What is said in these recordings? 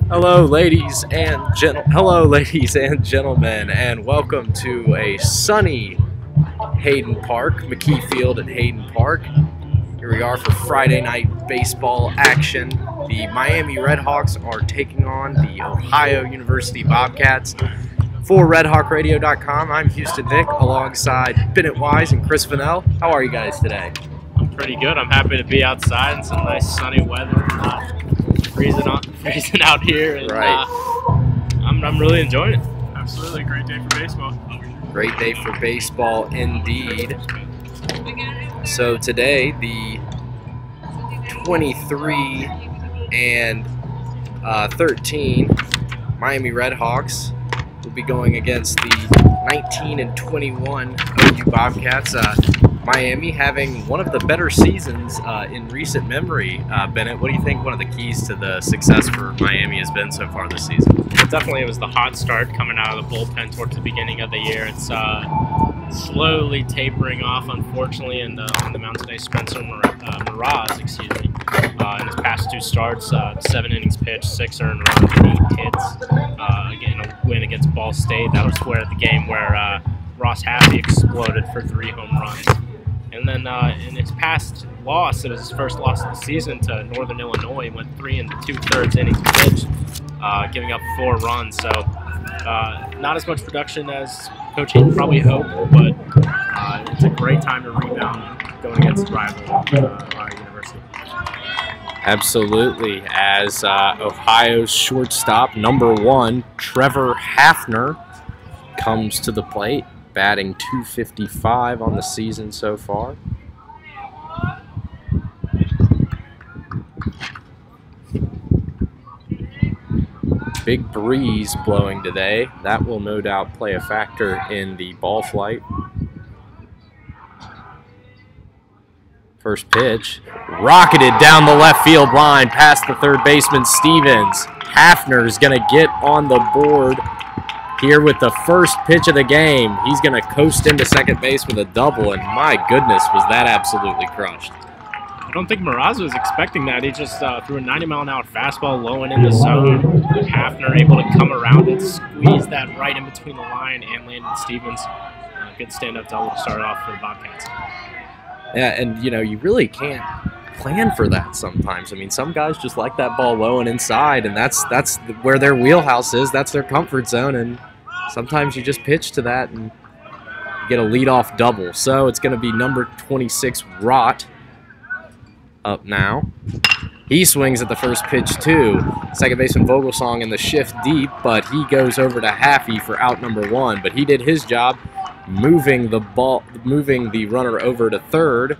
Hello, ladies and gentlemen, and welcome to a sunny Hayden Park, McKee Field at Hayden Park. Here we are for Friday night baseball action. The Miami RedHawks are taking on the Ohio University Bobcats. For RedHawkRadio.com, I'm Houston Nick alongside Bennett Wise and Chris Vanell. How are you guys today? I'm pretty good. I'm happy to be outside in some nice sunny weather, not freezing out here. And, right. I'm really enjoying it. Absolutely, great day for baseball. Great day for baseball indeed. So today, the 23 and 13 Miami RedHawks will be going against the 19 and 21 OU Bobcats. Miami having one of the better seasons in recent memory. Bennett, what do you think one of the keys to the success for Miami has been so far this season? Definitely, it was the hot start coming out of the bullpen towards the beginning of the year. It's slowly tapering off, unfortunately, and on the mound today, Spencer Miraz, in his past two starts, 7 innings pitched, 6 earned runs, and 8 hits. Again, a win against Ball State. That was where the game where Ross Happy exploded for 3 home runs. And then in his past loss, it was his first loss of the season to Northern Illinois. He went 3 2/3 innings pitched, giving up 4 runs. So not as much production as Coach Hayden probably hoped, but it's a great time to rebound going against the rival, Ohio University. Absolutely. As Ohio's shortstop, number 1, Trevor Hafner, comes to the plate, batting .255 on the season so far. Big breeze blowing today. That will no doubt play a factor in the ball flight. First pitch, rocketed down the left field line past the third baseman Stevens. Hafner's going to get on the board here with the first pitch of the game. He's going to coast into second base with a double, and my goodness, was that absolutely crushed. I don't think Miraz was expecting that. He just threw a 90-mile-an-hour fastball low and in the zone. Hafner able to come around and squeeze that right in between the line and Landon Stevens. Good stand-up double to start off for the Bobcats. Yeah, and, you know, you really can't plan for that sometimes. I mean, some guys just like that ball low and inside, and that's where their wheelhouse is. That's their comfort zone, and sometimes you just pitch to that and get a leadoff double. So it's going to be number 26, Rott, up now. He swings at the first pitch, too. Second baseman Vogelsong in the shift deep, but he goes over to Haffey for out number 1. But he did his job moving the runner over to third.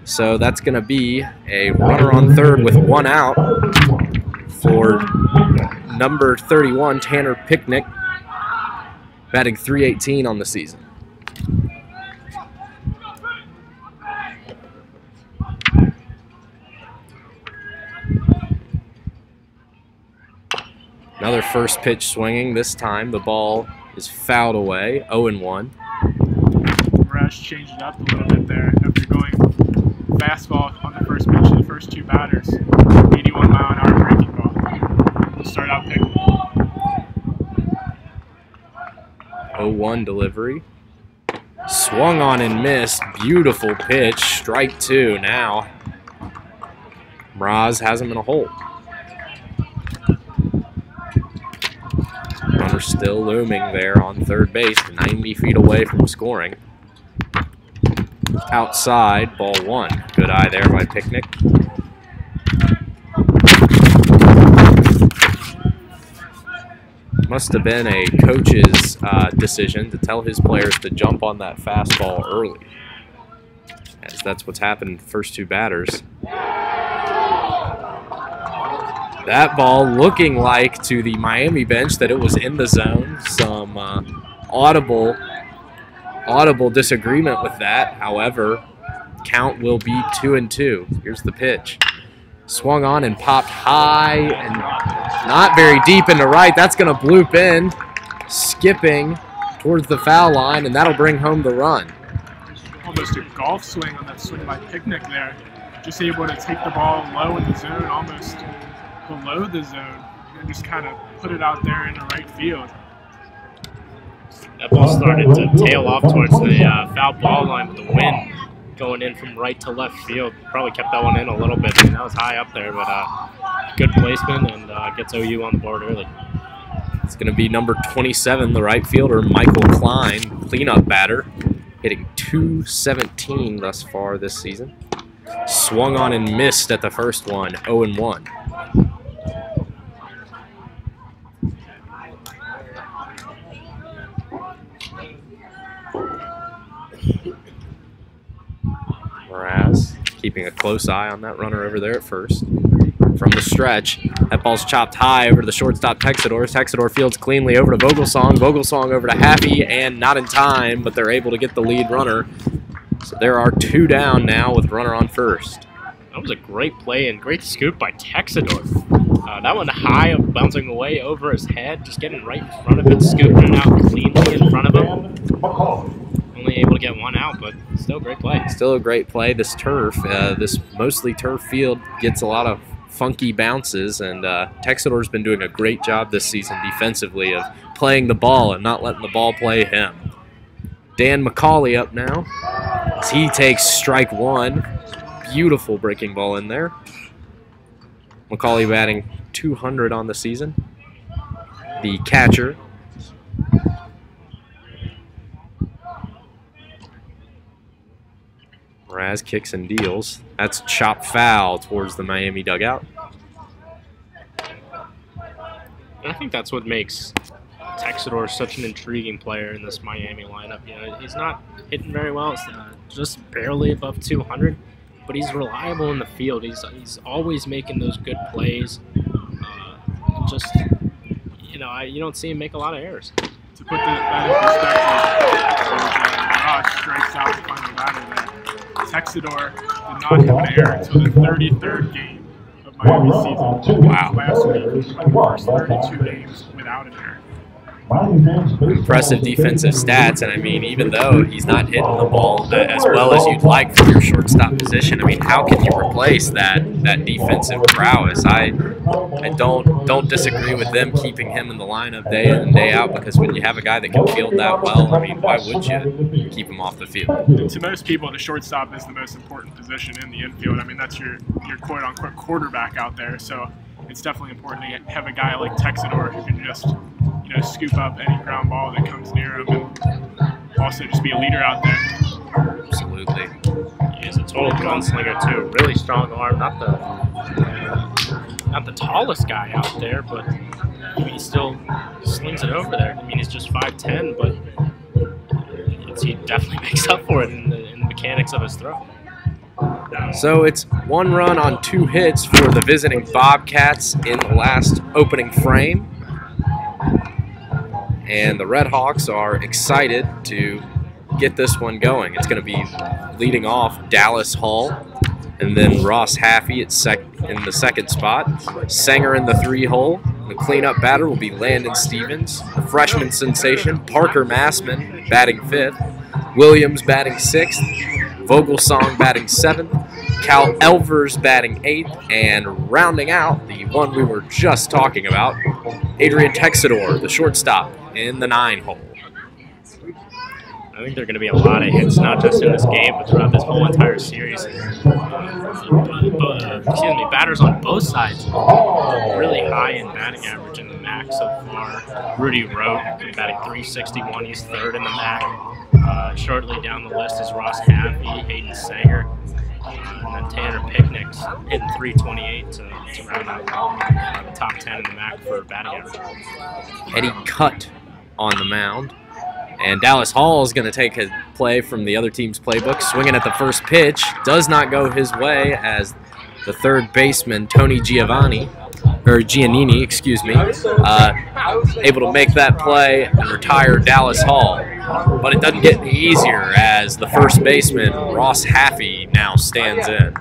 So that's going to be a runner on third with 1 out for number 31, Tanner Picnic, batting .318 on the season. Another first pitch swinging. This time the ball is fouled away, 0-1. Rush changed it up a little bit there after going fastball on the first pitch of the first 2 batters. 81-mile-an-hour breaking ball to start out picking. 0-1 delivery. Swung on and missed. Beautiful pitch. Strike 2 now. Miraz has him in a hole. Runner still looming there on third base, 90 feet away from scoring. Outside, ball 1. Good eye there by Picnic. Must have been a coach's decision to tell his players to jump on that fastball early, as that's what's happened in the first 2 batters. That ball looking like to the Miami bench that it was in the zone. Some audible disagreement with that. However, count will be 2-2. Here's the pitch. Swung on and popped high and not very deep into right. That's going to bloop in, skipping towards the foul line, and that'll bring home the run. Almost a golf swing on that swing by Picnic there. just able to take the ball low in the zone, almost below the zone, and just kind of put it out there in the right field. That ball started to tail off towards the foul ball line with the wind going in from right to left field. Probably kept that one in a little bit. I mean, that was high up there, but good placement and gets OU on the board early. It's going to be number 27, the right fielder, Michael Klein, cleanup batter, hitting .217 thus far this season. Swung on and missed at the first one, 0-1. Mraz keeping a close eye on that runner over there at first. From the stretch, that ball's chopped high over to the shortstop Texador. Texador fields cleanly over to Vogelsong. Vogelsong over to Happy, and not in time, but they're able to get the lead runner. So there are 2 down now with runner on first. That was a great play and great scoop by Texador. That one high, bouncing away over his head, just getting right in front of it, scooping it out cleanly in front of him. Only able to get 1 out, but still a great play. Still a great play. This turf, this mostly turf field, gets a lot of funky bounces, and Texador's been doing a great job this season defensively of playing the ball and not letting the ball play him. Dan McCauley up now as he takes strike 1. Beautiful breaking ball in there. McCauley batting .200 on the season. The catcher. Mraz kicks and deals. That's chop foul towards the Miami dugout. I think that's what makes Texador such an intriguing player in this Miami lineup. You know, he's not hitting very well. It's just barely above 200, but he's reliable in the field. He's always making those good plays. Just, you know, you don't see him make a lot of errors. To put that in perspective, strikes out the final batter there. Texador did not have an error until the 33rd game of Miami's season. Wow. Last week, the first 32 games without an error. Impressive defensive stats, and I mean, even though he's not hitting the ball as well as you'd like from your shortstop position, I mean, how can you replace that defensive prowess? I don't disagree with them keeping him in the lineup day in and day out, because when you have a guy that can field that well, I mean, why would you keep him off the field? To most people, the shortstop is the most important position in the infield. I mean, that's your quote-unquote quarterback out there, so it's definitely important to have a guy like Texador who can just, you know, scoop up any ground ball that comes near him and also just be a leader out there. Absolutely. He is a total gunslinger too. Really strong arm. Not the tallest guy out there, but he still slings it over there. I mean, he's just 5'10", but he definitely makes up for it in the mechanics of his throw. So it's 1 run on 2 hits for the visiting Bobcats in the last opening frame. And the RedHawks are excited to get this one going. It's going to be leading off Dallas Hall, and then Ross Haffey in the second spot. Sanger in the 3-hole. The cleanup batter will be Landon Stevens. The freshman sensation, Parker Massman, batting 5th. Williams batting 6th. Vogelsong batting 7th. Cal Elvers batting 8th. And rounding out the one we were just talking about, Adrian Texador, the shortstop, in the 9-hole. I think there are going to be a lot of hits, not just in this game, but throughout this whole entire series. Batters on both sides really high in batting average in the MAC so far. Rudy Rote batting .361, he's 3rd in the MAC. Shortly down the list is Ross Haffey, Hayden Sanger, and then Tanner Picnic's hitting .328 to round out the top 10 in the MAC for batting average. Eddie Cutt on the mound. And Dallas Hall is going to take a play from the other team's playbook, swinging at the first pitch. Does not go his way as the third baseman, Tony Giannini, able to make that play and retire Dallas Hall. But it doesn't get any easier as the first baseman, Ross Haffey, now stands in.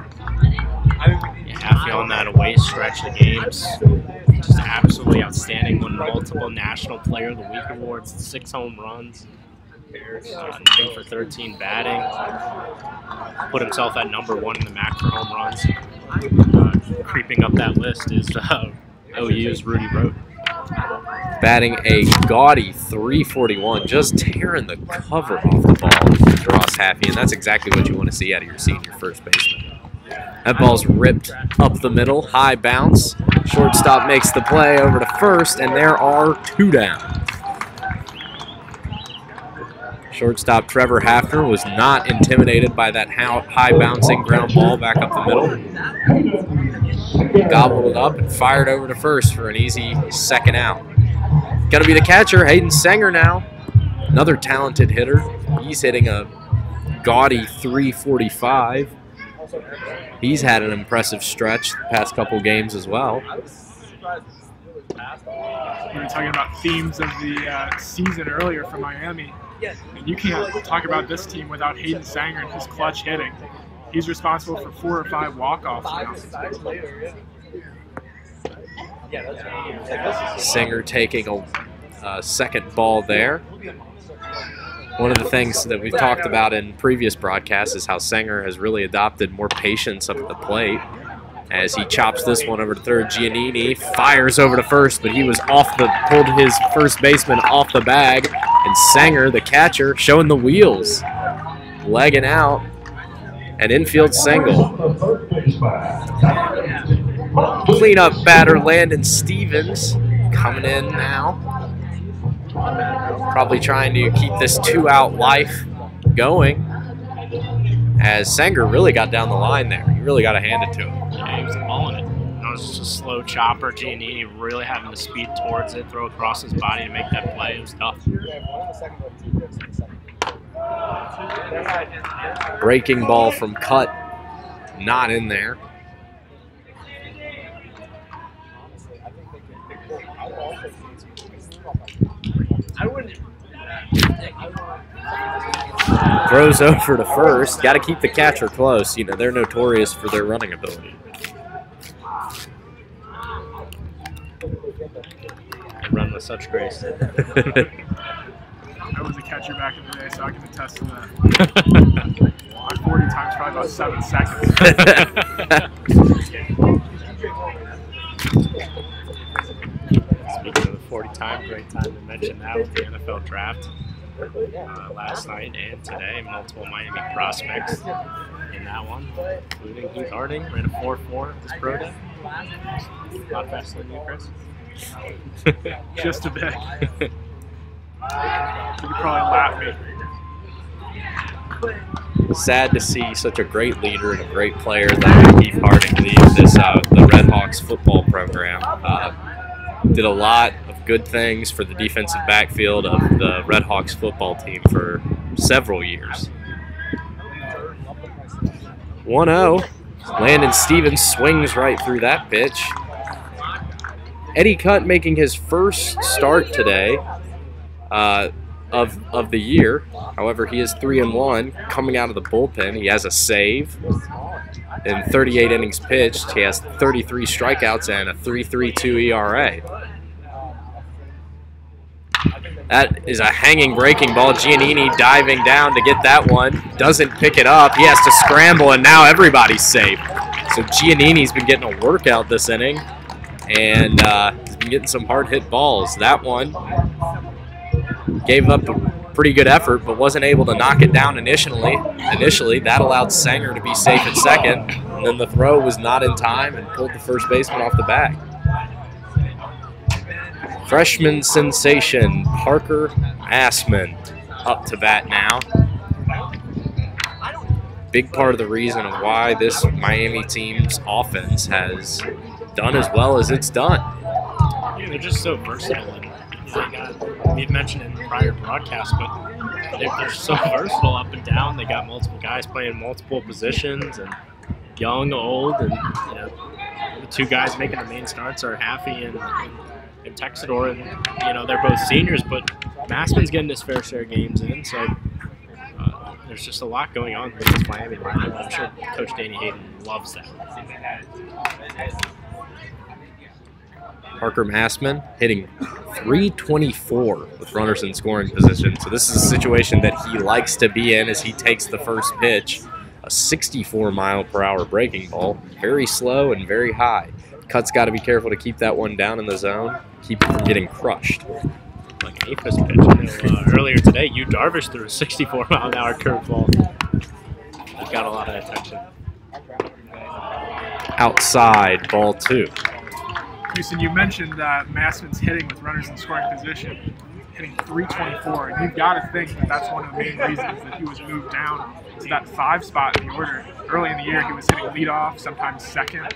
Haffey on that away stretch of games, just absolutely outstanding. Won multiple National Player of the Week awards, 6 home runs. 9 for 13 batting. Put himself at #1 in the MAC for home runs. Creeping up that list is OU's Rudy Rote. Batting a gaudy .341, just tearing the cover off the ball to Ross Haffey, and that's exactly what you want to see out of your senior first baseman. That ball's ripped up the middle, high bounce. Shortstop makes the play over to first, and there are 2 down. Shortstop Trevor Hafner was not intimidated by that high bouncing ground ball back up the middle. Gobbled it up and fired over to first for an easy 2nd out. Gonna be the catcher, Hayden Sanger now. Another talented hitter. He's hitting a gaudy .345. He's had an impressive stretch the past couple games as well. We were talking about themes of the season earlier for Miami. And you can't talk about this team without Hayden Sanger and his clutch hitting. He's responsible for 4 or 5 walk-offs now. Sanger taking a second ball there. One of the things that we've talked about in previous broadcasts is how Sanger has really adopted more patience up at the plate. As he chops this one over to third, Giannini fires over to first, but he was pulled his first baseman off the bag. And Sanger, the catcher, showing the wheels, legging out, an infield single. Cleanup batter Landon Stevens coming in now. Probably trying to keep this 2-out life going. As Sanger really got down the line there. You really got to hand it to him. Yeah, he was balling it. It was just a slow chopper. Giannini really having to speed towards it, throw across his body to make that play. It was tough. Breaking ball from Cut, not in there. Throws over to first. Got to keep the catcher close. You know, they're notorious for their running ability. They run with such grace. I was a catcher back in the day, so I can attest to that. My 40 times probably about 7 seconds. Speaking of the 40 time, great time to mention that with the NFL draft. Last night and today, multiple Miami prospects in that one, including Heath Harding, ran a 4.4 this pro day. Not faster than you, Chris. Just a bit. You could probably lap me. Sad to see such a great leader and a great player like Heath Harding leave this the RedHawks football program. Did a lot of good things for the defensive backfield of the RedHawks football team for several years. 1-0. Landon Stevens swings right through that pitch. Eddie Cutt making his first start today of the year. However, he is 3-1 coming out of the bullpen. He has a save. In 38 innings pitched, he has 33 strikeouts and a 3.32 ERA. That is a hanging breaking ball. Giannini diving down to get that one. Doesn't pick it up. He has to scramble, and now everybody's safe. So Giannini's been getting a workout this inning, and he's been getting some hard-hit balls. That one gave up a pretty good effort, but wasn't able to knock it down initially. That allowed Sanger to be safe at second, and then the throw was not in time and pulled the first baseman off the bag. Freshman sensation Parker Assman up to bat now. Big part of the reason of why this Miami team's offense has done as well as it's done. Yeah, they're just so versatile. We've mentioned in prior broadcasts, but they're so versatile up and down. They got multiple guys playing multiple positions, and young, old, and the 2 guys making the main starts are Haffey and Texador, and they're both seniors, but Massman's getting his fair share of games in, so there's just a lot going on with this Miami lineup. I'm sure Coach Danny Hayden loves that. Parker Massman hitting .324 with runners in scoring position. So this is a situation that he likes to be in as he takes the first pitch. A 64-mile-per-hour breaking ball. Very slow and very high. Cut's got to be careful to keep that one down in the zone, keep it from getting crushed. Like Apis pitch. Earlier today, Yu Darvish threw a 64-mile-an-hour curveball. He got a lot of attention. Outside, ball 2. Houston, you mentioned that Massman's hitting with runners in scoring position, hitting .324, and you've got to think that that's one of the main reasons that he was moved down to that 5 spot in the order. Early in the year, he was hitting leadoff, sometimes second.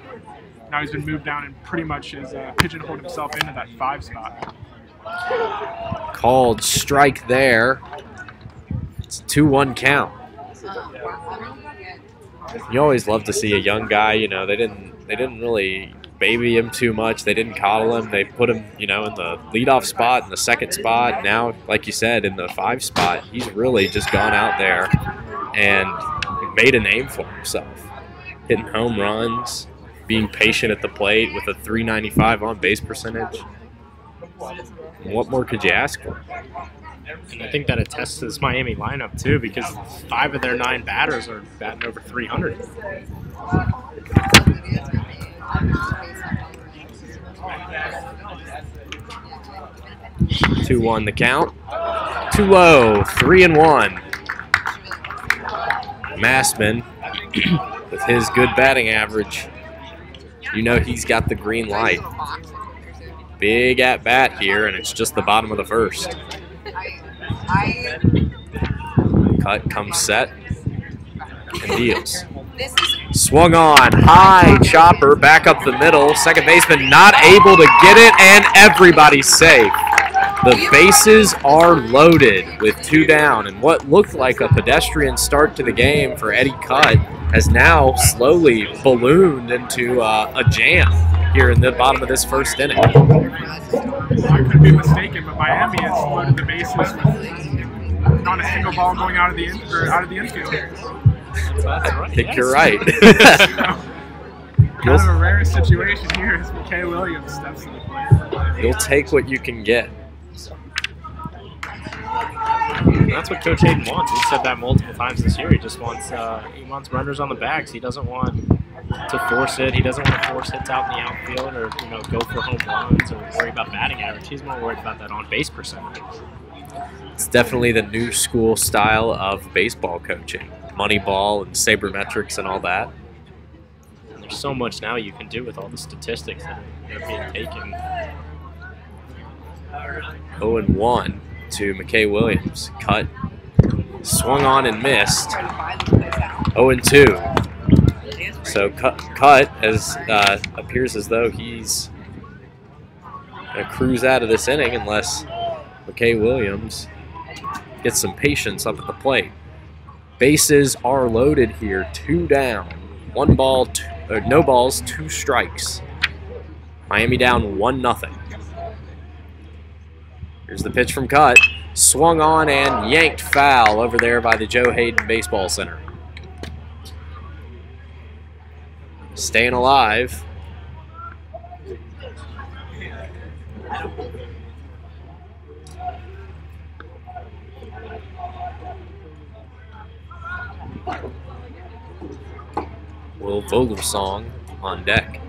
Now he's been moved down and pretty much has pigeonholed himself into that 5 spot. Called strike there. It's a 2-1 count. You always love to see a young guy. You know, they didn't really baby him too much. They didn't coddle him. They put him, you know, in the leadoff spot, in the 2nd spot. Now, like you said, in the 5 spot, he's really just gone out there and made a name for himself, hitting home runs, being patient at the plate with a .395 on base percentage. What more could you ask for? And I think that attests to this Miami lineup too, because 5 of their 9 batters are batting over 300. 2-1 the count. 2-0, 3-1. Massman, with his good batting average, you know he's got the green light. Big at bat here, and it's just the bottom of the 1st. Cut comes set and deals. Swung on, high chopper, back up the middle. Second baseman not able to get it, and everybody's safe. The bases are loaded with 2 down, and what looked like a pedestrian start to the game for Eddie Cut has now slowly ballooned into a jam here in the bottom of this 1st inning. I could be mistaken, but Miami has loaded the bases with not a single ball going out of the infield. I think you're right. Kind of a rare situation here as McKay Williams steps to the plate. You'll take what you can get. That's what Coach Hayden wants. He said that multiple times this year. He just wants runners on the backs. He doesn't want to force it. He doesn't want to force hits out in the outfield or go for home runs or worry about batting average. He's more worried about that on base percentage. It's definitely the new school style of baseball coaching. Moneyball and sabermetrics and all that. And there's so much now you can do with all the statistics that are being taken. 0-1 to McKay Williams. Cut, swung on and missed. 0-2. So Cut appears as though he's going to cruise out of this inning unless McKay Williams gets some patience up at the plate. Bases are loaded here. 2 down. 1 ball, no balls, 2 strikes. Miami down 1-0. Here's the pitch from Cut. Swung on and yanked foul over there by the Joe Hayden Baseball Center. Staying alive. Will Vogelsong on deck.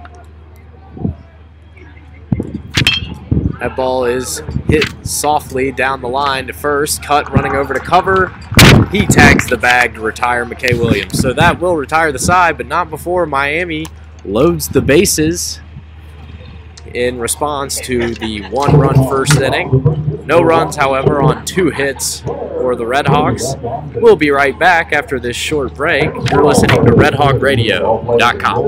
That ball is hit softly down the line to first. Cut running over to cover. He tags the bag to retire McKay Williams. So that will retire the side, but not before Miami loads the bases in response to the 1-run 1st inning. No runs, however, on 2 hits for the RedHawks. We'll be right back after this short break. You're listening to RedHawkRadio.com.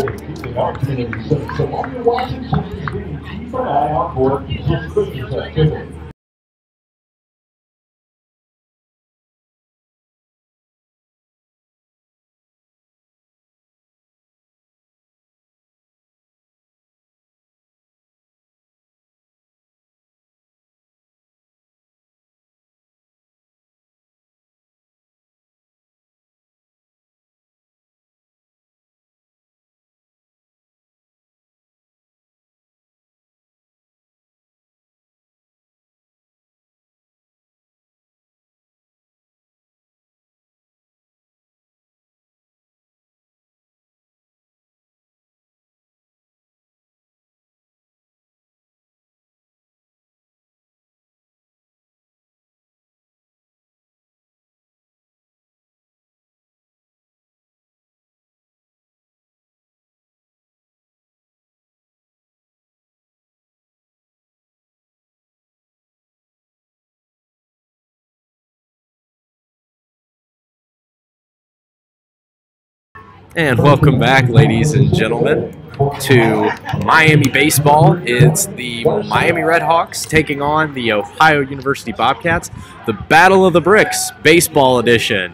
And welcome back, ladies and gentlemen, to Miami baseball. It's the Miami RedHawks taking on the Ohio University Bobcats, the Battle of the Bricks baseball edition.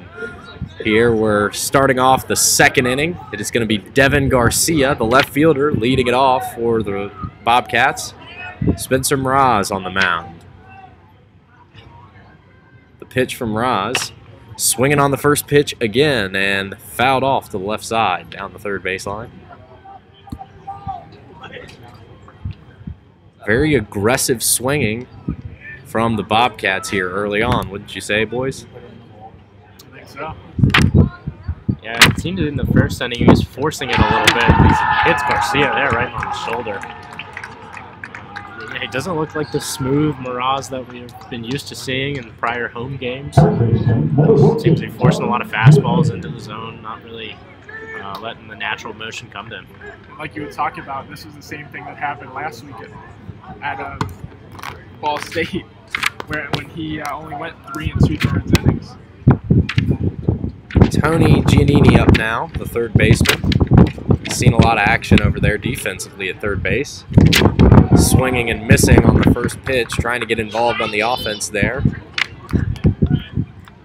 Here we're starting off the second inning. It is going to be Devin Garcia, the left fielder, leading it off for the Bobcats. Spencer Mraz on the mound. The pitch from Mraz. Swinging on the first pitch again and fouled off to the left side down the third baseline. Very aggressive swinging from the Bobcats here early on, wouldn't you say, boys? I think so. Yeah, it seemed in the first inning he was forcing it a little bit. He hits Garcia there right on the shoulder. It doesn't look like the smooth Mraz that we've been used to seeing in the prior home games. Seems to be forcing a lot of fastballs into the zone, not really letting the natural motion come to him. Like you were talking about, this was the same thing that happened last week at Ball State, when he only went 3 2/3 innings. Tony Giannini up now, the third baseman. He's seen a lot of action over there defensively at third base. Swinging and missing on the first pitch, trying to get involved on the offense there.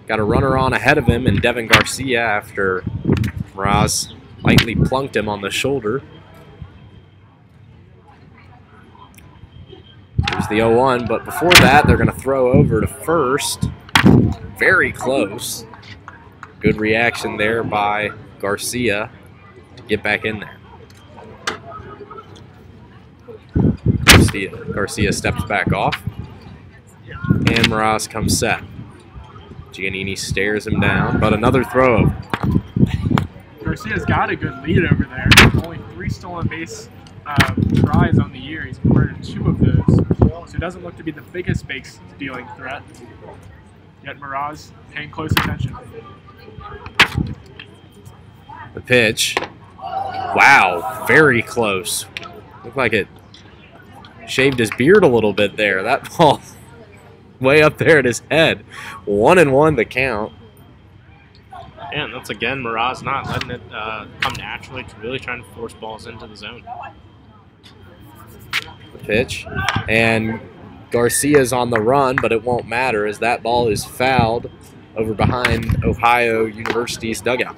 Got a runner on ahead of him, and Devin Garcia after Mraz lightly plunked him on the shoulder. Here's the 0-1, but before that, they're going to throw over to first. Very close. Good reaction there by Garcia to get back in there. Garcia steps back off, and Mraz comes set. Giannini stares him down, but another throw over. Garcia's got a good lead over there. Only 3 stolen base tries on the year. He's converted 2 of those, so it doesn't look to be the biggest base stealing threat. Yet Mraz paying close attention. The pitch. Wow, very close. Looked like it shaved his beard a little bit there. That ball way up there at his head. 1-1 the count. And that's again Mraz not letting it come naturally, really trying to force balls into the zone. The pitch. And Garcia's on the run, but it won't matter as that ball is fouled over behind Ohio University's dugout.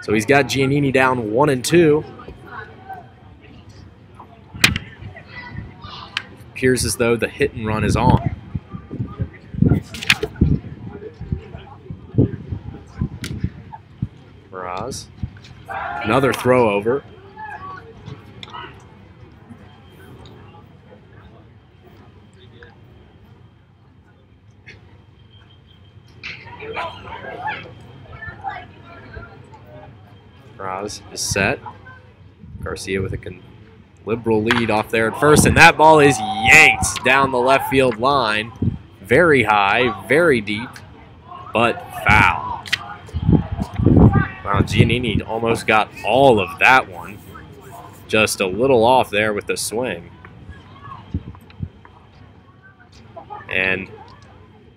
So he's got Giannini down 1-2. Appears as though the hit and run is on. Mraz. Another throw over. Mraz is set. Garcia with a liberal lead off there at first, and that ball is yanked down the left field line. Very high, very deep, but foul. Wow, Giannini almost got all of that one. Just a little off there with the swing. And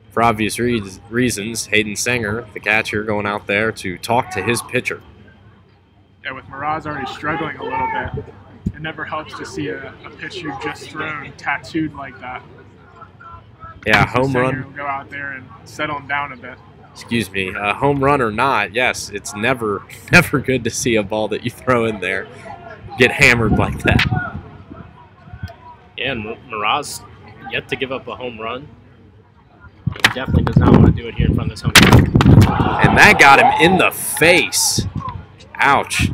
for obvious reasons, Hayden Sanger, the catcher, going out there to talk to his pitcher. Yeah, with Mraz already struggling a little bit, it never helps to see a pitch you've just thrown tattooed like that. Yeah, home run. Will go out there and settle him down a bit. Excuse me, home run or not, yes, it's never good to see a ball that you throw in there get hammered like that. Yeah, and Mraz yet to give up a home run. He definitely does not want to do it here in front of this home run. And that got him in the face. Ouch.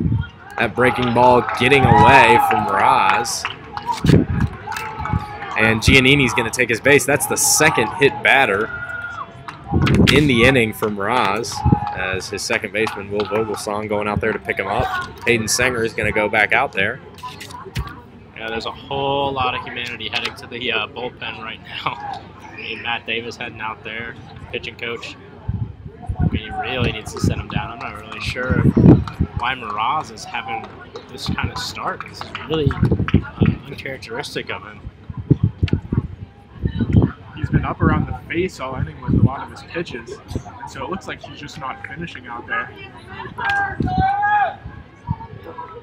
That breaking ball getting away from Mraz. And Giannini's going to take his base. That's the second hit batter in the inning for Mraz, as his second baseman, Will Vogelsong, going out there to pick him up. Hayden Sanger is going to go back out there. Yeah, there's a whole lot of humanity heading to the bullpen right now. I mean, Matt Davis heading out there, pitching coach. I mean, he really needs to set him down. I'm not really sure why Mraz is having this kind of start. This is really uncharacteristic of him. he's been up around the face all inning with a lot of his pitches, and so it looks like he's just not finishing out there.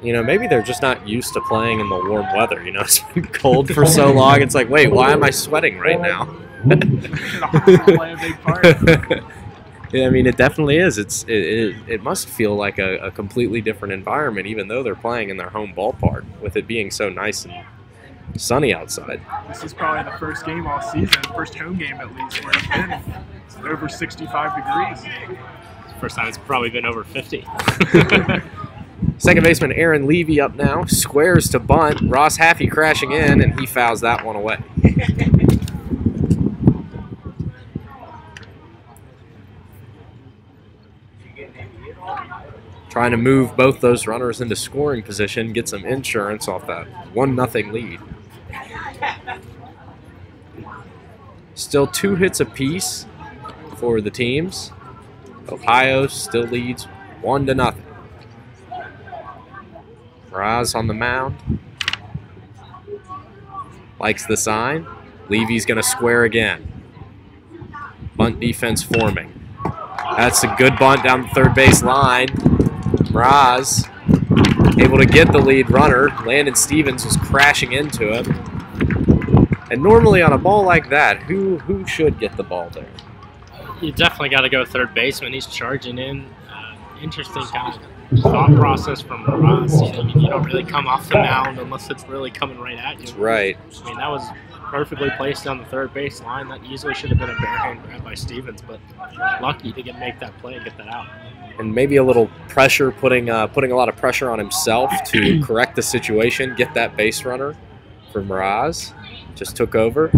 You know, maybe they're just not used to playing in the warm weather. You know, it's been cold for so long. It's like, wait, why am I sweating right now? The hospital play a big part. Yeah, I mean, it definitely is. It must feel like a completely different environment, even though they're playing in their home ballpark, with it being so nice and sunny outside. This is probably the first game all season, first home game at least, where it's been over 65 degrees. First time it's probably been over 50. Second baseman Aaron Levy up now, squares to bunt. Ross Haffey crashing in, and he fouls that one away. Trying to move both those runners into scoring position, get some insurance off that 1-0 lead. Still 2 hits apiece for the teams. Ohio still leads 1-0. Mraz on the mound. Likes the sign. Levy's going to square again. Bunt defense forming. That's a good bunt down the third base line. Mraz able to get the lead runner. Landon Stevens was crashing into him. And normally on a ball like that, who should get the ball there? You definitely got to go third baseman. He's charging in. Interesting kind of thought process from Mraz. I mean, you don't really come off the mound unless it's really coming right at you. Right. I mean, that was perfectly placed on the third base line. That easily should have been a barehand grab by Stevens, but lucky to make that play and get that out. And maybe a little pressure, putting a lot of pressure on himself to correct the situation, get that base runner for Mraz. Just took over.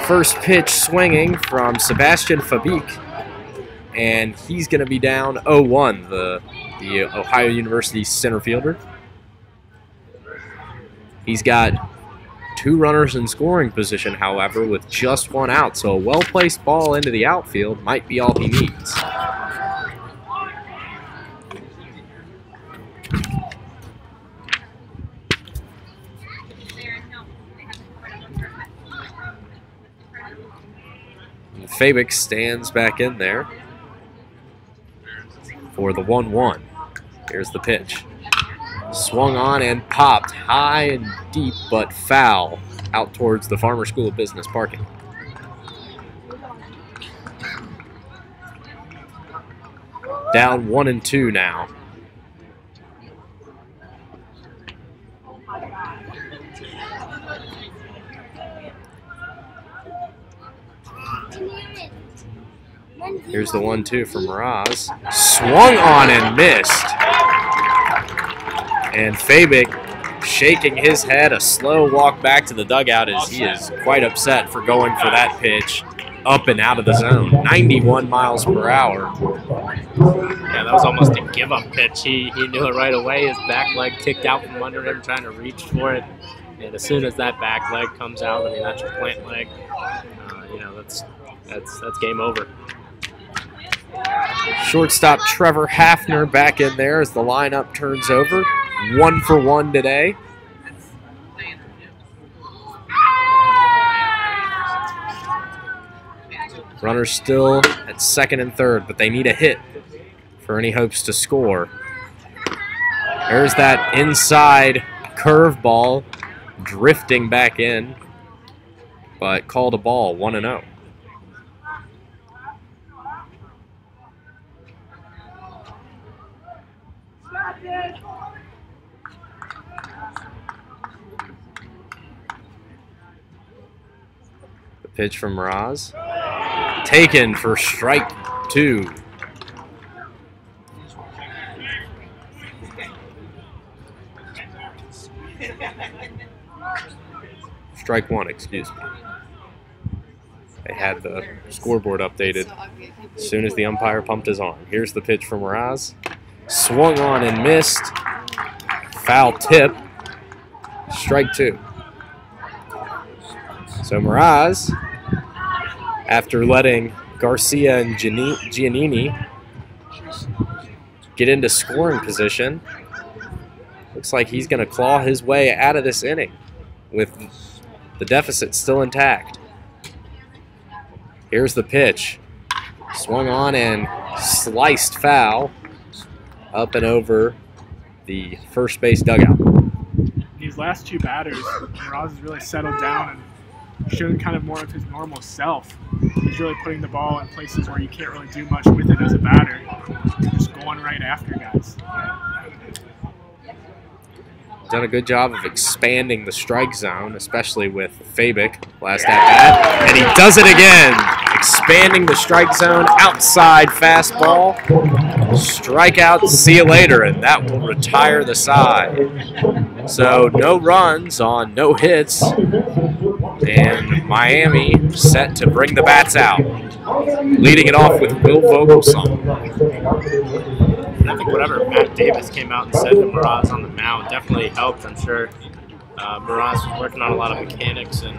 First pitch swinging from Sebastian Fabik, and he's going to be down 0-1, the Ohio University center fielder. He's got 2 runners in scoring position, however, with just 1 out, so a well-placed ball into the outfield might be all he needs. Fabik stands back in there for the 1-1. Here's the pitch. Swung on and popped high and deep, but foul out towards the Farmer School of Business parking. Down 1-2 now. Here's the 1-2 from Mraz. Swung on and missed. And Fabik shaking his head, a slow walk back to the dugout as he is quite upset for going for that pitch up and out of the zone. 91 miles per hour. Yeah, that was almost a give-up pitch. He knew it right away. His back leg kicked out from under him, trying to reach for it. And as soon as that back leg comes out, I mean, that's your plant leg. You know, that's game over. Shortstop Trevor Hafner back in there as the lineup turns over. 1 for 1 today. Runners still at second and third, but they need a hit for any hopes to score. There's that inside curveball drifting back in, but called a ball, 1-0. The pitch from Mraz. Taken for strike 2. Strike 1, excuse me. They had the scoreboard updated as soon as the umpire pumped his arm. Here's the pitch from Mraz. Swung on and missed. Foul tip. Strike 2. So Mraz, after letting Garcia and Giannini get into scoring position, looks like he's going to claw his way out of this inning with the deficit's still intact. Here's the pitch. Swung on and sliced foul up and over the first base dugout. These last two batters, Miraz has really settled down and shown kind of more of his normal self. He's really putting the ball in places where you can't really do much with it as a batter. Just going right after guys. Done a good job of expanding the strike zone, especially with Fabic last at bat. And he does it again. Expanding the strike zone, outside fastball. Strikeout, see you later, and that will retire the side. So no runs on no hits, and Miami set to bring the bats out. Leading it off with Will Vogelsong. I think whatever Matt Davis came out and said to Miraz on the mound definitely helped. I'm sure Miraz was working on a lot of mechanics and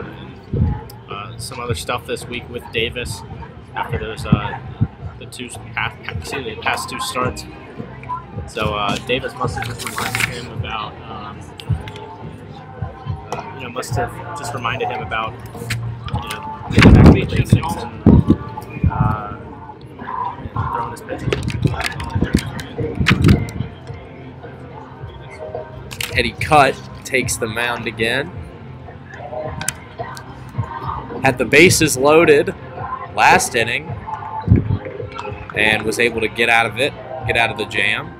some other stuff this week with Davis after those the past two starts. So Davis must have just reminded him about actually basics and throwing his pitches. Eddie Cutt takes the mound again. Had the bases loaded last inning and was able to get out of it, get out of the jam.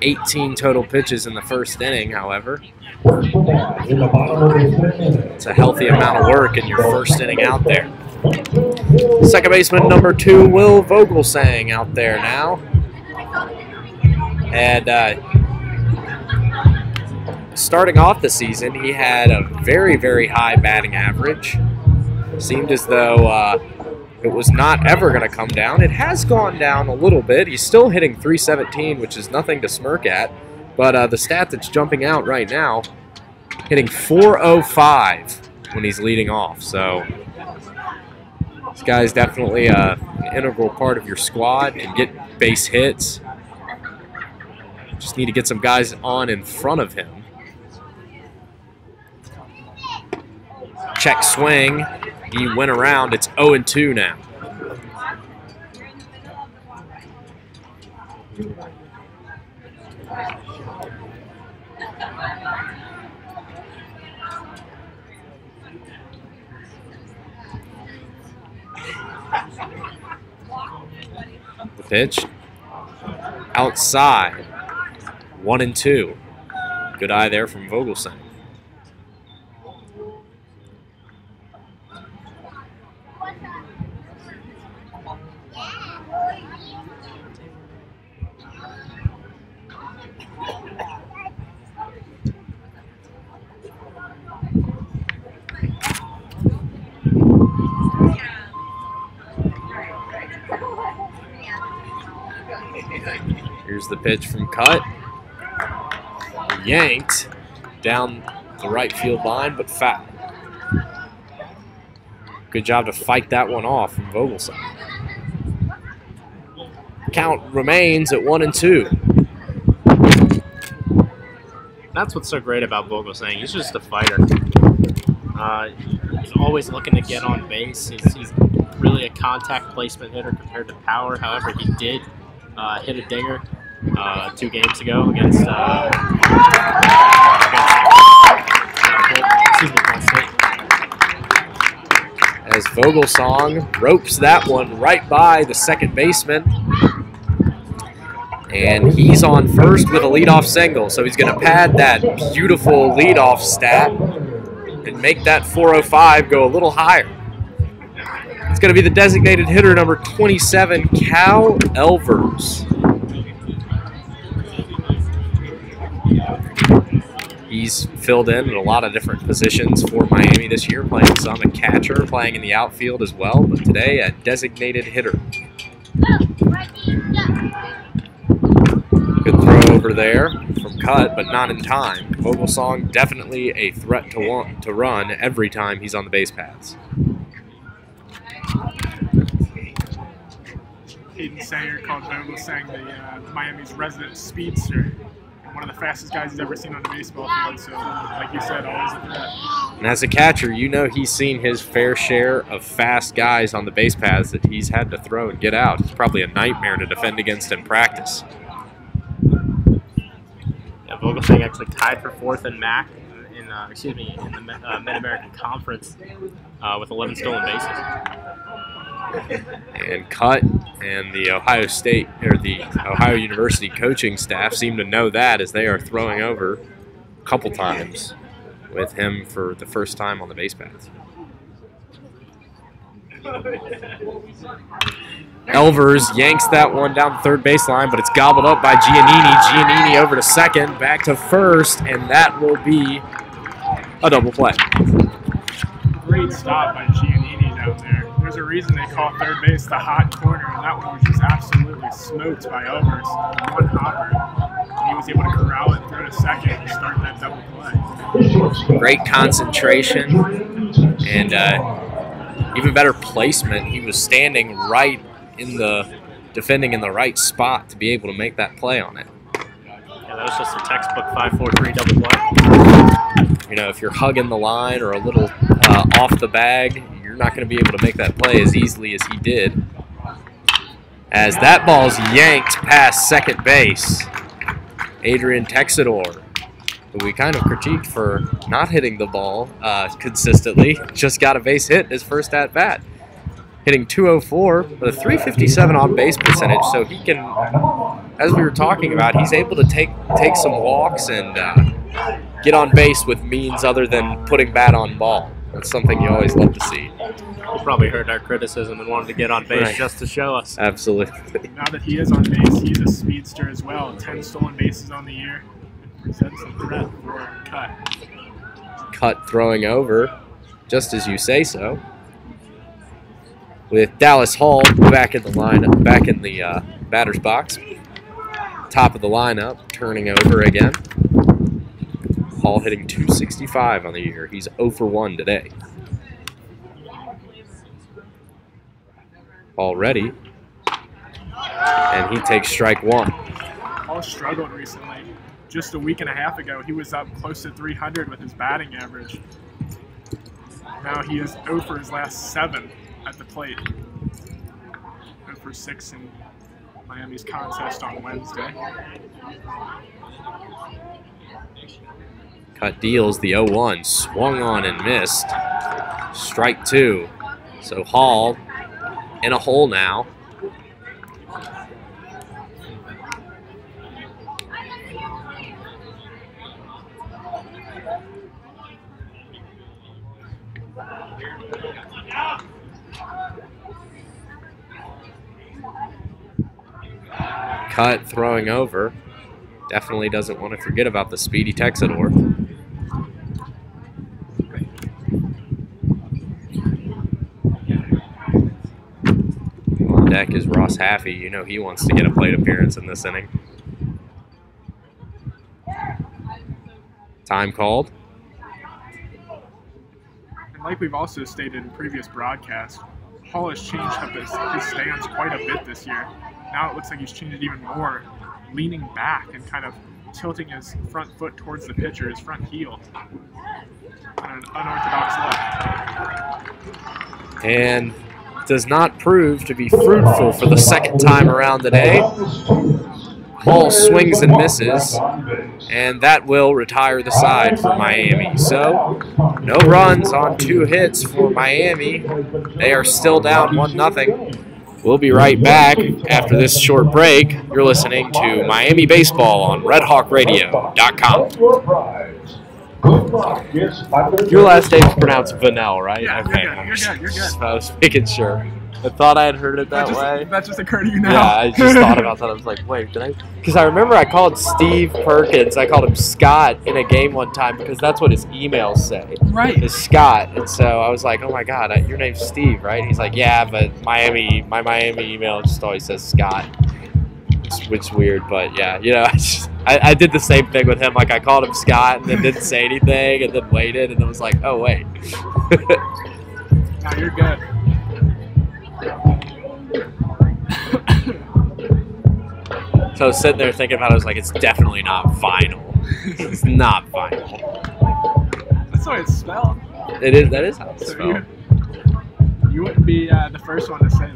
$18 total pitches in the first inning, however. It's a healthy amount of work in your first inning out there. Second baseman number 2, Will Vogelsang, out there now. And starting off the season, he had a very, very high batting average. Seemed as though it was not ever going to come down. It has gone down a little bit. He's still hitting .317, which is nothing to smirk at. But the stat that's jumping out right now, hitting .405 when he's leading off. So this guy's definitely an integral part of your squad, can get base hits. Just need to get some guys on in front of him. Check swing. He went around. It's 0-2 now. The pitch. Outside. 1-2. Good eye there from Vogelsang. Here's the pitch from Cutt. Yanked down the right field line, but foul. Good job to fight that one off from Vogelsang. Count remains at 1-2. That's what's so great about Vogelsang. He's just a fighter. He's always looking to get on base. He's really a contact placement hitter compared to power. However, he did hit a dinger 2 games ago against as Vogelsang ropes that one right by the second baseman. And he's on first with a leadoff single. So he's going to pad that beautiful leadoff stat and make that .405 go a little higher. It's going to be the designated hitter number 27, Cal Elvers. He's filled in a lot of different positions for Miami this year, playing some at catcher, playing in the outfield as well, but today a designated hitter. Good throw over there from Cutt, but not in time. Vogelsang definitely a threat to run every time he's on the base paths. Hayden Sayer called Vogelsang the Miami's resident speedster. one of the fastest guys he's ever seen on the baseball field. So, like you said, always a threat. And as a catcher, you know he's seen his fair share of fast guys on the base paths that he's had to throw and get out. It's probably a nightmare to defend against in practice. Yeah, Vogelsang actually tied for 4th in MAC, in the Mid-American Conference with 11 stolen bases. And Cut and the Ohio University coaching staff seem to know that, as they are throwing over a couple times with him for the first time on the base paths. Elvers yanks that one down the third baseline, but it's gobbled up by Giannini. Giannini over to second, back to first, and that will be a double play. Great stop by Giannini down there. There's a reason they call third base the hot corner, and that one was just absolutely smoked by Elvers. One hopper, and he was able to corral it, throw to second, and start that double play. Great concentration and even better placement. He was standing right in defending in the right spot to be able to make that play on it. Yeah, that was just a textbook 5-4-3 double play. You know, if you're hugging the line or a little off the bag, you're not going to be able to make that play as easily as he did. As that ball's yanked past second base, Adrian Texidor, who we kind of critiqued for not hitting the ball consistently, just got a base hit his first at-bat. Hitting 204 with a 357 on-base percentage, so he can, as we were talking about, he's able to take some walks and get on base with means other than putting bat on ball. That's something you always love to see. He probably heard our criticism and wanted to get on base just to show us. Absolutely. Now that he is on base, he's a speedster as well. 10 stolen bases on the year. Presents a threat for Cut. Cut throwing over, just as you say so. With Dallas Hall back in the lineup, back in the batter's box. Top of the lineup, turning over again. Hall hitting 265 on the year. He's 0 for 1 today. Hall ready. And he takes strike one. Hall struggled recently. Just a week and a half ago, he was up close to 300 with his batting average. Now he is 0 for his last 7 at the plate. 0 for 6 in Miami's contest on Wednesday. Cut deals the 0-1, swung on and missed. Strike two. So Hall in a hole now. Cut throwing over. Definitely doesn't want to forget about the speedy Texidor. On deck is Ross Haffey. You know he wants to get a plate appearance in this inning. Time called. And like we've also stated in previous broadcasts, Hall has changed up his stance quite a bit this year. Now it looks like he's changed it even more, leaning back and kind of tilting his front foot towards the pitcher, his front heel, on an unorthodox look. And does not prove to be fruitful for the second time around today. Hall swings and misses, and that will retire the side for Miami. So, no runs on 2 hits for Miami. They are still down 1-0. We'll be right back after this short break. You're listening to Miami Baseball on RedHawkRadio.com. Your last name's pronounced Vanel, right? Yeah, okay. you're good. I was making sure. I thought I had heard it that way. That just occurred to you now. Yeah, I just thought about that. I was like, wait, did I? Because I remember I called Steve Perkins. I called him Scott in a game one time because that's what his emails say. Right. Is Scott. And so I was like, oh my God, your name's Steve, right? And he's like, yeah, but my Miami email just always says Scott. Which is weird, but yeah, you know, I did the same thing with him. Like I called him Scott and then didn't say anything and then waited and then was like, oh wait. No, you're good. So I was sitting there thinking about it, I was like, it's definitely not final. It's not final. That's the way it's spelled. It is. That is how it's So spelled. you wouldn't be the first one to say that.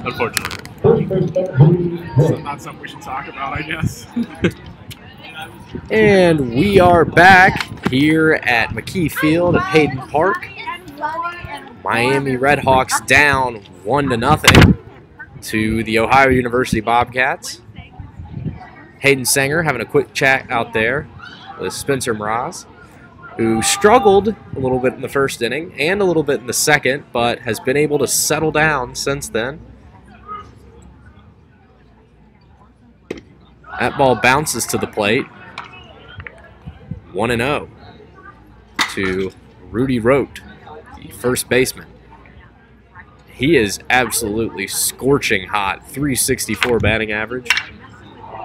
Unfortunately. So not something we should talk about, I guess. And we are back here at McKee Field at Hayden Park. Miami RedHawks down 1-0 to the Ohio University Bobcats. Hayden Sanger having a quick chat out there with Spencer Mraz, who struggled a little bit in the first inning and a little bit in the second, but has been able to settle down since then. That ball bounces to the plate. 1-0 to Rudy Rote, the first baseman. He is absolutely scorching hot, 364 batting average,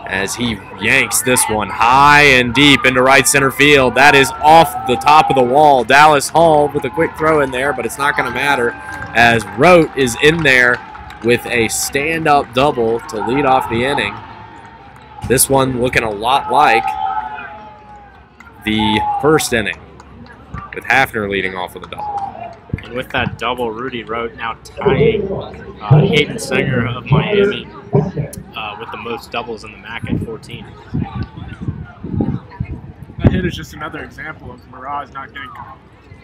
as he yanks this one high and deep into right center field. That is off the top of the wall. Dallas Hall with a quick throw in there, but it's not going to matter as Rote is in there with a stand-up double to lead off the inning. This one looking a lot like the first inning, with Hafner leading off with a double. And with that double, Rudy Rote now tying Hayden Sanger of Miami with the most doubles in the MAC at 14. That hit is just another example of Mraz not getting,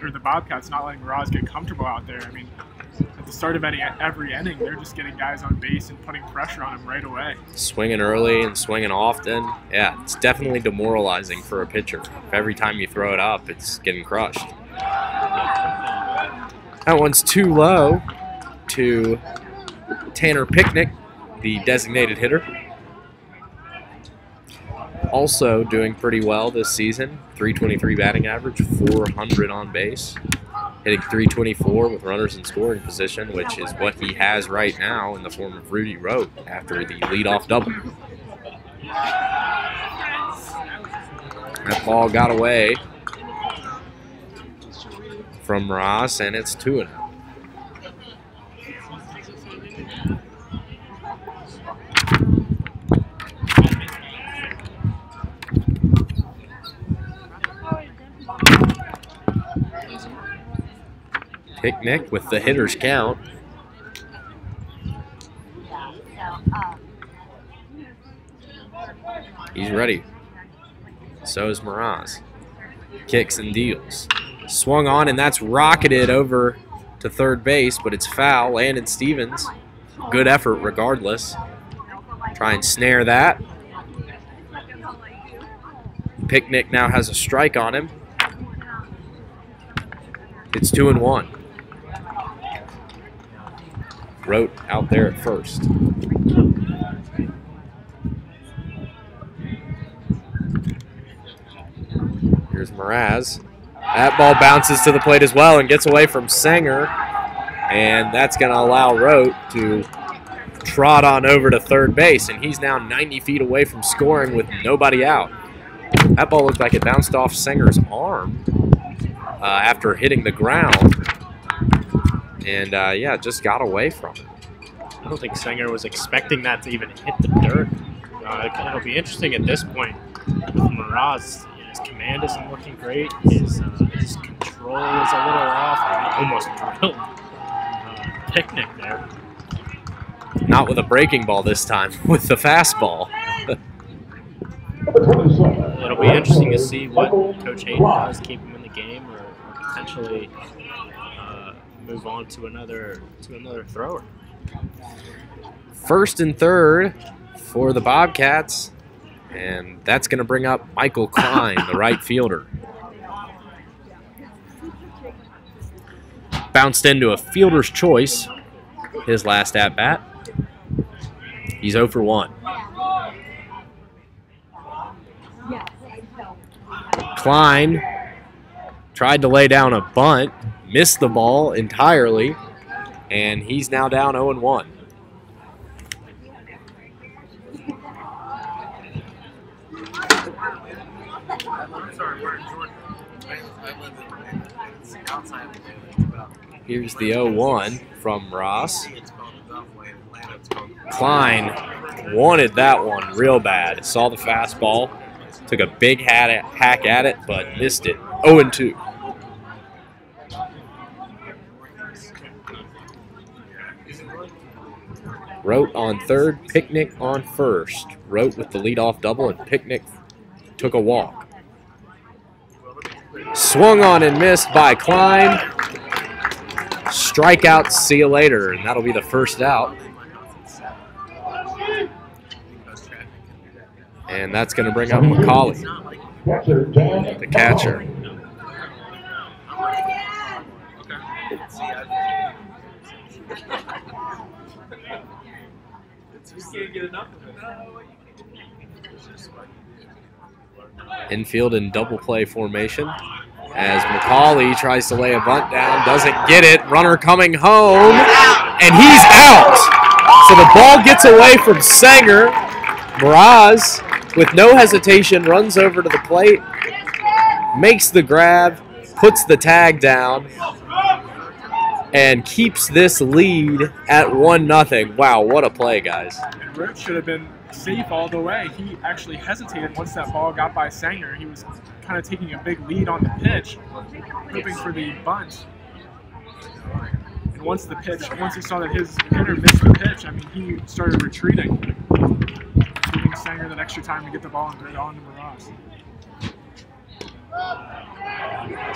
or the Bobcats not letting Mraz get comfortable out there. I mean, at the start of every inning, they're just getting guys on base and putting pressure on him right away. Swinging early and swinging often. Yeah, it's definitely demoralizing for a pitcher. Every time you throw it up, it's getting crushed. That one's too low to Tanner Picnic, the designated hitter. Also doing pretty well this season. 323 batting average, 400 on base. Hitting 324 with runners in scoring position, which is what he has right now in the form of Rudy Rote after the leadoff double. That ball got away from Ross, and it's 2-0. Picnic with the hitter's count. He's ready. So is Mraz. Kicks and deals. Swung on, and that's rocketed over to third base, but it's foul. Landon Stevens, good effort regardless. Try and snare that. Picnic now has a strike on him. It's 2-1. Rote out there at first. Here's Mraz. That ball bounces to the plate as well and gets away from Sanger. And that's going to allow Rote to trot on over to third base. And he's now 90 feet away from scoring with nobody out. That ball looked like it bounced off Sanger's arm after hitting the ground. And, yeah, just got away from it. I don't think Sanger was expecting that to even hit the dirt. It'll be interesting at this point with Mraz. His command isn't looking great. His control is a little off. He almost drilled Picnic there. Not with a breaking ball this time, with the fastball. It'll be interesting to see what Coach Hayden does, keep him in the game, or potentially move on to another thrower. First and third for the Bobcats, and that's going to bring up Michael Klein, the right fielder. Bounced into a fielder's choice, his last at-bat. He's 0 for 1. Klein tried to lay down a bunt, missed the ball entirely, and he's now down 0-1. Here's the 0-1 from Ross. Klein wanted that one real bad. Saw the fastball, took a big hack at it, but missed it. 0-2. Rote on third, Picnic on first. Rote with the leadoff double, and Picnic took a walk. Swung on and missed by Klein. Strikeout, see you later, and that'll be the first out. And that's going to bring up McCauley, the catcher. Infield in double play formation as McCauley tries to lay a bunt down, doesn't get it. Runner coming home, and he's out. So the ball gets away from Sanger. Mraz, with no hesitation, runs over to the plate, makes the grab, puts the tag down, and keeps this lead at 1-0. Wow, what a play, guys. And Root should have been safe all the way. He actually hesitated once that ball got by Sanger. He was kind of taking a big lead on the pitch, hoping for the bunt. And once he saw that his hitter missed the pitch, I mean, he started retreating, giving Sanger that extra time to get the ball and throw it on to Mraz.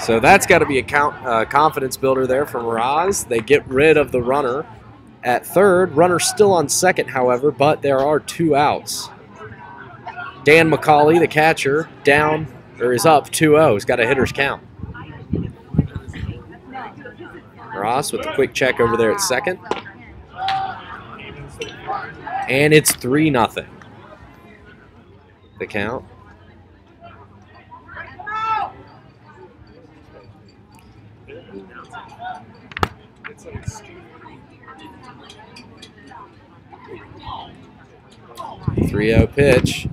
So that's got to be a confidence builder there for Mraz. They get rid of the runner at third. Runner still on second, however, but there are 2 outs. Dan McCauley, the catcher, is up 2-0. He's got a hitter's count. Ross with a quick check over there at second. And it's 3-0. The count. .30 pitch.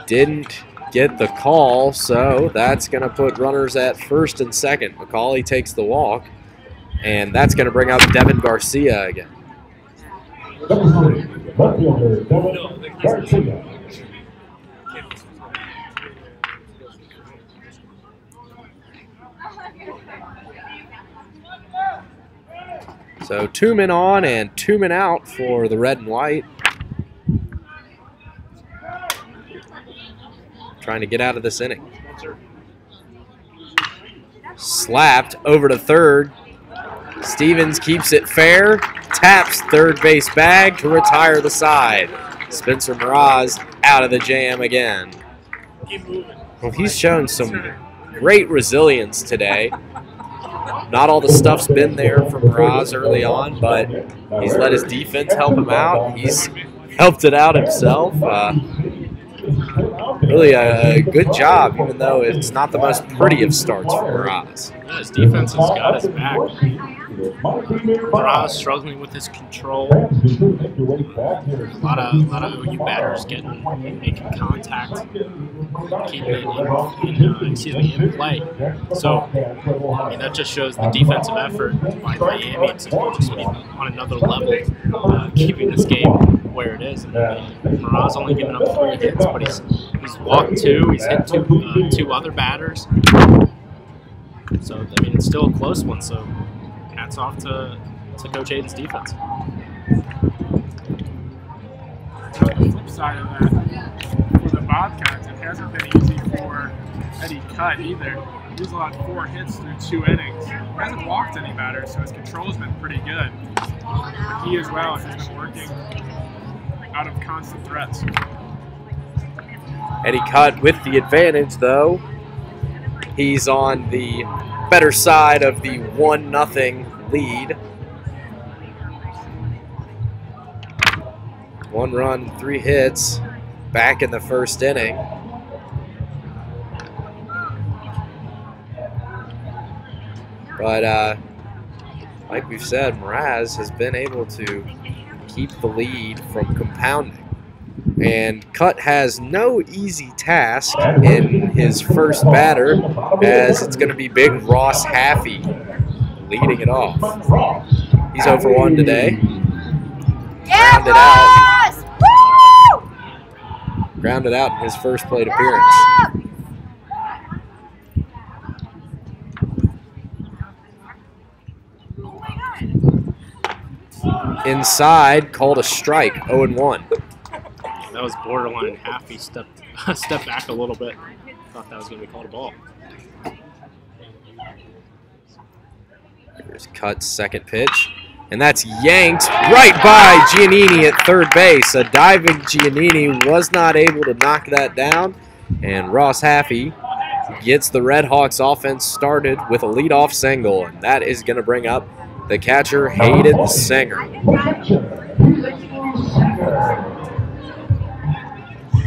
Didn't get the call, so that's going to put runners at first and second. McCauley takes the walk, and that's going to bring up Devin Garcia again. So 2 men on and 2 men out for the red and white. Trying to get out of this inning. Slapped over to third. Stevens keeps it fair, taps third base bag to retire the side. Spencer Mraz out of the jam again. Well, he's shown some great resilience today. Not all the stuff's been there for Mraz early on, but he's let his defense help him out. He's helped it out himself. Really a good job, even though it's not the most pretty of starts for Mraz. Yeah, his defense has got his back. Mraz struggling with his control. A lot of OU batters making contact, keeping it in play. So, I mean, that just shows the defensive effort by Miami. It's just on another level, keeping this game where it is. And Mraz only giving up 3 hits, but he's walked 2. He's hit two other batters. So, I mean, it's still a close one. So, hats off to Coach Hayden's defense. On the flip side of that, for the Bobcats, it hasn't been easy for Eddie Cutt either. He's allowed 4 hits through 2 innings. He hasn't walked any batters, so his control's been pretty good. He as well has been working out of constant threats. Eddie Cutt with the advantage, though. He's on the better side of the 1-0 lead. 1 run, 3 hits, back in the first inning. But like we've said, Mraz has been able to keep the lead from compounding. And Cut has no easy task in his first batter, as it's going to be big Ross Haffey leading it off. He's 0 for 1 today. Grounded out. Grounded out in his first plate appearance. Inside, called a strike, 0-1. That was borderline. Haffey stepped back a little bit. Thought that was going to be called a ball. Here's Cut's second pitch. And that's yanked right by Giannini at third base. A diving Giannini was not able to knock that down. And Ross Haffey gets the RedHawks offense started with a leadoff single. And that is going to bring up the catcher, Hayden Singer.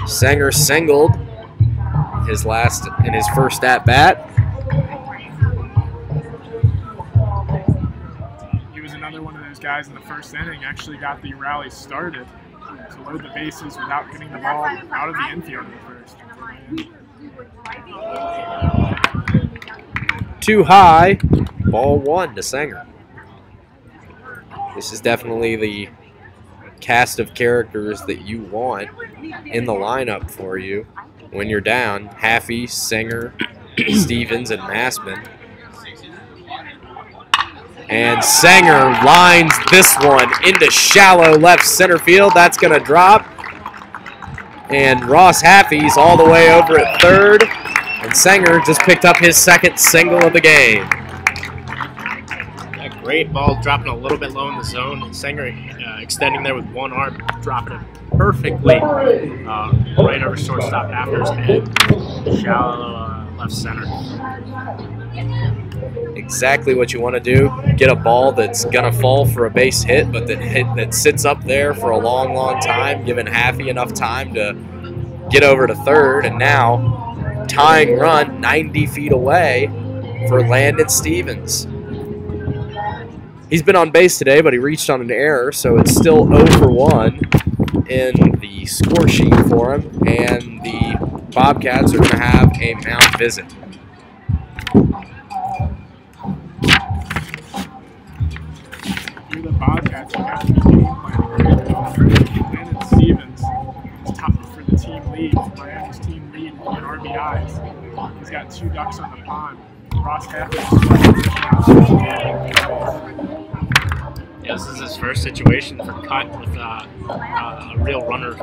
Singer singled in his first at-bat. He was another one of those guys in the first inning, actually got the rally started to load the bases without getting the ball out of the infield in the first. Too high, ball 1 to Singer. This is definitely the cast of characters that you want in the lineup for you when you're down. Haffey, Singer, Stevens, and Massman. And Singer lines this one into shallow left center field. That's going to drop. And Ross Haffey's all the way over at third. And Singer just picked up his second single of the game. A great ball, dropping a little bit low in the zone. And Singer extending there with one arm, dropping it perfectly right over shortstop after his head. Shallow left center. Exactly what you want to do. Get a ball that's going to fall for a base hit, but that sits up there for a long, long time, giving Haffey enough time to get over to third. And now, tying run 90 feet away for Landon Stevens. He's been on base today, but he reached on an error, so it's still 0 for 1 in the score sheet for him. And the Bobcats are going to have a mound visit. You're the Bobcats, you have to be game planning. Landon Stevens is top for the team lead. Miami's team lead in RBIs. He's got 2 ducks on the pond. Ross Haffey. Yeah, this is his first situation for Cut with a real runner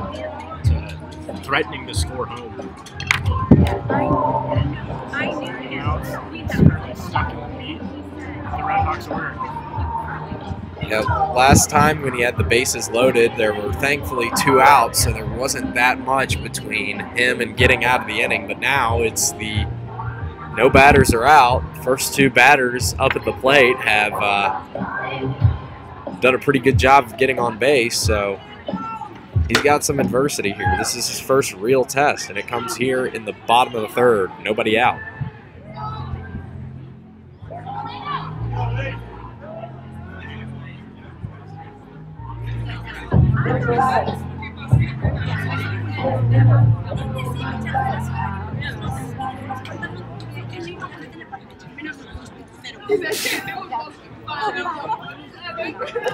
threatening to score home. Anything else? Currently stuck in the meat of the RedHawks order. You know, last time when he had the bases loaded, there were thankfully 2 outs, so there wasn't that much between him and getting out of the inning. But now it's the no batters are out. First 2 batters up at the plate have done a pretty good job of getting on base, so he's got some adversity here. This is his first real test, and it comes here in the bottom of the third. Nobody out.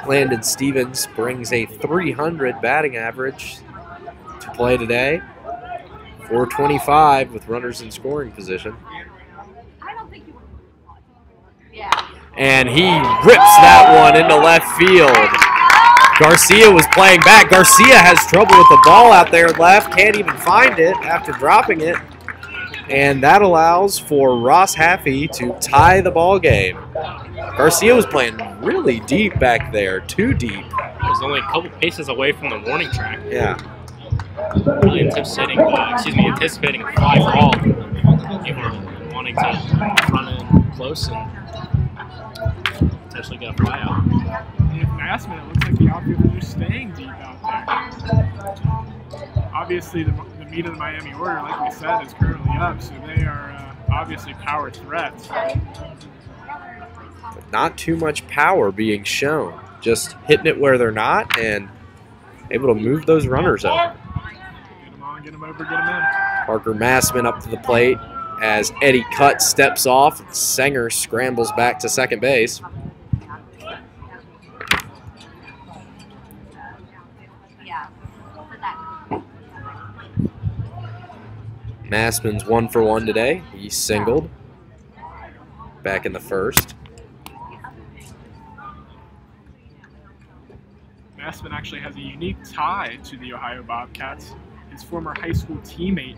Landon Stevens brings a .300 batting average to play today. .425 with runners in scoring position. And he rips that one into left field. Garcia was playing back. Garcia has trouble with the ball out there left. Can't even find it after dropping it. And that allows for Ross Haffey to tie the ball game. Garcia was playing really deep back there, too deep. He was only a couple paces away from the warning track. Yeah. Really anticipating a fly ball. They were wanting to run in close and potentially get a fly out. With Massman, it looks like the outfielders are staying deep out there. Obviously, the meat of the Miami order, like we said, is currently up, so they are obviously power threats. But not too much power being shown. Just hitting it where they're not and able to move those runners up. Get him over, get him in. Parker Massman up to the plate as Eddie Cutt steps off. And Sanger scrambles back to second base. Massman's 1 for 1 today. He singled back in the first. Massman actually has a unique tie to the Ohio Bobcats. His former high school teammate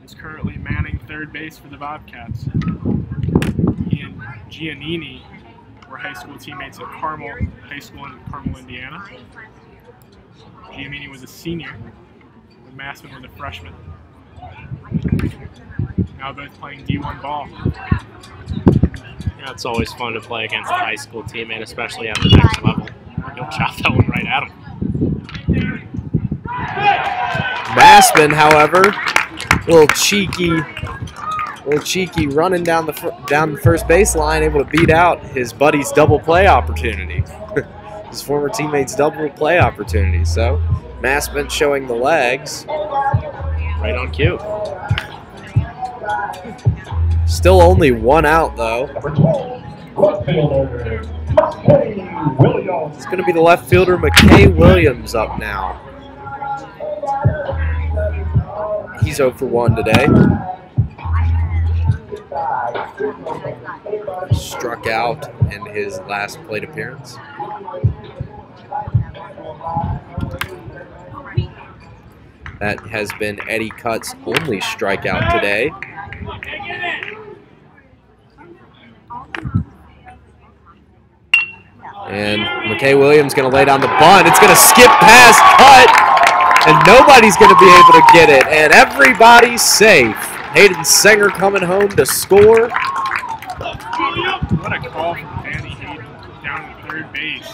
is currently manning third base for the Bobcats. He and Giannini were high school teammates at Carmel High School in Carmel, Indiana. Giannini was a senior, and Massman was a freshman. Now both playing D1 ball. Yeah, it's always fun to play against a high school teammate, especially at the next level. You'll chop that one right at him. Massman, however, a little cheeky running down the first baseline, able to beat out his buddy's double play opportunity, his former teammate's double play opportunity. So Massman showing the legs. Right on cue. Still only 1 out, though. It's going to be the left fielder, McKay Williams, up now. He's 0 for 1 today. Struck out in his last plate appearance. That has been Eddie Cutt's only strikeout today. And McKay Williams going to lay down the bunt. It's going to skip past Cutt, and nobody's going to be able to get it. And everybody's safe. Hayden Sanger coming home to score. What a call from Danny Hayden down at third base.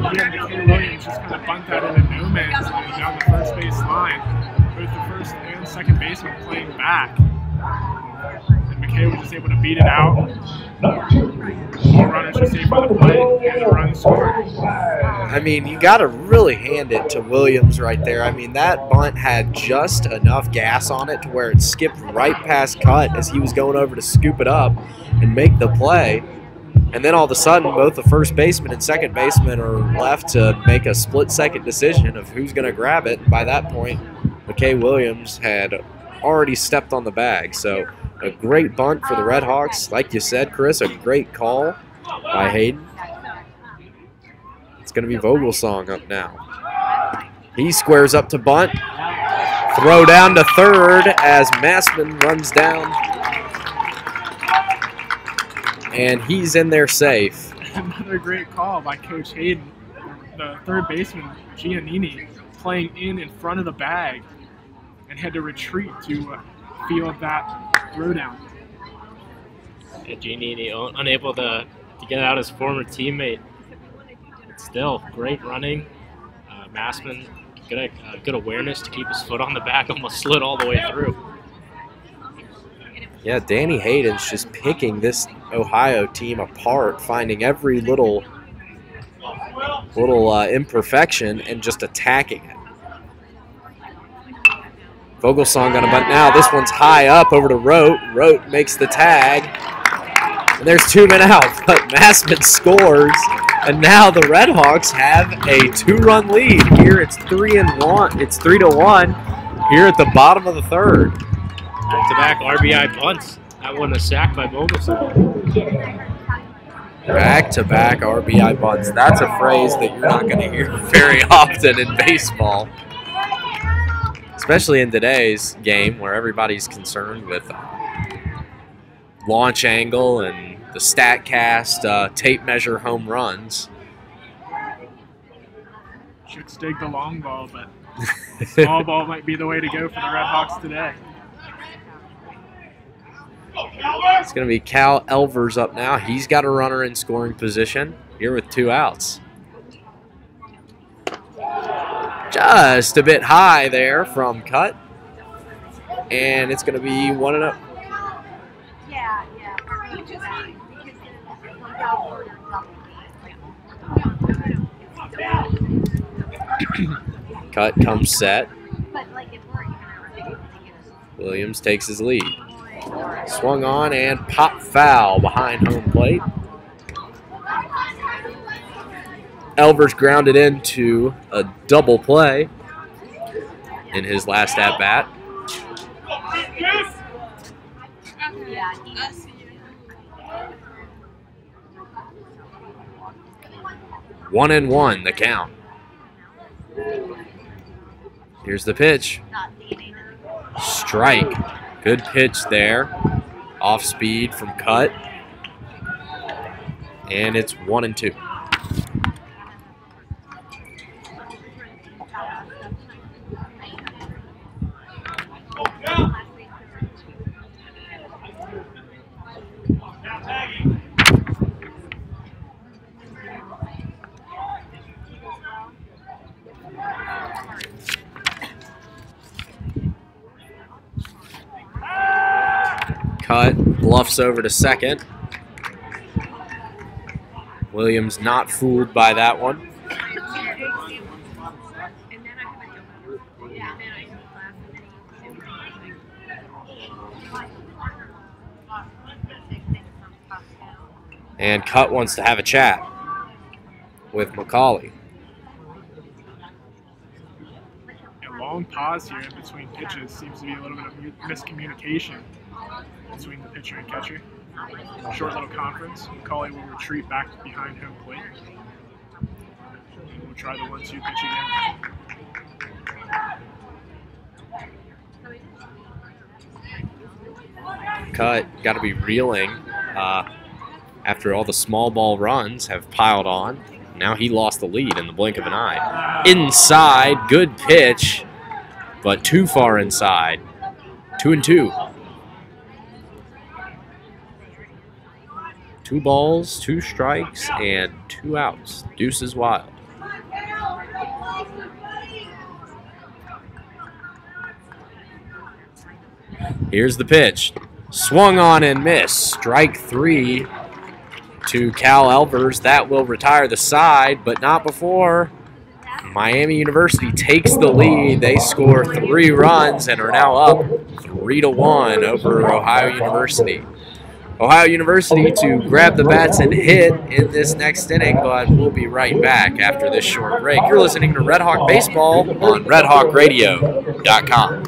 McKay Williams just kind of bunked out into no man's land down the first base line. Both the first and second baseman playing back. And McKay was just able to beat it out. All runners were safe on the plate, and the run scored. I mean, you got to really hand it to Williams right there. I mean, that bunt had just enough gas on it to where it skipped right past Cutt as he was going over to scoop it up and make the play. And then all of a sudden, both the first baseman and second baseman are left to make a split-second decision of who's going to grab it. And by that point, McKay Williams had already stepped on the bag. So a great bunt for the RedHawks. Like you said, Chris, a great call by Hayden. It's going to be Vogelsong up now. He squares up to bunt. Throw down to third as Massman runs down. And he's in there safe. Another great call by Coach Hayden. The third baseman, Giannini, playing in front of the bag and had to retreat to field that throwdown. And Giannini unable to get out his former teammate. But still, great running. Massman, good awareness to keep his foot on the back, almost slid all the way through. Yeah, Danny Hayden's just picking this Ohio team apart, finding every little imperfection and just attacking it. Vogelsong on a bunt now. This one's high up over to Rote. Rote makes the tag. And there's 2 men out, but Massman scores. And now the RedHawks have a 2-run lead. Here it's 3-1. It's 3-1 here at the bottom of the third. Back-to-back RBI punts. That one a sack by Vogelsong. Back-to-back RBI bunts. That's a phrase that you're not going to hear very often in baseball. Especially in today's game where everybody's concerned with launch angle and the StatCast tape measure home runs. Should dig the long ball, but the small ball might be the way to go for the RedHawks today. It's going to be Cal Elvers up now. He's got a runner in scoring position here with 2 outs. Just a bit high there from Cutt. And it's going to be 1-0. Cutt comes set. Williams takes his lead. Swung on and pop foul behind home plate. Elvers grounded into a double play in his last at-bat. One and one, the count. Here's the pitch. Strike. Good pitch there. Off speed from Cut. And it's 1-2. Cut, bluffs over to second. Williams not fooled by that one. And Cut wants to have a chat with McCauley. A long pause here in between pitches seems to be a little bit of miscommunication between the pitcher and catcher. Short little conference. McCauley will retreat back behind home plate. And we'll try the 1-2 pitch again. Cut, got to be reeling after all the small ball runs have piled on. Now he lost the lead in the blink of an eye. Inside, good pitch, but too far inside. 2-2. 2 balls, 2 strikes, and 2 outs. Deuce is wild. Here's the pitch. Swung on and missed. Strike 3 to Cal Elvers. That will retire the side, but not before Miami University takes the lead. They score 3 runs and are now up 3-1 over Ohio University. Ohio University to grab the bats and hit in this next inning, but we'll be right back after this short break. You're listening to Red Hawk Baseball on RedHawkRadio.com.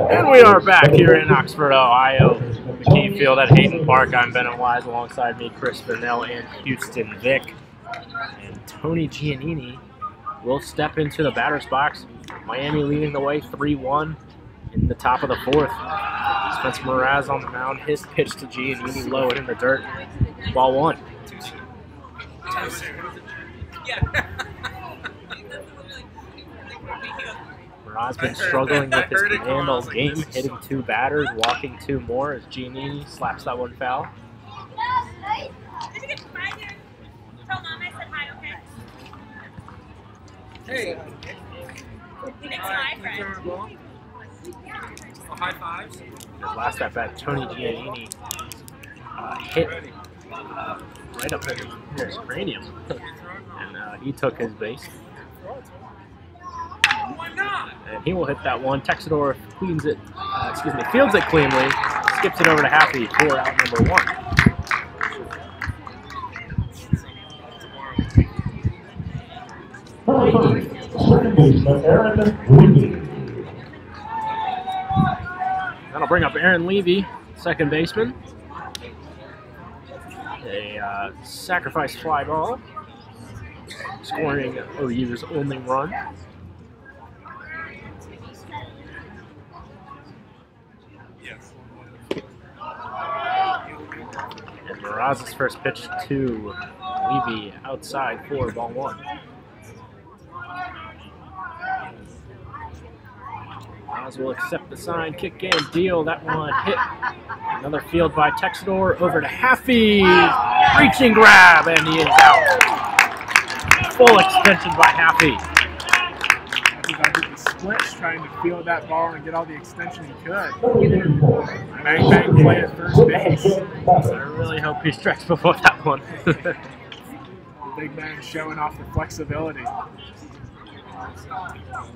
And we are back here in Oxford, Ohio, McKee Field at Hayden Park. I'm Bennett Wise, alongside me, Chris Burnell and Houston Vick. And Tony Giannini will step into the batter's box. Miami leading the way 3-1 in the top of the 4th. Spencer Mraz on the mound. His pitch to Giannini low and in the dirt. Ball 1. Mraz been struggling with his command all game, hitting 2 batters, walking 2 more as Giannini slaps that one foul. Did you get my dude? Tell Mom I said hi, okay? Hey. Thanks, my friend. High fives. His last at bat, Tony Giannini hit right up in his cranium, and he took his base. And he will hit that one. Texador cleans it, fields it cleanly, skips it over to Happy for out number 1. That'll bring up Aaron Levy, second baseman. A sacrifice fly ball, scoring OU's only run. And Miraz's first pitch to Levy outside for ball 1. Miraz will accept the sign, kick in, deal. That one hit. Another field by Texador over to Haffey. Reaching grab, and he is out. Full extension by Haffey. I did the splits trying to field that ball and get all the extension he could. Bang, bang, play at first base. I really hope he strikes before that one. Big man showing off the flexibility.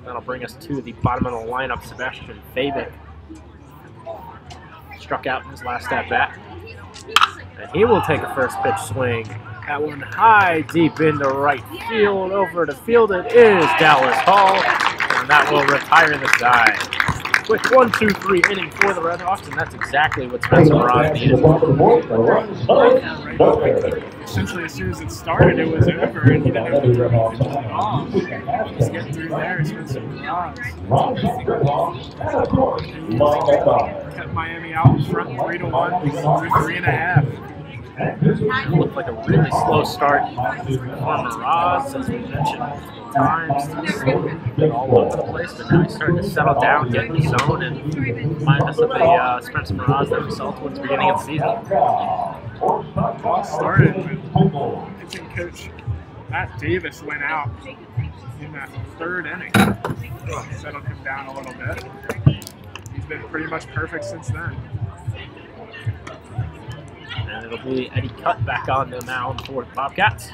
That'll bring us to the bottom of the lineup. Sebastian Fabic struck out in his last at bat. And he will take a first pitch swing. That one high, deep into right field. Over to field it is Dallas Hall. And that will retire the side. Quick 1-2-3 inning for the RedHawks, and that's exactly what Spencer Miraz needed. Essentially, as soon as it started, it was over, and he didn't have to throw anything at all. Just get through there, Spencer Miraz. Kept Miami out in front 3-1 through 3.5. It looked like a really slow start for Miraz, as we mentioned times. All over the place, but now he's starting to settle down, get in the zone, and remind us of the Spencer Miraz that we saw towards the beginning of the season. All started with pitching coach Matt Davis went out in that 3rd inning. Settled him down a little bit. He's been pretty much perfect since then. And it'll be Eddie Cutt back on the mound for the Bobcats.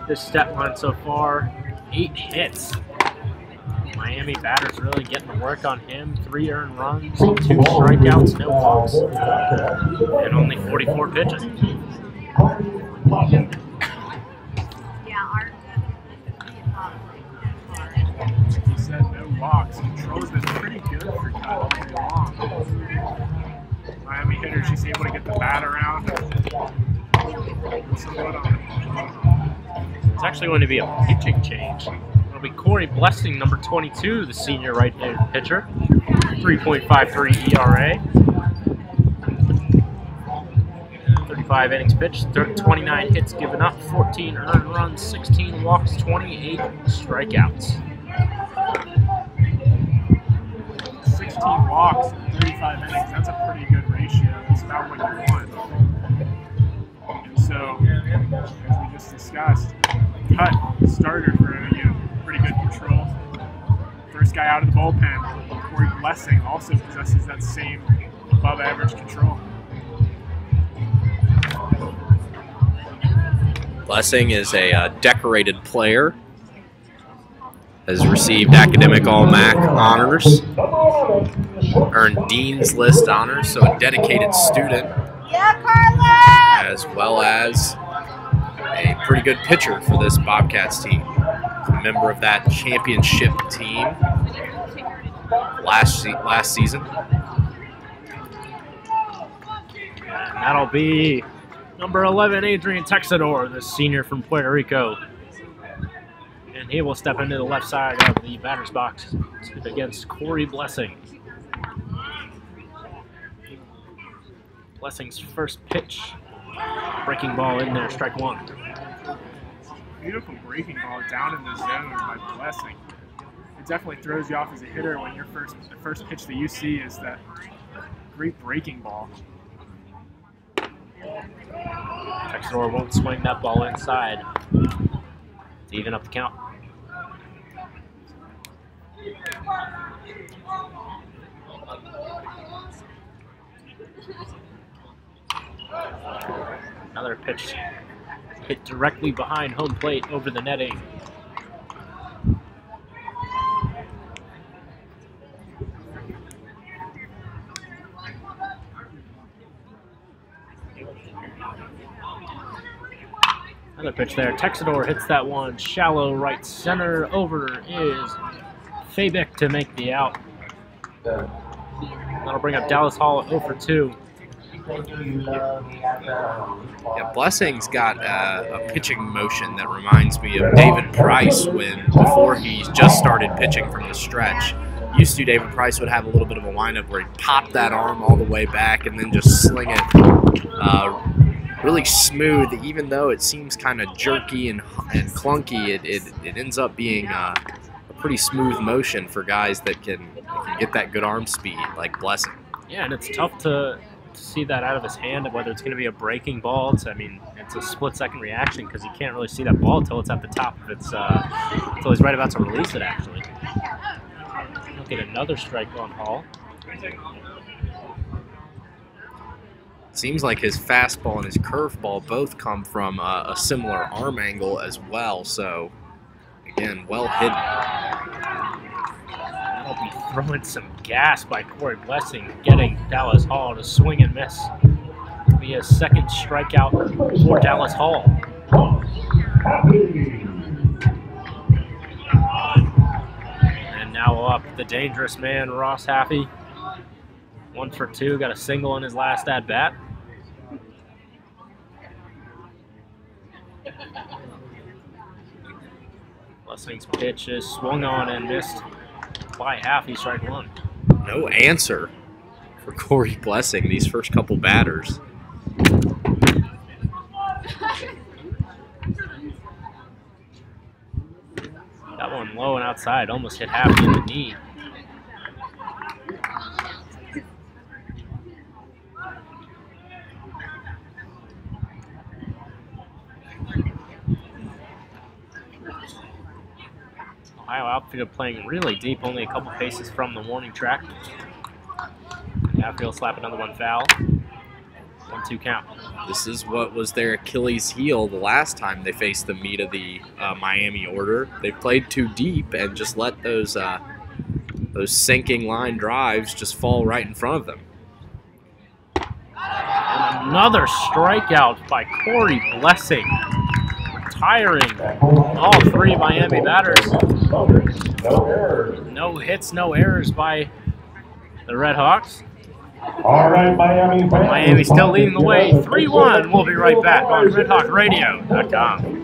This stat line so far, 8 hits. Miami batters really getting to work on him. 3 earned runs, 2 strikeouts, no walks, and only 44 pitches. He said no walks. Control's been pretty good for Cutt all day long. Miami hitter, she's able to get the bat around. It's actually going to be a pitching change. It'll be Corey Blessing, number 22, the senior right-handed pitcher. 3.53 ERA. 35 innings pitched, 29 hits given up, 14 earned runs, 16 walks, 28 strikeouts. 16 walks in 35 innings, that's a pretty good ratio. That's about what you want. And so, as we just discussed, Cutt, starter for OU, pretty good control. First guy out of the bullpen, Corey Blessing, also possesses that same above average control. Blessing is a decorated player. Has received Academic All-MAC honors, earned Dean's List honors, so a dedicated student, as well as a pretty good pitcher for this Bobcats team. A member of that championship team last season. And that'll be number 11, Adrian Texador, the senior from Puerto Rico. And he will step into the left side of the batter's box against Corey Blessing. Blessing's first pitch. Breaking ball in there, strike 1. Beautiful breaking ball down in the zone by Blessing. It definitely throws you off as a hitter when the first pitch that you see is that great breaking ball. Texador won't swing that ball inside to even up the count. Another pitch hit directly behind home plate over the netting. Another pitch there. Texador hits that one shallow right center. Over is Fabic to make the out. That'll bring up Dallas Hall at 0 for 2. Yeah, Blessing's got a pitching motion that reminds me of David Price before he just started pitching from the stretch. Used to, David Price would have a little bit of a windup where he'd pop that arm all the way back and then just sling it really smooth. Even though it seems kind of jerky and clunky, it ends up being a pretty smooth motion for guys that can get that good arm speed like Blessing. Yeah, and it's tough to see that out of his hand, whether it's going to be a breaking ball. It's a split-second reaction because you can't really see that ball until it's at the top of its, until he's right about to release it, actually. He'll get another strike on Hall. Seems like his fastball and his curveball both come from a similar arm angle as well, so again, well hidden. That'll be throwing some gas by Corey Blessing, getting Dallas Hall to swing and miss. It'll be a second strikeout for Dallas Hall. And now up the dangerous man, Ross Haffey. 1 for 2, got a single in his last at-bat. Blessing's pitch is swung on and missed by Haffey, strike 1. No answer for Corey Blessing these first couple batters. That one low and outside, almost hit Haffey in the knee. Ohio outfield playing really deep, only a couple paces from the warning track. Outfield slap another one foul. 1-2 count. This is what was their Achilles heel the last time they faced the meat of the Miami order. They played too deep and just let those sinking line drives just fall right in front of them. And another strikeout by Corey Blessing, retiring all 3 Miami batters. No hits, no errors by the RedHawks. All right, Miami still leading the way, 3-1. We'll be right back on RedHawkRadio.com.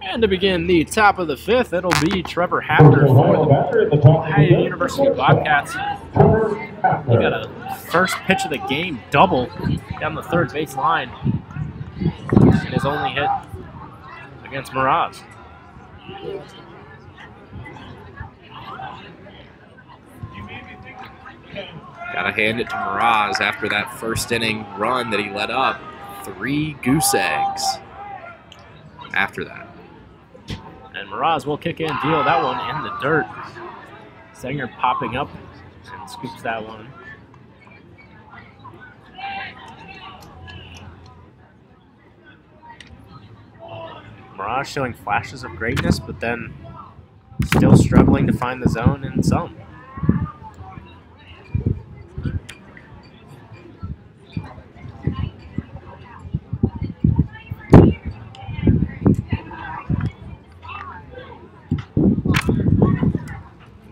And to begin the top of the 5th, it'll be Trevor Hafner for the Ohio University Bobcats. He got a first pitch of the game double down the third base line in his only hit against Miraz. Gotta hand it to Miraz after that first inning run that he let up. 3 goose eggs after that. And Miraz will kick in, deal that one in the dirt. Sanger popping up and scoops that one. Miraz showing flashes of greatness, but then still struggling to find the zone in some.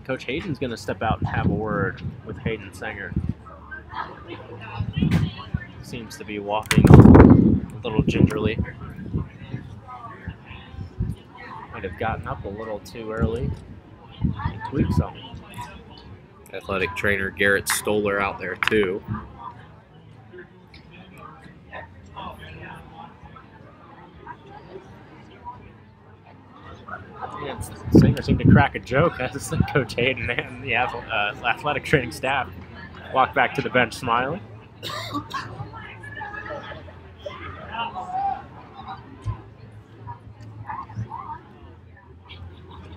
Coach Hayden's going to step out and have a word with Hayden Sanger. Seems to be walking a little gingerly. Might have gotten up a little too early and tweaked something. Athletic trainer Garrett Stoller out there too. Yeah, Sanger seemed to crack a joke as Coach Hayden and the athletic training staff walked back to the bench smiling.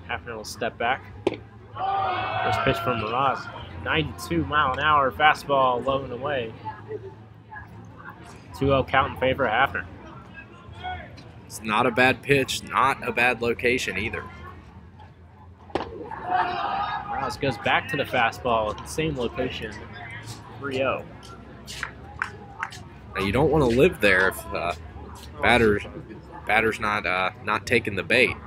Hafner will step back. First pitch from Miraz. 92-mile-an-hour fastball low and away. 2-0 count in favor of Hafner. It's not a bad pitch, not a bad location either. Miraz goes back to the fastball at the same location. 3-0. Now you don't want to live there if batter's not taking the bait.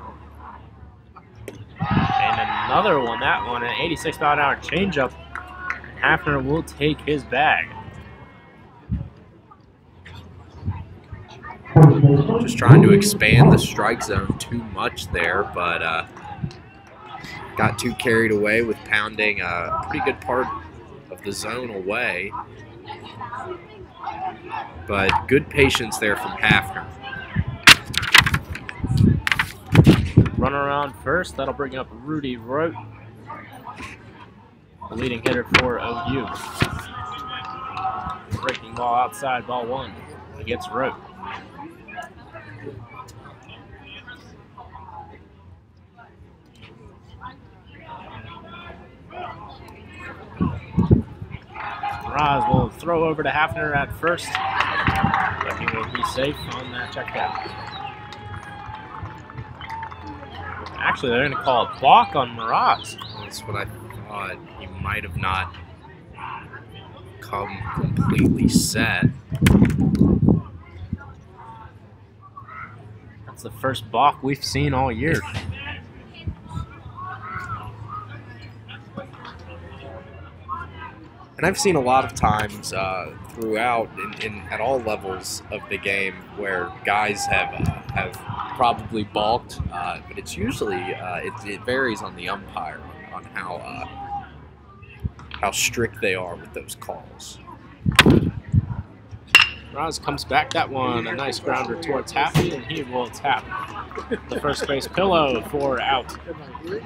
And another one, that one, an 86-mile-an-hour changeup. Hafner will take his bag. Just trying to expand the strike zone too much there, but got too carried away with pounding a pretty good part of the zone away. But good patience there from Hafner. Runner around first. That'll bring up Rudy Rote, the leading hitter for OU. Breaking ball outside, ball one against Rote. Miraz will throw over to Hafner at first, but he will be safe on that check down. Actually, they're going to call a balk on Miraz. That's what I thought. He might have not come completely set. That's the first balk we've seen all year. And I've seen a lot of times throughout, at all levels of the game, where guys have probably balked, but it's usually it varies on the umpire on how strict they are with those calls. Miraz comes back. That one, a nice grounder towards Happy, and he will tap the first base pillow for out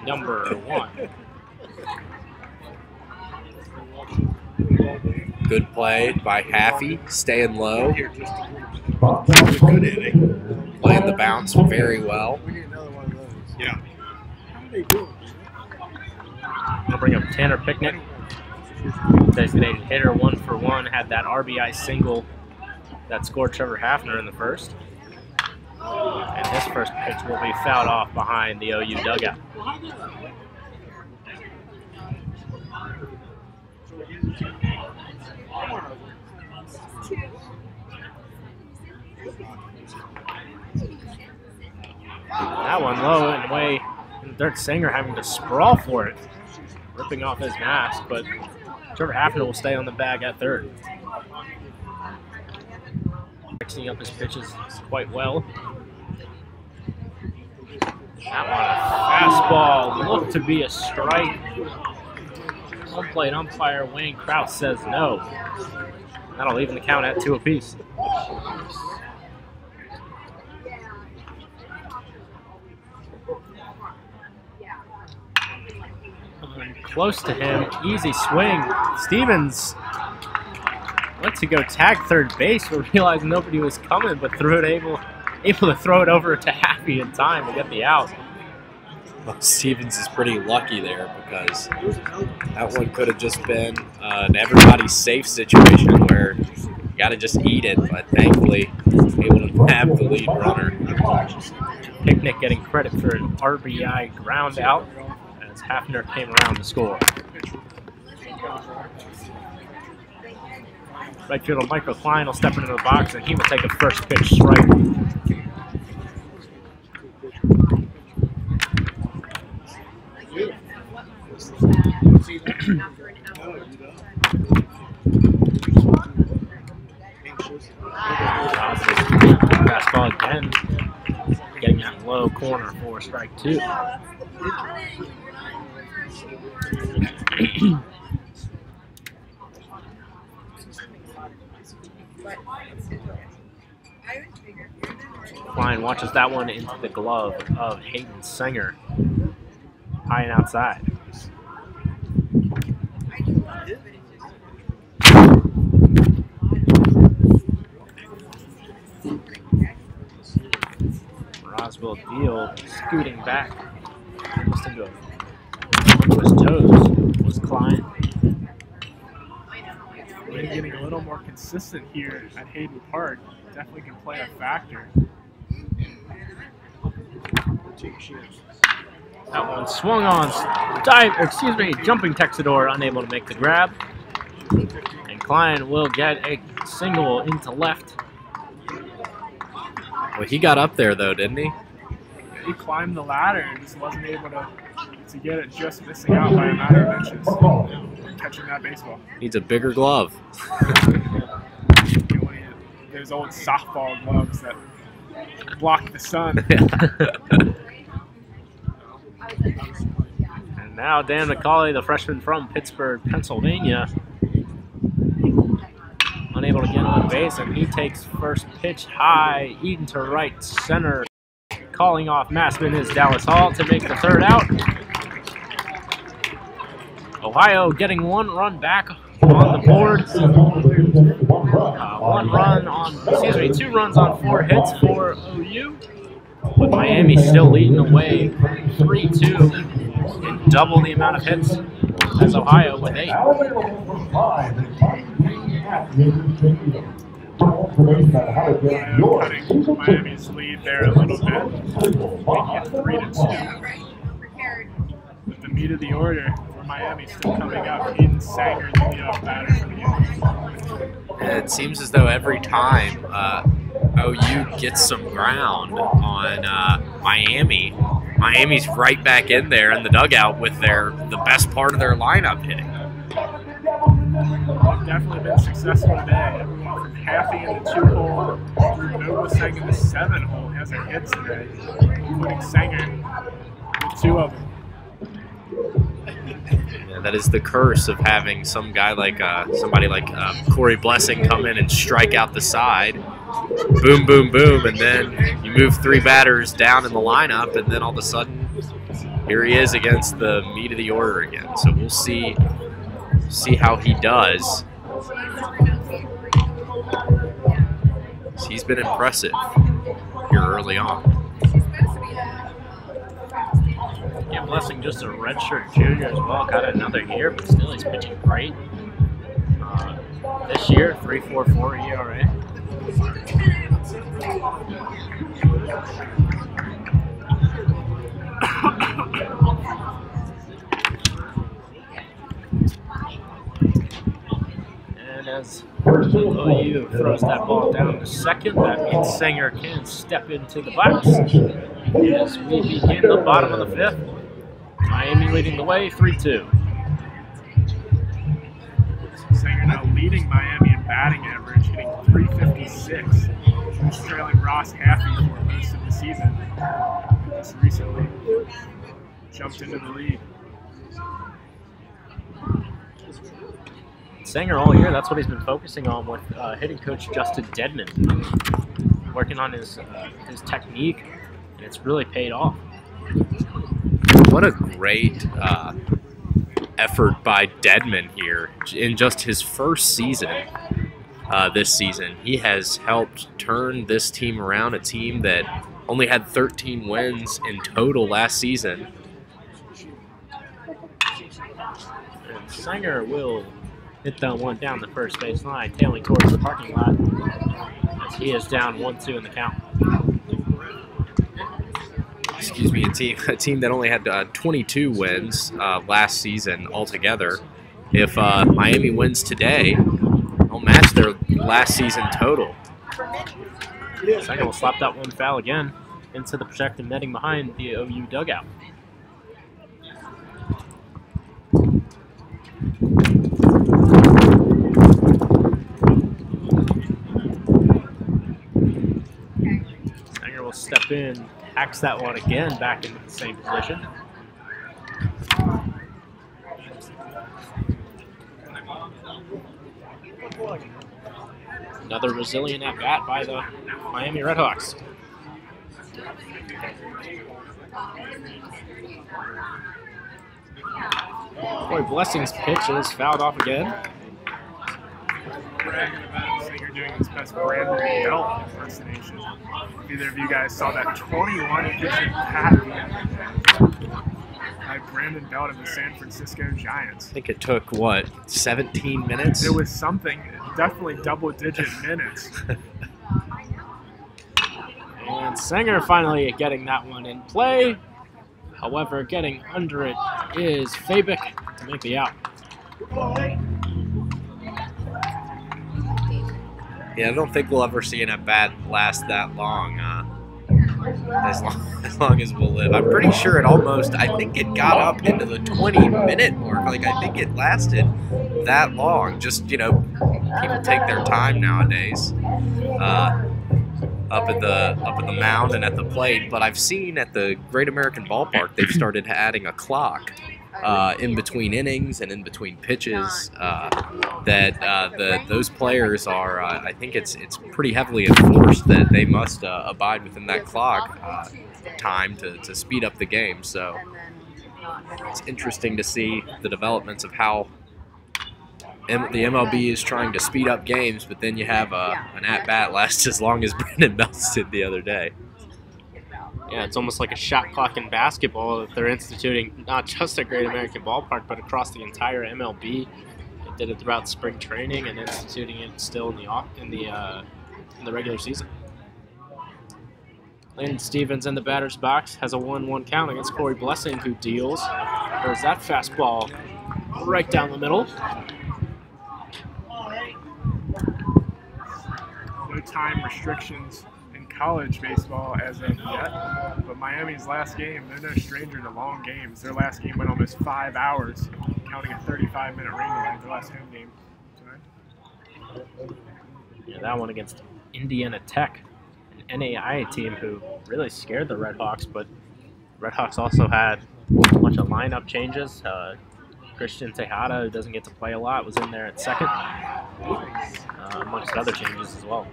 number one. Good play by Haffey, staying low. Good inning. Playing the bounce very well. Yeah. I'll bring up Tanner Picnic. Designated hitter, 1-for-1. Had that RBI single that scored Trevor Hafner in the first. And his first pitch will be fouled off behind the OU dugout. That one low and away. And Dirk Sanger having to sprawl for it, ripping off his mask, but Trevor Hafner will stay on the bag at third. Mixing up his pitches quite well. That one, a fastball, looked to be a strike. Home plate umpire Wayne Kraus says no. That'll even the count at 2 apiece. Close to him, easy swing. Stevens went to go tag third base, but realized nobody was coming, but able to throw it over to Happy in time to get the out. Well, Stevens is pretty lucky there because that one could have just been an everybody's safe situation where you got to just eat it, but thankfully able to have the lead runner. Picnic getting credit for an RBI ground out as Hafner came around to score. Right fielder Michael Klein will step into the box and he will take a first pitch strike. Fastball again. Getting that low corner for strike 2. Klein watches that one into the glove of Hayden Sanger. High and outside. Roswell deal, scooting back. Almost into his toes was Klein. Wind getting a little more consistent here at Hayden Park definitely can play a factor. That one swung on, jumping Texador, unable to make the grab. And Klein will get a single into left. Well, he got up there though, didn't he? He climbed the ladder and just wasn't able to get it, just missing out by a matter of inches. Catching that baseball. Needs a bigger glove. Those old softball gloves that block the sun. And now Dan McCauley, the freshman from Pittsburgh, Pennsylvania, unable to get on base, and he takes first pitch high, eaten to right center. Calling off Massman is Dallas Hall to make the third out. Ohio getting 1 run back on the board. 2 runs on 4 hits for OU. With Miami still leading the way 3-2 and double the amount of hits as Ohio with 8. Cutting Miami's lead there a little bit, making it 3-2. With the meat of the order for Miami still coming up, Hayden Sanger, the leadoff batter for the Yankees. It seems as though every time OU gets some ground on Miami, Miami's right back in there in the dugout with the best part of their lineup hitting. They've definitely been successful today. Everyone from Happy in the 2-hole through Novoseg in the 7-hole has their hits today, including Sanger with 2 of them. Yeah, that is the curse of having somebody like Corey Blessing come in and strike out the side. Boom, boom, boom, and then you move 3 batters down in the lineup, and then all of a sudden, here he is against the meat of the order again. So we'll see how he does. He's been impressive here early on. Yeah, Blessing just a redshirt junior as well. Got another year, but still he's pitching great. This year, 3.44 ERA. And as OU throws that ball down to second, that means Sanger can step into the box as we begin the bottom of the 5th. Miami leading the way, 3-2. Sanger now leading Miami in batting average, hitting .356. He's trailing Ross Haffey for most of the season. Just recently jumped into the lead. Sanger all year, that's what he's been focusing on with hitting coach Justin Dedman. Working on his technique, and it's really paid off. What a great effort by Dedman here in just his first season. This season, he has helped turn this team around, a team that only had 13 wins in total last season. And Sanger will hit that one down the first base line, tailing towards the parking lot as he is down 1-2 in the count. Excuse me, a team that only had 22 wins last season altogether. If Miami wins today, they'll match their last season total. Sanger will slap that one foul again into the protective netting behind the OU dugout. Sanger will step in, hacks that one again back into the same position. Another resilient at bat by the Miami RedHawks. Boy, Blessing's pitch is fouled off again. Bragging about Singer doing his best Brandon Belt impersonation. If either of you guys saw that 21 pitcher pat by Brandon Belt of the San Francisco Giants. I think it took, what, 17 minutes? It was something, definitely double-digit minutes. And Sanger finally getting that one in play. However, getting under it is Fabic to make the out. Yeah, I don't think we'll ever see an at-bat last that long, as long as we'll live. I'm pretty sure I think it got up into the 20-minute mark. Like, I think it lasted that long. Just, you know, people take their time nowadays up at the mound and at the plate. But I've seen at the Great American Ballpark, they've started adding a clock in between innings and in between pitches that those players are, I think it's pretty heavily enforced that they must abide within that clock time to speed up the game. So it's interesting to see the developments of how the MLB is trying to speed up games, but then you have an at-bat last as long as Brandon Belts did the other day. Yeah, it's almost like a shot clock in basketball that they're instituting, not just at Great American Ballpark, but across the entire MLB. They did it throughout spring training and instituting it still in the regular season. Landon Stevens in the batter's box has a 1-1 count against Corey Blessing, who deals. There's that fastball right down the middle. No time restrictions college baseball as of yet, but Miami's last game, they're no stranger to long games. Their last game went almost 5 hours, counting a 35-minute rain delay, their last home game tonight. Yeah, that one against Indiana Tech, an NAIA team who really scared the RedHawks, but RedHawks also had a bunch of lineup changes. Christian Tejada, who doesn't get to play a lot, was in there at second, amongst other changes as well.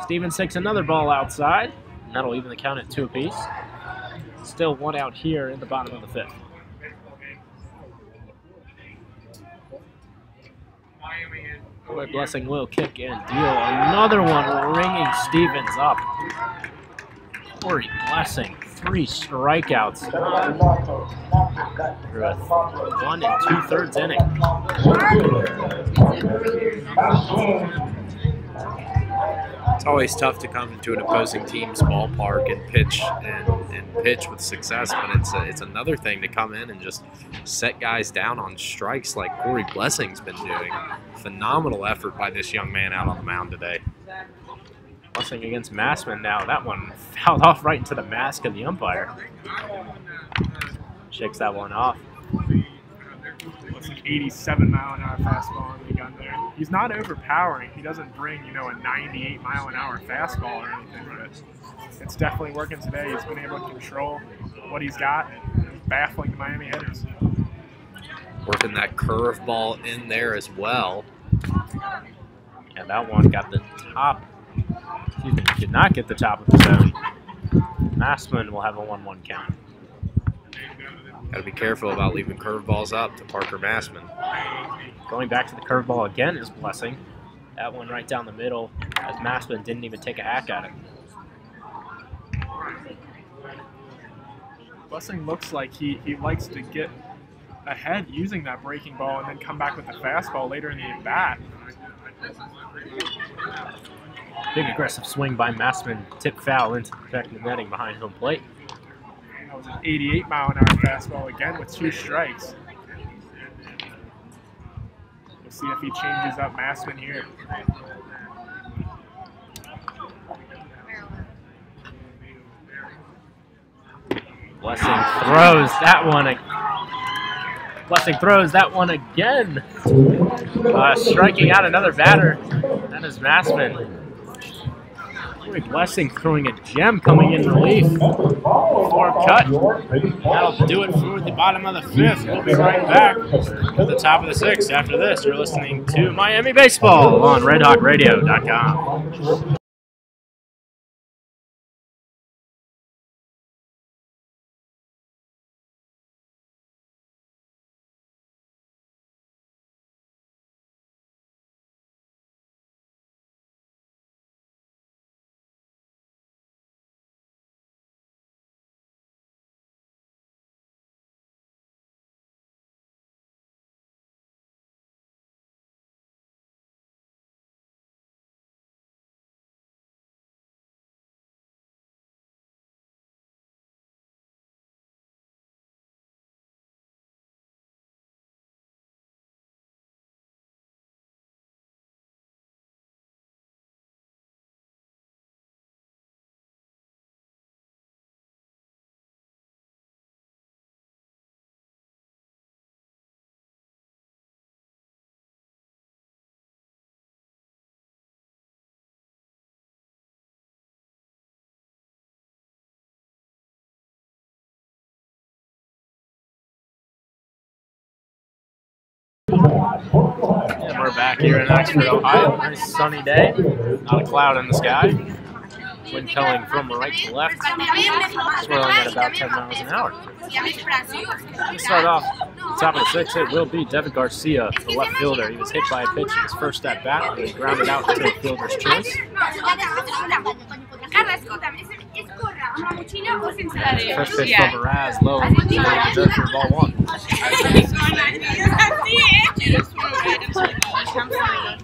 Stevens takes another ball outside, and that'll even the count at 2 apiece. Still one out here in the bottom of the 5th. Boy, Blessing will kick and deal. Another one ringing Stevens up. Corey Blessing, 3 strikeouts through a 1 2/3 inning. It's always tough to come into an opposing team's ballpark and pitch with success, but it's another thing to come in and just set guys down on strikes like Corey Blessing's been doing. Phenomenal effort by this young man out on the mound today. Blessing against Massman now. That one fouled off right into the mask of the umpire. Shakes that one off. It's an 87-mile-an-hour fastball on the gun there. He's not overpowering. He doesn't bring, you know, a 98-mile-an-hour fastball or anything, but it's definitely working today. He's been able to control what he's got, and baffling the Miami hitters. Working that curveball in there as well. Yeah, that one got the top. Excuse me, did not get the top of the zone. Massman will have a 1-1 count. Got to be careful about leaving curveballs up to Parker Massman. Going back to the curveball again is Blessing. That one right down the middle, as Massman didn't even take a hack at it. Blessing looks like he likes to get ahead using that breaking ball and then come back with the fastball later in the at-bat. Big aggressive swing by Massman, tip foul into protect the netting behind home plate. That was an 88-mile-an-hour fastball again with 2 strikes. We'll see if he changes up Massman here. Blessing throws that one Blessing throws that one again. Striking out another batter. That is Massman. Corey Blessing throwing a gem coming in relief. For cut. That'll do it for the bottom of the 5th. We'll be right back at the top of the 6th. After this, you're listening to Miami Baseball on RedHawkRadio.com. And we're back here in Oxford, Ohio. Nice sunny day. Not a cloud in the sky. Wind coming from right to left. Swirling at about 10 miles an hour. We start off top of the 6th. It will be Devin Garcia, the left fielder. He was hit by a pitch in his first at bat. He grounded out to a fielder's choice. First pitch from Mraz, low, reserved for ball 1.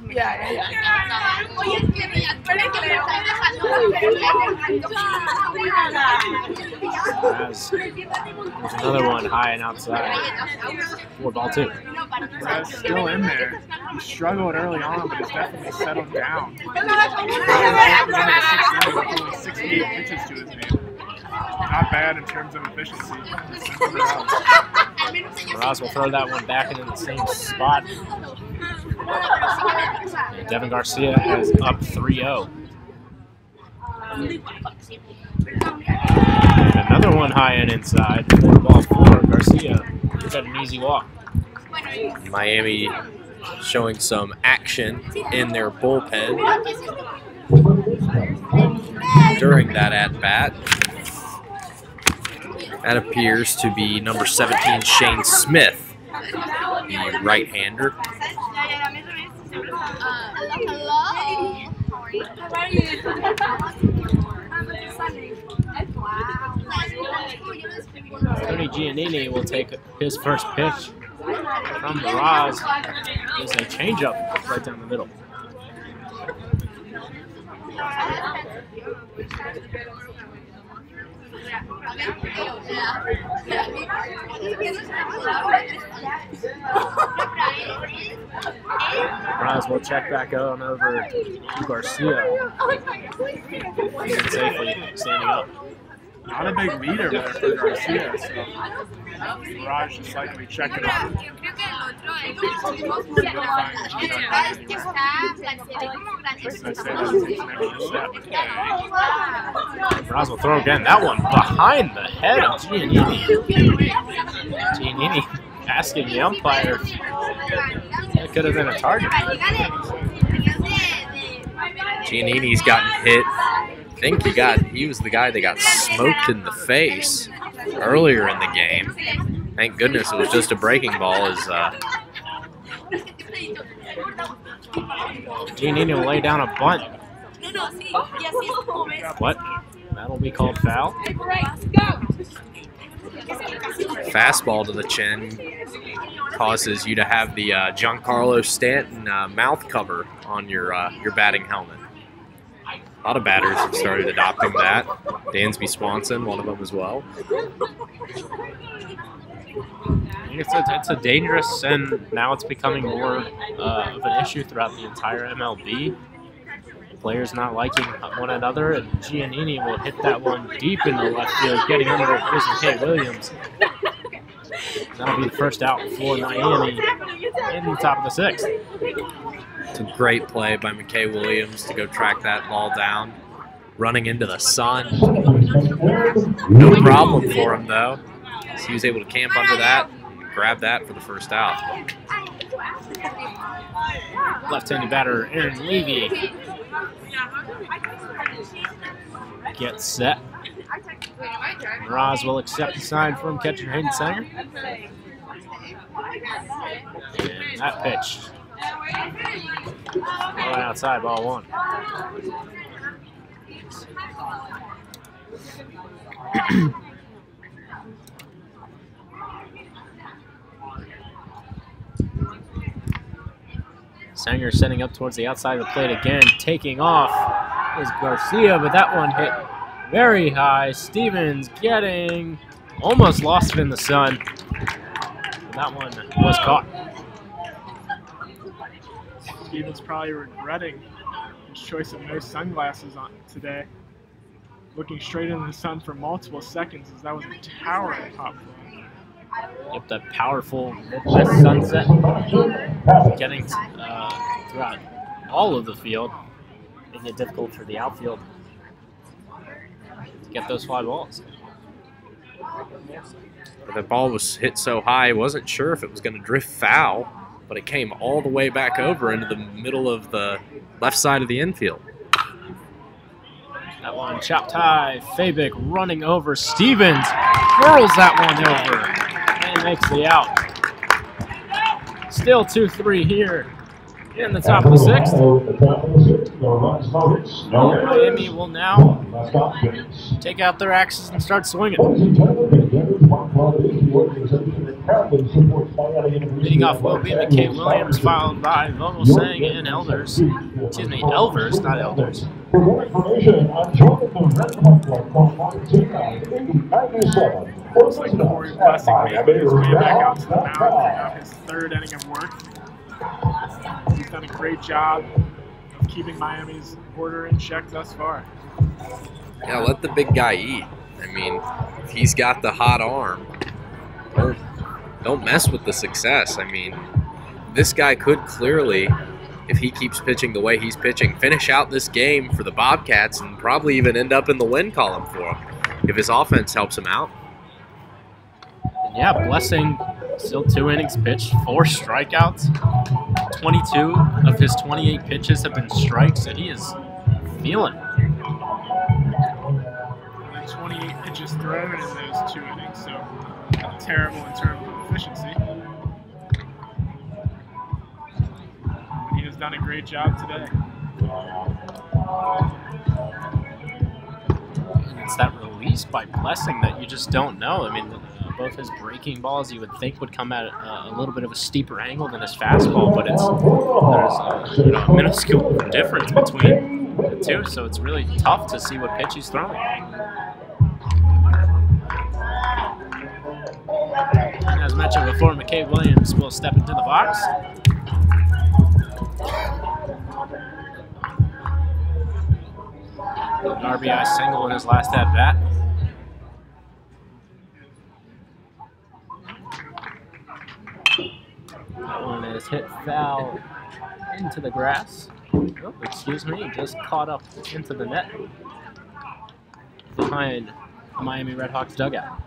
Mraz, there's another one high and outside for ball 2. Mraz still in there. He struggled early on, but he's definitely settled down. 68 pitches to his name. Not bad in terms of efficiency. Mraz will throw that one back into the same spot. And Devin Garcia is up 3-0. And another one high and inside for ball 4. Garcia got an easy walk. Miami showing some action in their bullpen during that at-bat. That appears to be number 17, Shane Smith, the right-hander. Tony Giannini will take his first pitch from Mraz. It's a changeup right down the middle. Mraz will check back on over to Garcia. He's safely standing up. Not a big leader there for Garcia, so Mirage just likely checking on. Mirage will throw again. That one behind the head of Giannini. Giannini asking the umpire if that could have been a target. Giannini's gotten hit. I think he was the guy that got smoked in the face earlier in the game. Thank goodness it was just a breaking ball. As Giannini will lay down a bunt. What? That'll be called foul. fastball to the chin causes you to have the Giancarlo Stanton mouth cover on your batting helmet. A lot of batters have started adopting that. Dansby Swanson, one of them as well. It's a dangerous, and now it's becoming more of an issue throughout the entire MLB. Players not liking one another, and Giannini will hit that one deep in the left field, getting under Chris K. Williams. That'll be the first out for Miami in the top of the 6th. It's a great play by McKay Williams to go track that ball down. Running into the sun. No problem for him, though. So he was able to camp under that and grab that for the first out. Left-handed batter Aaron Levy gets set. Miraz will accept the sign from catcher Hayden Sanger. And that pitch. Right outside, ball 1. Sanger setting up towards the outside of the plate again. Taking off is Garcia, but that one hit very high. Stevens getting almost lost it in the sun. That one was caught. Stevens probably regretting his choice of no sunglasses on today. Looking straight into the sun for multiple seconds as that was a towering pop fly. Yep, that powerful Midwest sunset getting throughout all of the field, making it difficult for the outfield to get those fly balls. The ball was hit so high, wasn't sure if it was going to drift foul, but it came all the way back over into the middle of the left side of the infield. That one chopped high. Fabic running over Stevens, hurls that one over, and makes the out. Still 2-3 here in the top of the 6th. Miami will now take out their axes and start swinging. Leading off will be McKay Williams, followed by Vogelsang and Elders. Excuse me, Elvers, not Elders. For more information on Jonathan RedHawk, Looks like Corey Blessing making his way back out to the mound, picking up his 3rd inning of work. He's done a great job of keeping Miami's order in check thus far. Yeah, let the big guy eat. I mean, if he's got the hot arm, don't mess with the success. I mean, this guy could clearly, if he keeps pitching the way he's pitching, finish out this game for the Bobcats and probably even end up in the win column for him if his offense helps him out. And yeah, Blessing, still 2 innings pitched, 4 strikeouts. 22 of his 28 pitches have been strikes, and he is feeling it. 28 pitches thrown in those 2 innings, so not terrible in terms of efficiency. But he has done a great job today. And it's that release by Blessing that you just don't know. I mean, both his breaking balls you would think would come at a little bit of a steeper angle than his fastball, but there's a minuscule difference between the two, so it's really tough to see what pitch he's throwing. And as mentioned before, McKay Williams will step into the box. An RBI single in his last at-bat. That one is hit foul into the grass. Oh, excuse me, just caught up into the net behind the Miami RedHawks dugout.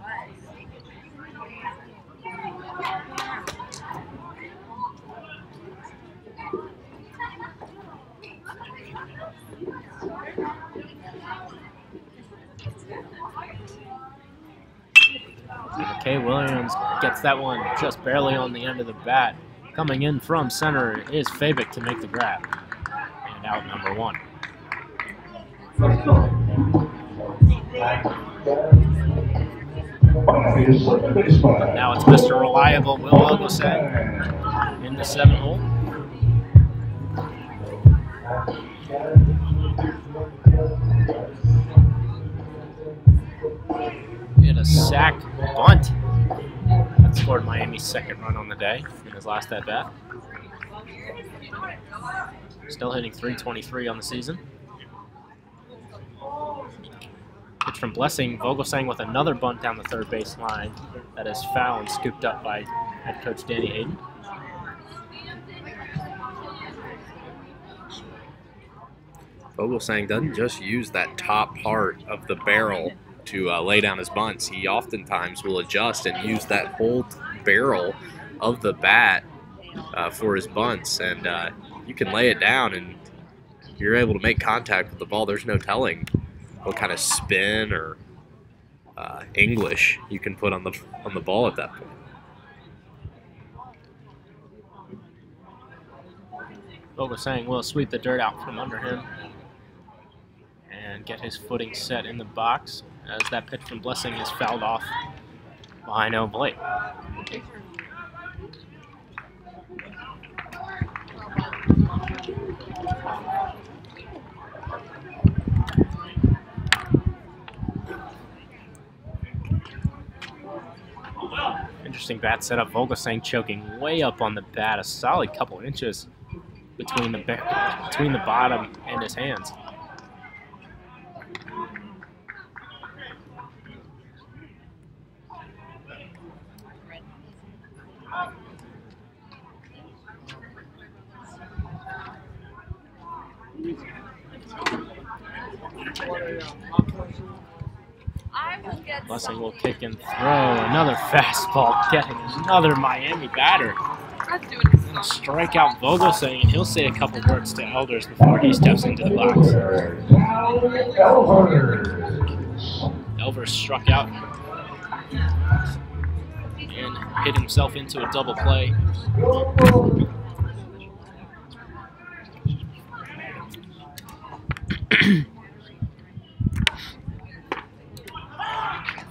McKay Williams gets that one just barely on the end of the bat. Coming in from center is Fabic to make the grab. And out number 1. Now it's Mr. Reliable Will Vogelsang in the 7-hole. A sac bunt that scored Miami's 2nd run on the day in his last at-bat. Still hitting .323 on the season. Pitch pitch from Blessing. Vogelsang with another bunt down the third base line. That is foul and scooped up by head coach Danny Hayden. Vogelsang doesn't just use that top part of the barrel to lay down his bunts. He oftentimes will adjust and use that whole barrel of the bat for his bunts. And you can lay it down, and if you're able to make contact with the ball, there's no telling what kind of spin or English you can put on the ball at that point. Vogelsang will sweep the dirt out from under him and get his footing set in the box as that pitch from Blessing is fouled off behind home plate. Interesting bat setup. Vogelsang choking way up on the bat, a solid couple inches between the bottom and his hands. Blessing will kick and throw. Another fastball, getting another Miami batter. And strike out Vogelsang, and he'll say a couple words to Elders before he steps into the box. Elvers struck out and hit himself into a double play.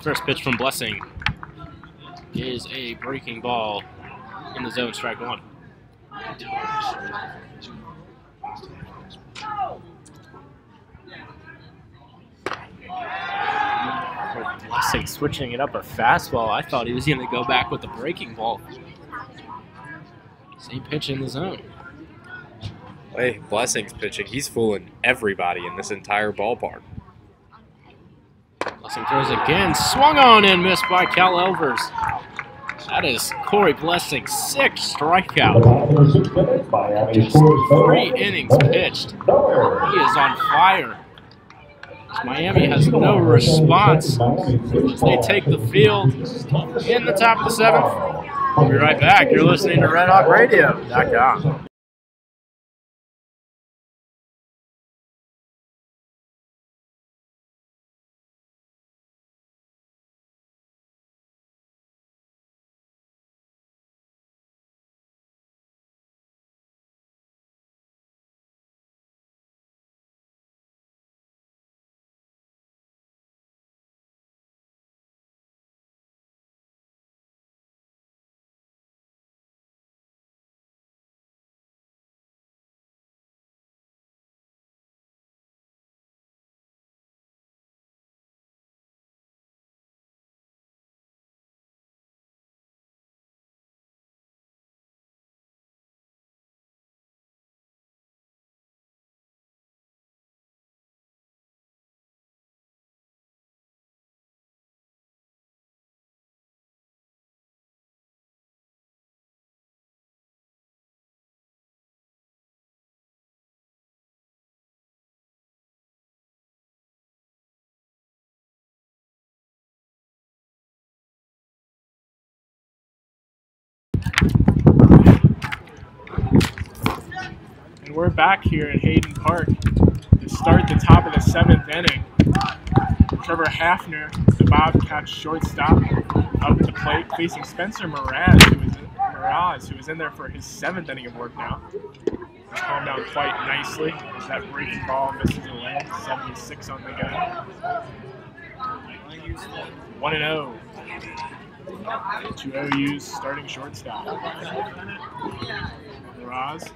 First pitch from Blessing is a breaking ball in the zone, strike one. Blessing switching it up a fastball. I thought he was going to go back with the breaking ball. Same pitch in the zone. Hey, Blessing's pitching. He's fooling everybody in this entire ballpark. Blessing throws again, swung on and missed by Cal Elvers. That is Corey Blessing's sixth strikeout. Just 3 innings pitched. He is on fire. Miami has no response as they take the field in the top of the 7th. We'll be right back. You're listening to RedHawkRadio.com. And we're back here at Hayden Park to start the top of the 7th inning. Trevor Hafner, the Bobcats shortstop, up at the plate, facing Spencer Mraz, who was in there for his 7th inning of work now. He's calmed down quite nicely as that breaking ball misses away. 76 on the gun. 1-0 to OU's starting shortstop. Mraz.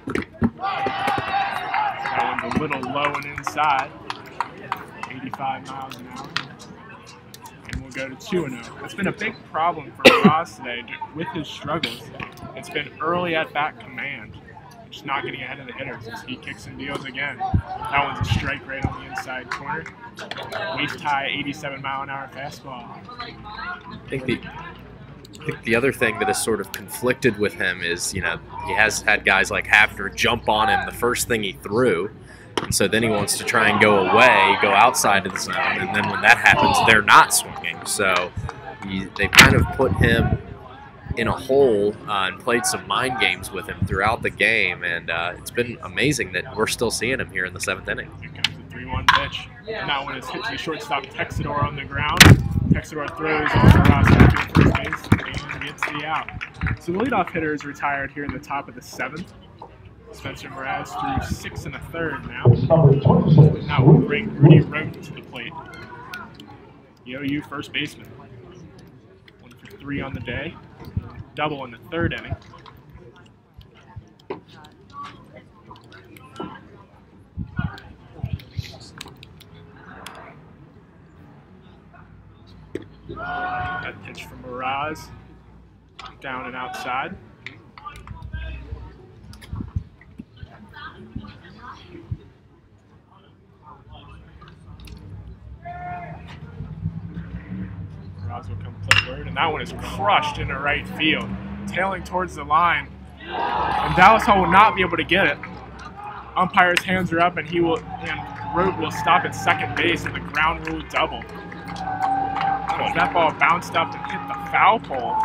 That one's a little low and inside. 85 miles an hour. And we'll go to 2-0. It's been a big problem for Ross today with his struggles. It's been early at bat command. just not getting ahead of the hitters as he kicks and deals again. That one's a strike right on the inside corner. Waist high, 87-mile-an-hour fastball. I think the other thing that has sort of conflicted with him is, he has had guys like Hafner jump on him the first thing he threw. And so then he wants to try and go away, go outside of the zone, and then when that happens, they're not swinging. So they've kind of put him in a hole and played some mind games with him throughout the game, and it's been amazing that we're still seeing him here in the 7th inning. Here comes the 3-1 pitch. And that one is hit to the shortstop Texador on the ground. Texador throws on Ross back to first base and gets the out. So the leadoff hitter is retired here in the top of the 7th. Spencer Mraz threw 6 1/3 now. And that will bring Rudy Rote to the plate. The OU first baseman. 1 for 3 on the day. Double in the 3rd inning. That pitch from Mraz. Down and outside. Mraz will come footward, and that one is crushed into right field, tailing towards the line. And Dallas Hall will not be able to get it. Umpire's hands are up, and Rote will stop at second base in the ground rule double. That ball bounced up and hit the foul pole.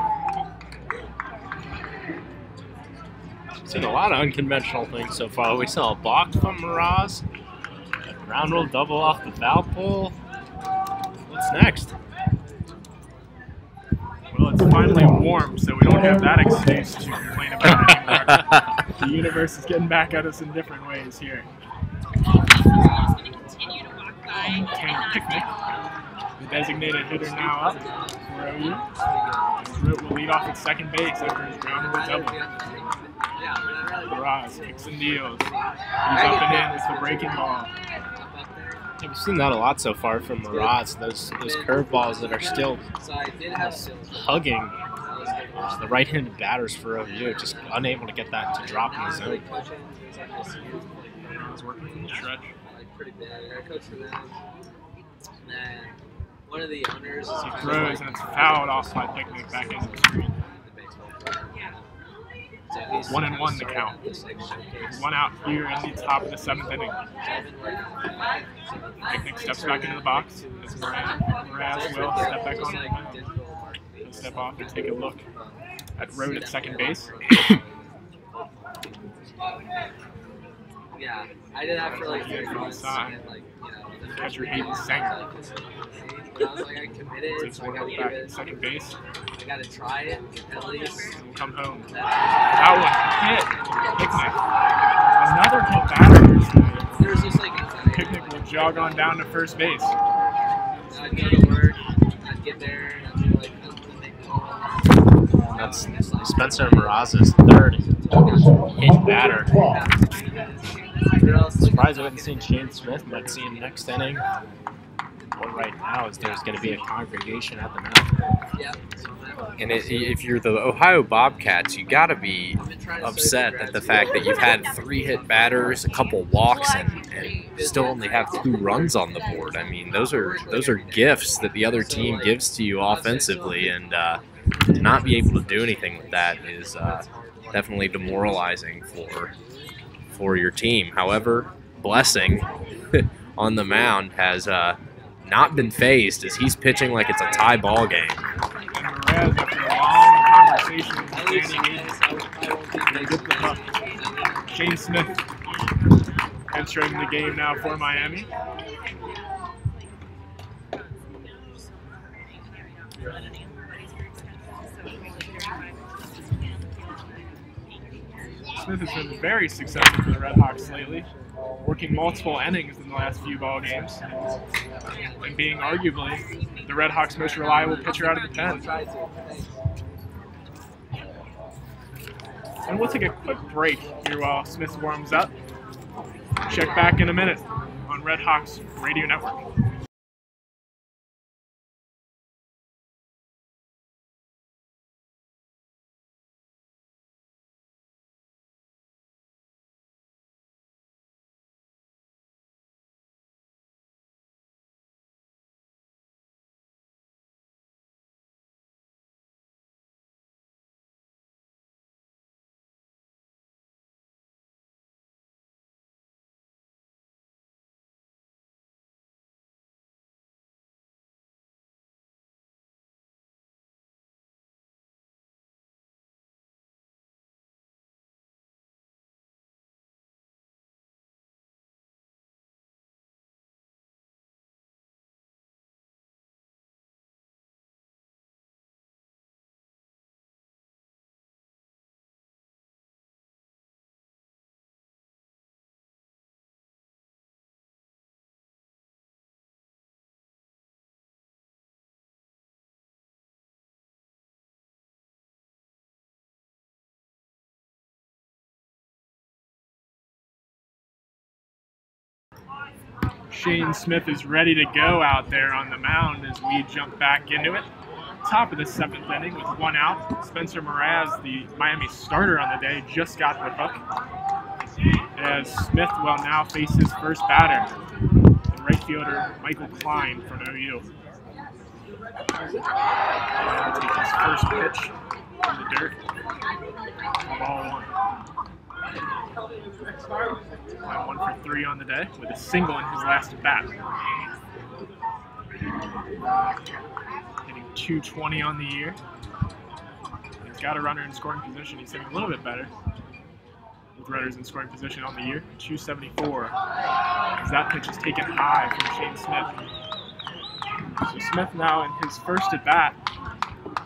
Seen a lot of unconventional things so far. We saw a block from Mraz, a ground rule double off the foul pole. What's next? Well, it's finally warm, so we don't have that excuse to complain about anymore. The universe is getting back at us in different ways here. Tanner Picnic, the designated hitter, now up for OU. Rote will lead off at second base after his ground rule double. Mraz kicks and deals. He's up and in. It's the breaking ball. Yeah, we've seen that a lot so far from Mraz. Those curveballs that are still hugging the right-handed batters for OU, just unable to get that to drop in the zone. He's working from the stretch. Pretty bad. I coach for them. And then one of the owners. He throws and it's fouled off by Picnic back into the screen. 1-1 the count. 1 out here in the top of the 7th inning. Picnic steps back into the box as Mraz will step back on the mound. He'll step off and take a look at Rote at second base. Yeah, I did that for like 3 months. And, catcher Hayden Sanger. But I was like, I committed, so I gotta give it. Second base. I gotta try it at least. We'll come home. That one hit. Picnic. Another hit batter. There was just like anxiety. Picnic will jog on down to first base. I'd go to work, I'd get there, and I'd be like, I don't make calls. That's Spencer Mraz's 3rd hit batter. Surprised I haven't seen Shane Smith. Might see him next inning. But right now is there's going to be a congregation at the mound. And if you're the Ohio Bobcats, you got to be upset at the fact that you've had 3 hit batters, a couple walks, and still only have 2 runs on the board. I mean, those are gifts that the other team gives to you offensively, and to not be able to do anything with that is definitely demoralizing for your team. However, Blessing on the mound has not been phased as he's pitching like it's a tie ball game. And Mraz, after a long conversation with Danny Hayes, they get the puck. Shane Smith entering the game now for Miami. Smith has been very successful for the RedHawks lately, working multiple innings in the last few ball games, and being arguably the RedHawks' most reliable pitcher out of the pen. And we'll take a quick break here while Smith warms up. Check back in a minute on RedHawks Radio Network. Shane Smith is ready to go out there on the mound as we jump back into it. Top of the 7th inning with 1 out. Spencer Mraz, the Miami starter on the day, just got the hook. As Smith will now face his first batter, the right fielder Michael Klein from OU. And take his first pitch in the dirt. Ball 1. 1 for 3 on the day with a single in his last at bat. Hitting .220 on the year. He's got a runner in scoring position. He's hitting a little bit better with runners in scoring position on the year. .274. As that pitch is taken high from Shane Smith. So Smith now in his first at bat,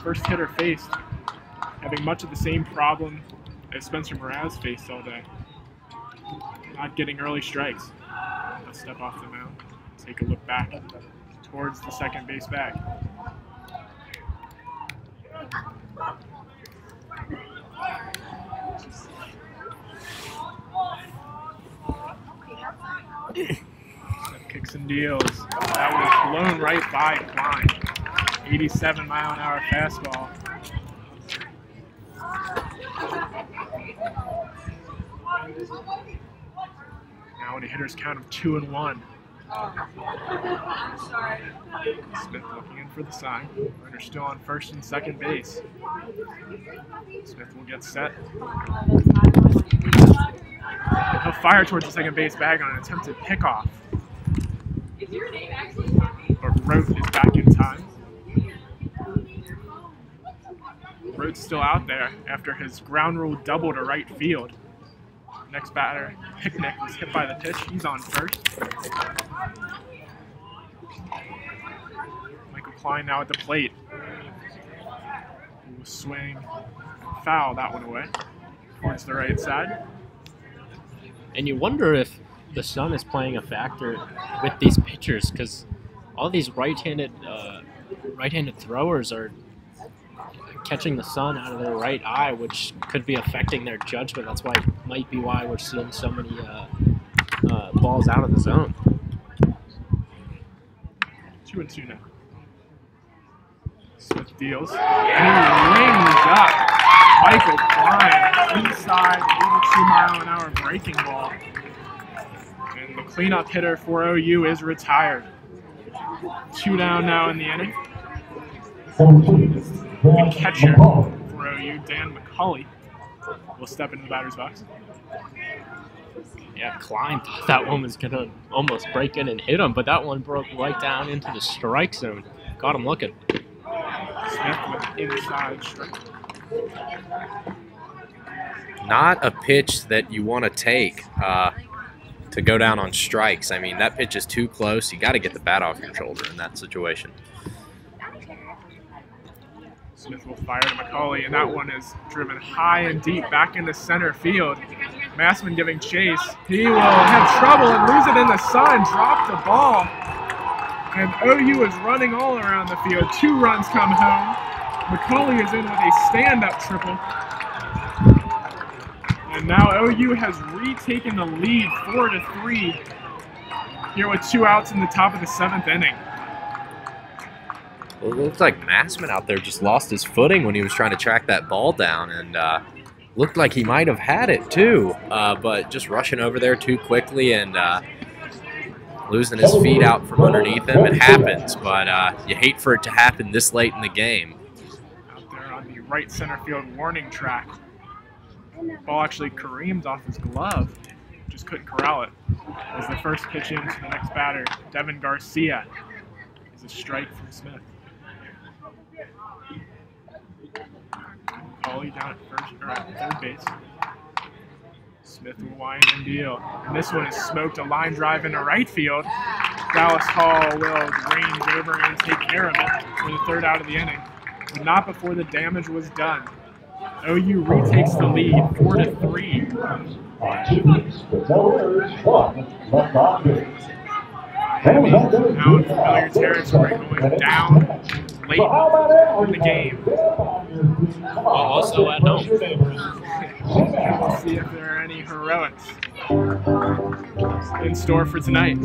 first hitter faced, having much of the same problem as Spencer Mraz faced all day. Not getting early strikes. Let's step off the mound, take a look back towards the second base bag. Kicks and deals. That was blown right by Klein. 87-mile-an-hour fastball. Now in a hitter's count of 2-1. Smith looking in for the sign. Runner still on first and second base. Smith will get set. He'll fire towards the second base bag on an attempted pickoff. But Rote is back in time. Rote's still out there after his ground rule double to right field. Next batter, Picnic, was hit by the pitch. He's on first. Michael Klein now at the plate. He will swing, foul that one away towards the right side. And you wonder if the sun is playing a factor with these pitchers, because all these right-handed throwers are catching the sun out of their right eye, which could be affecting their judgment. That's why might be why we're seeing so many balls out of the zone. 2-2 now. Smith deals, and he rings up Michael Klein inside 82-mile-an-hour breaking ball. And the cleanup hitter for OU is retired. 2 down now in the inning. The catcher for OU, Dan McCauley, will step into the batter's box. Yeah, Klein thought that one was going to almost break in and hit him, but that one broke right down into the strike zone. Got him looking. Smith with inside strike. Not a pitch that you want to take to go down on strikes. I mean, that pitch is too close. You got to get the bat off your shoulder in that situation. Smith will fire to McCauley, and that one is driven high and deep back into center field. Massman giving chase. He will have trouble and lose it in the sun, drop the ball. And OU is running all around the field. 2 runs come home. McCauley is in with a stand-up triple. And now OU has retaken the lead 4-3 here with 2 outs in the top of the 7th inning. Well, it looks like Massman out there just lost his footing when he was trying to track that ball down, and looked like he might have had it too, but just rushing over there too quickly and losing his feet out from underneath him. It happens, but you hate for it to happen this late in the game. Out there on the right center field warning track. Ball actually careened off his glove. Just couldn't corral it. As the first pitch in to the next batter, Devin Garcia, is a strike from Smith. Paulie down at first or at third base. Smith will wind and deal. And this one is smoked, a line drive into right field. Dallas Hall will range over and take care of it for the 3rd out of the inning, but not before the damage was done. OU retakes the lead 4-3. Now in familiar territory, going down late in the game. Also at home. We'll see if there are any heroic heroics in store for tonight.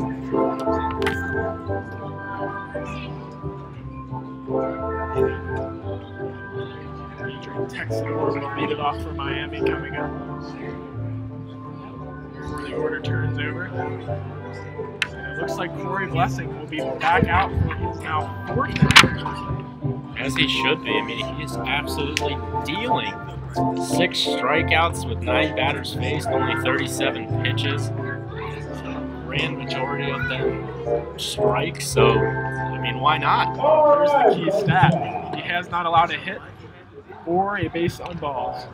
Texador will lead it off for Miami coming up before the order turns over. And it looks like Corey Blessing will be back out for his now 4th. As he should be. I mean, he's absolutely dealing. 6 strikeouts with 9 batters faced, only 37 pitches. Grand majority of them strikes, so, I mean, why not? Here's the key stat. He has not allowed a hit or a base on balls.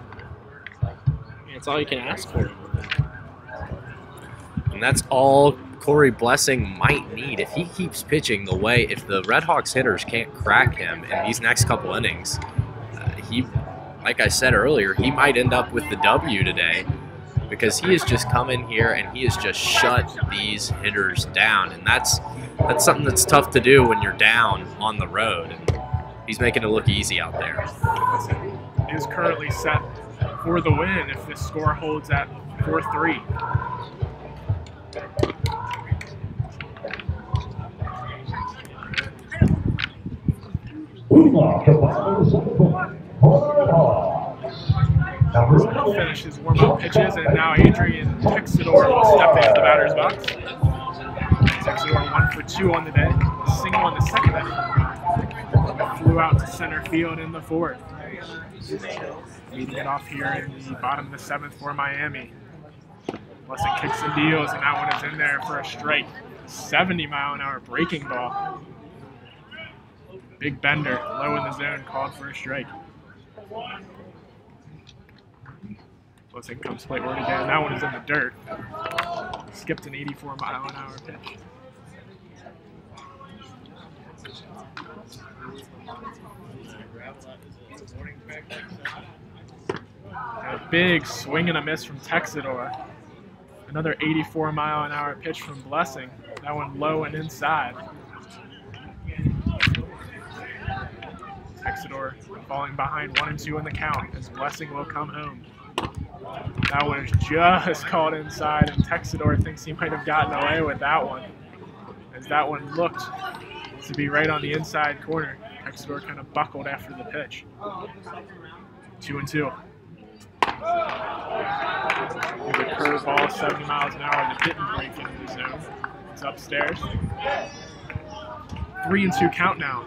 That's all you can ask for. And that's all Corey Blessing might need if he keeps pitching the way, if the RedHawks hitters can't crack him in these next couple innings, he, like I said earlier, he might end up with the W today because he has just come in here and he has just shut these hitters down. And that's something that's tough to do when you're down on the road. And he's making it look easy out there. He is currently set for the win if this score holds at 4-3. He'll finish his warm-up pitches, and now Adrian Texador will step into the batter's box. Texador 1 for 2 on the day, single in the 2nd inning. Flew out to center field in the 4th. Leading it off here in the bottom of the 7th for Miami. Blessing kicks and deals, and that one is in there for a strike. 70-mile-an-hour breaking ball. Big bender, low in the zone, called for a strike. Blessing comes plateward again. That one is in the dirt. Skipped an 84-mile-an-hour pitch. A big swing and a miss from Texador. Another 84-mile-an-hour pitch from Blessing. That one low and inside. Texador falling behind 1-2 in the count as Blessing will come home. That one is just called inside, and Texador thinks he might have gotten away with that one, as that one looked to be right on the inside corner. Texador kind of buckled after the pitch. 2-2. There's a curveball, 70 miles an hour that didn't break into the zone. It's upstairs. 3-2 count now.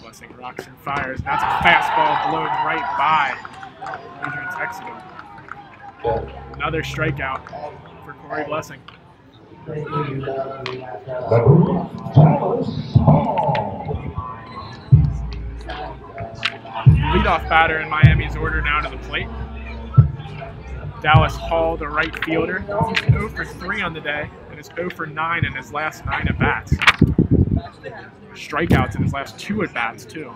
Blessing rocks and fires. That's a fastball blown right by Adrian Texador. Another strikeout for Corey Blessing. Leadoff batter in Miami's order now to the plate. Dallas Hall, the right fielder. He's 0 for 3 on the day and is 0 for 9 in his last 9 at-bats. Strikeouts in his last 2 at-bats, too.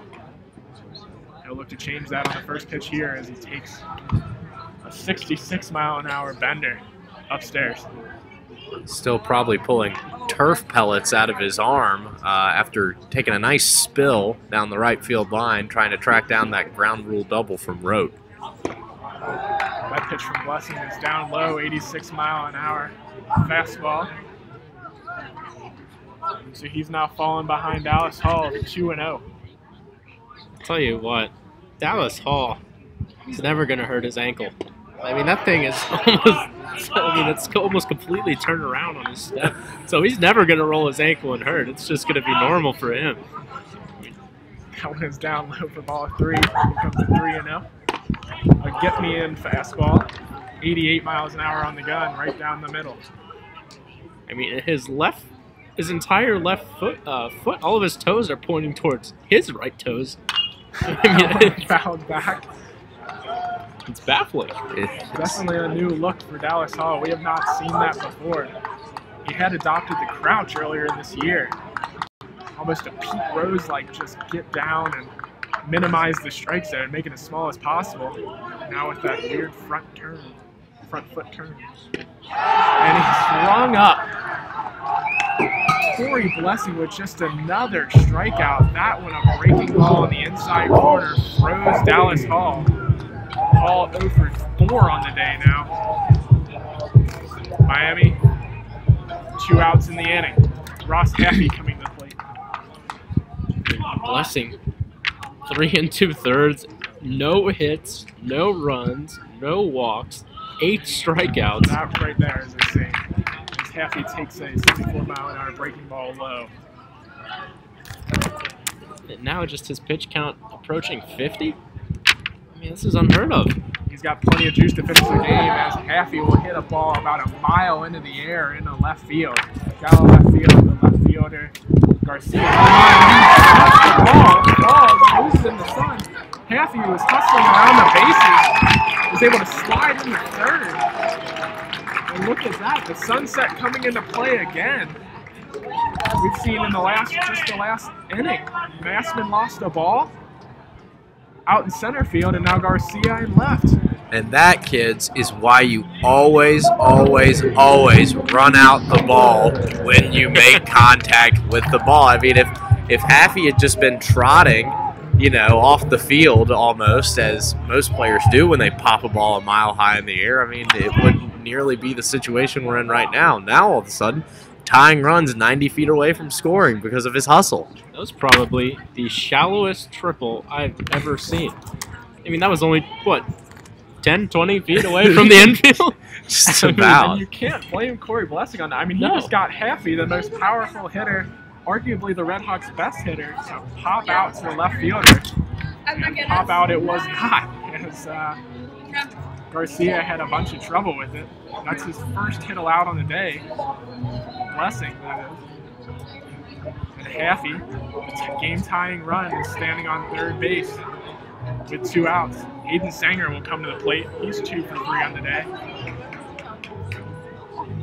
He'll look to change that on the first pitch here as he takes a 66-mile-an-hour bender upstairs. Still probably pulling turf pellets out of his arm after taking a nice spill down the right field line, trying to track down that ground rule double from Rote. That pitch from Blessing is down low, 86-mile-an-hour fastball. So he's now falling behind Dallas Hall, 2-0. I'll tell you what, Dallas Hall is never going to hurt his ankle. I mean, that thing is it's almost completely turned around on his step. So he's never going to roll his ankle and hurt. It's just going to be normal for him. That one is down low for ball 3. Here comes a 3-0. A get-me-in fastball. 88 miles an hour on the gun, right down the middle. I mean, his entire left foot, all of his toes are pointing towards his right toes. I mean, fouled back. It's baffling. Definitely a new look for Dallas Hall. We have not seen that before. He had adopted the crouch earlier this year. Almost a Pete Rose-like, just get down and minimize the strike zone, make it as small as possible. Now with that weird front foot turn. And he's rung up. Corey Blessing with just another strikeout. That one a breaking ball in the inside corner froze Dallas Hall. Hall 0 for 4 on the day now. Miami, 2 outs in the inning. Ross Haffey coming to the plate. Blessing, 3 2/3, no hits, no runs, no walks, 8 strikeouts. That right there is insane. As Haffey takes a 74-mile-an-hour breaking ball low. And now just his pitch count approaching 50? I mean, this is unheard of. He's got plenty of juice to finish the game as Haffey will hit a ball about a mile into the air into left field. Shallow left field, the left fielder, Garcia. The ball is loose in the sun. Haffey was hustling around the bases, was able to slide into third. And look at that, the sunset coming into play again. We've seen in the last inning, Massman lost a ball out in center field, and now Garcia in left. And that, kids, is why you always, always, always run out the ball when you make contact with the ball. I mean, if Haffey had just been trotting, you know, off the field almost, as most players do when they pop a ball a mile high in the air, I mean, it wouldn't nearly be the situation we're in right now. Now, all of a sudden, tying runs 90 feet away from scoring because of his hustle. That was probably the shallowest triple I've ever seen. I mean, that was only, what, 10, 20 feet away from the infield? Just I mean, about. and you can't blame Corey Blessing on that. I mean, he No. just got Haffey, the most powerful hitter, arguably the RedHawks' best hitter, to pop out to the left fielder. And pop out it was not, as Garcia had a bunch of trouble with it. That's his first hit allowed on the day. Blessing, that is. And Haffey, it's a game-tying run, is standing on third base with 2 outs. Aiden Sanger will come to the plate. He's 2 for 3 on the day.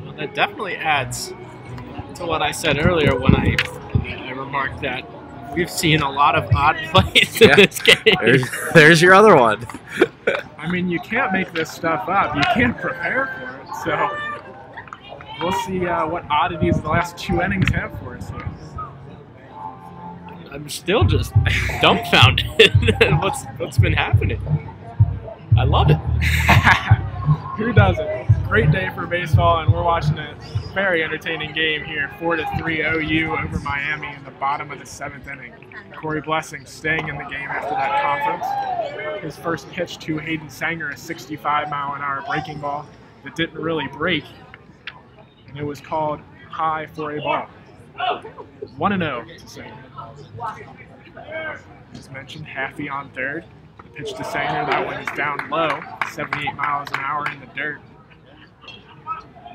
Well, that definitely adds to what I said earlier when I remarked that we've seen a lot of odd plays in this game. There's your other one. I mean, you can't make this stuff up. You can't prepare for it. So we'll see what oddities the last 2 innings have for us here. I'm still just dumbfounded at what's been happening. I love it. Who doesn't? Great day for baseball, and we're watching a very entertaining game here. 4-3 OU over Miami in the bottom of the 7th inning. Corey Blessing staying in the game after that conference. His first pitch to Hayden Sanger, a 65-mile-an-hour breaking ball that didn't really break, and it was called high for a ball. 1-0 to Sanger. As mentioned, Haffey on third. Pitch to Sanger, that one is down low, 78 miles an hour in the dirt.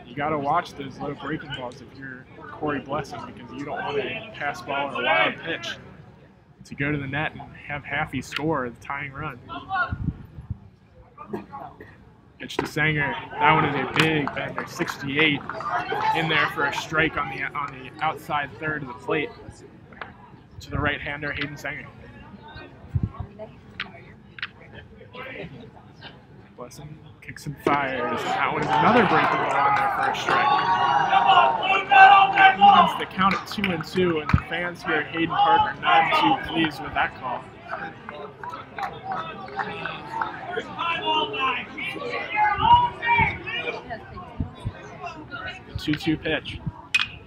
You got to watch those low breaking balls if you're Corey Blessing, because you don't want a pass ball or a wild pitch to go to the net and have Haffey score the tying run. Pitch to Sanger, that one is a big bender, 68, in there for a strike on the outside third of the plate to the right-hander, Hayden Sanger. Blessing kicks and fires. That one is another breaking ball in there for a strike. That evens the count at 2-2, and the fans here at Hayden Park are none too pleased with that call. The 2-2 pitch.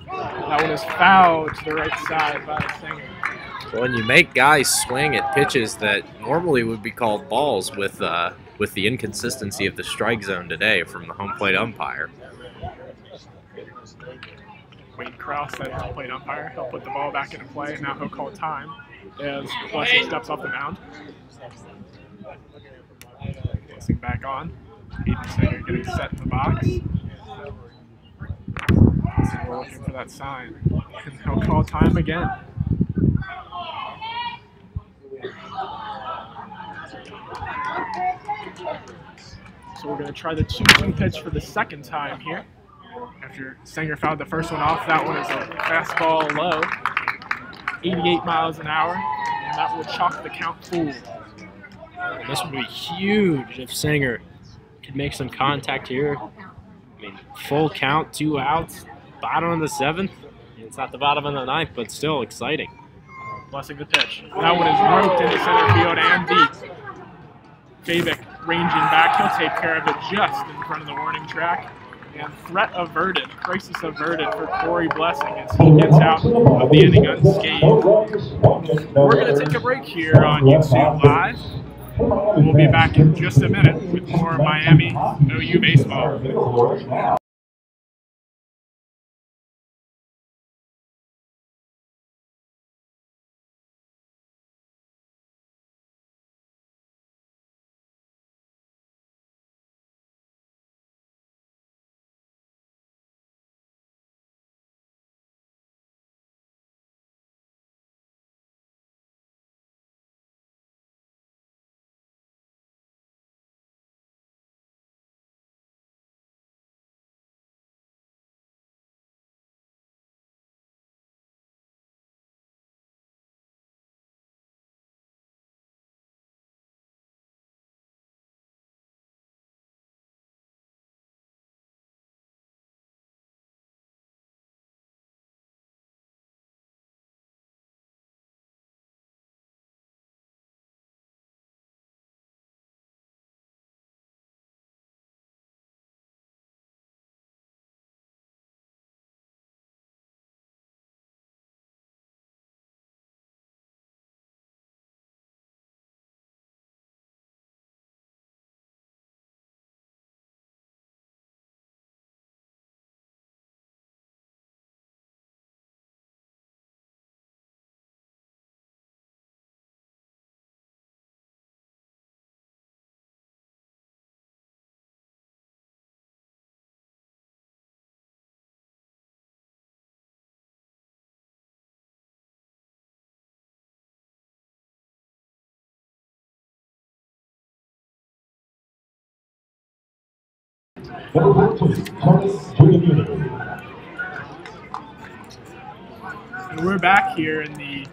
That one is fouled to the right side by Sanger. When you make guys swing at pitches that normally would be called balls with the inconsistency of the strike zone today from the home plate umpire. Wade Krause, that home plate umpire, he'll put the ball back into play, and now he'll call time as Blessing steps off the mound. Blessing back on. Hayden Sanger getting set in the box. So we're looking for that sign. And he'll call time again. So we're going to try the 2-2 pitch for the second time here. After Sanger fouled the first one off, that one is a fastball low, 88 miles an hour, and that will chalk the count full. This would be huge if Sanger could make some contact here. I mean, full count, 2 outs, bottom of the 7th. It's at the bottom of the ninth, but still exciting. Blessing the pitch. That one is roped into center field and deep. Fabic ranging back. He'll take care of it just in front of the warning track. And threat averted, crisis averted for Corey Blessing as he gets out of the inning unscathed. We're going to take a break here on YouTube Live. We'll be back in just a minute with more Miami OU baseball. And we're back here in the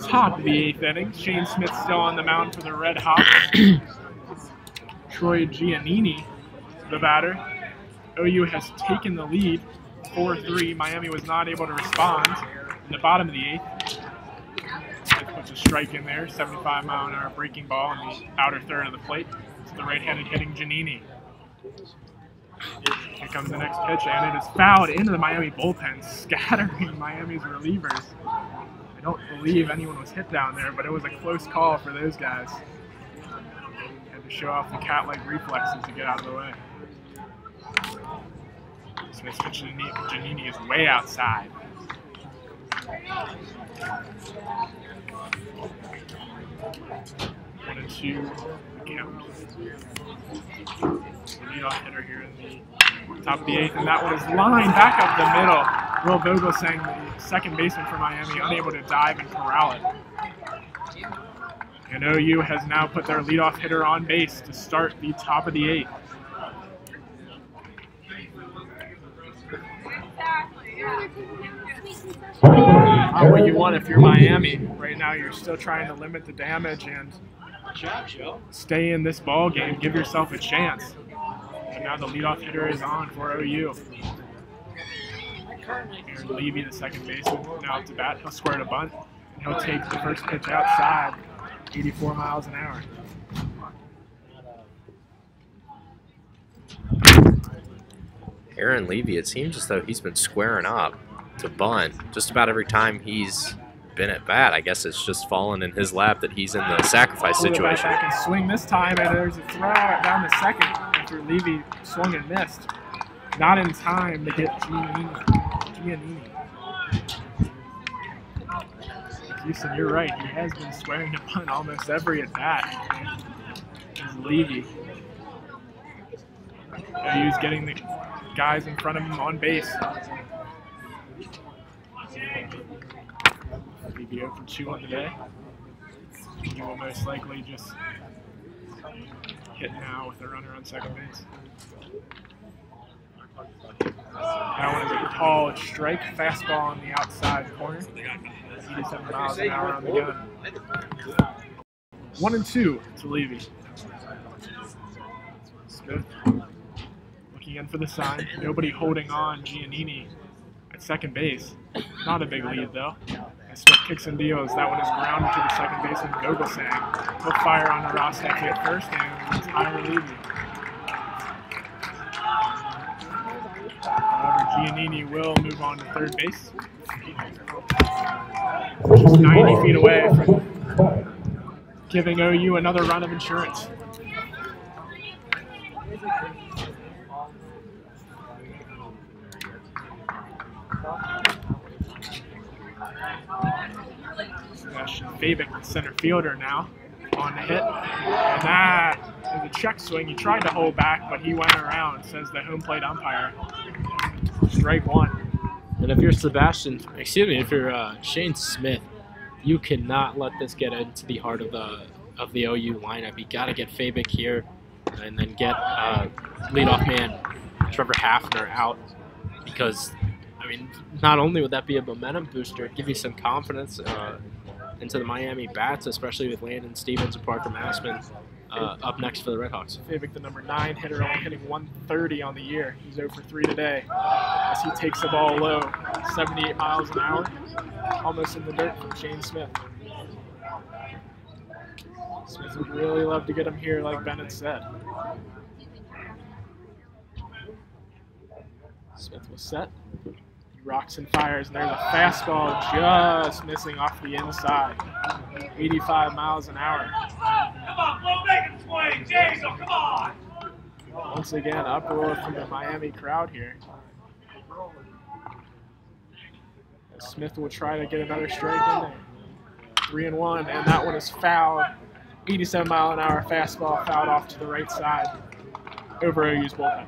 top of the 8th inning. Shane Smith still on the mound for the RedHawks. Troy Giannini, the batter. OU has taken the lead, 4-3. Miami was not able to respond in the bottom of the 8th. Smith puts a strike in there, 75-mile-an-hour breaking ball in the outer third of the plate to the right-handed hitting Giannini. Here comes the next pitch, and it is fouled into the Miami bullpen, scattering Miami's relievers. I don't believe anyone was hit down there, but it was a close call for those guys. Had to show off the cat-like reflexes to get out of the way. Smith's pitch to Giannini is way outside. 1-2 count. The leadoff hitter here in the top of the 8th, and that one is lined back up the middle. Will Vogel saying the second baseman for Miami unable to dive and corral it. And OU has now put their leadoff hitter on base to start the top of the 8th. Not what you want if you're Miami. Right now you're still trying to limit the damage and stay in this ball game. Give yourself a chance. And now the leadoff hitter is on for OU. Aaron Levy, the second baseman, now up to bat. He'll square to bunt. And he'll take the first pitch outside, 84 miles an hour. Aaron Levy, it seems as though he's been squaring up to bunt just about every time he's been at bat. I guess it's just fallen in his lap that he's in the sacrifice situation. Back and swing this time, and there's a throw down the second after Levy swung and missed. Not in time to get Giannini. Houston, you're right. He has been squaring to bunt almost every at bat. It's Levy. He's getting the guys in front of him on base. Levy 0 for 2 on the day. He will most likely just hit now with a runner on second base. That one is a called strike, fastball on the outside corner. 87 miles an hour on the gun. 1-2 to Levy. Smith looking in for the sign. Nobody holding on. Giannini at second base. Not a big lead, though. As Smith kicks and deals. That one is grounded to the second baseman, Gogolsang. He'll fire on the Rostek at first, and it's high relief. However, Giannini will move on to third base. Just 90 feet away from giving OU another run of insurance. Sebastian Fabic, the center fielder now, on the hit. And that is a check swing. He tried to hold back, but he went around, says the home plate umpire. Strike one. And if you're if you're Shane Smith, you cannot let this get into the heart of the OU lineup. You got to get Fabic here, and then get leadoff man Trevor Hafner out, because I mean, not only would that be a momentum booster, it'd give you some confidence into the Miami bats, especially with Landon Stevens and Parker Massman up next for the RedHawks. Fabic, the number 9 hitter, only hitting 130 on the year. He's 0 for 3 today as he takes the ball low, 78 miles an hour, almost in the dirt from Shane Smith. Smith would really love to get him here, like Bennett said. Smith was set. He rocks and fires, and there's a fastball just missing off the inside. 85 miles an hour. Come on, Flo, make it swing. Jason, come on. Once again, uproar from the Miami crowd here. As Smith will try to get another strike in there. 3-1, and that one is fouled. 87 mile an hour fastball fouled off to the right side over OU's bullpen.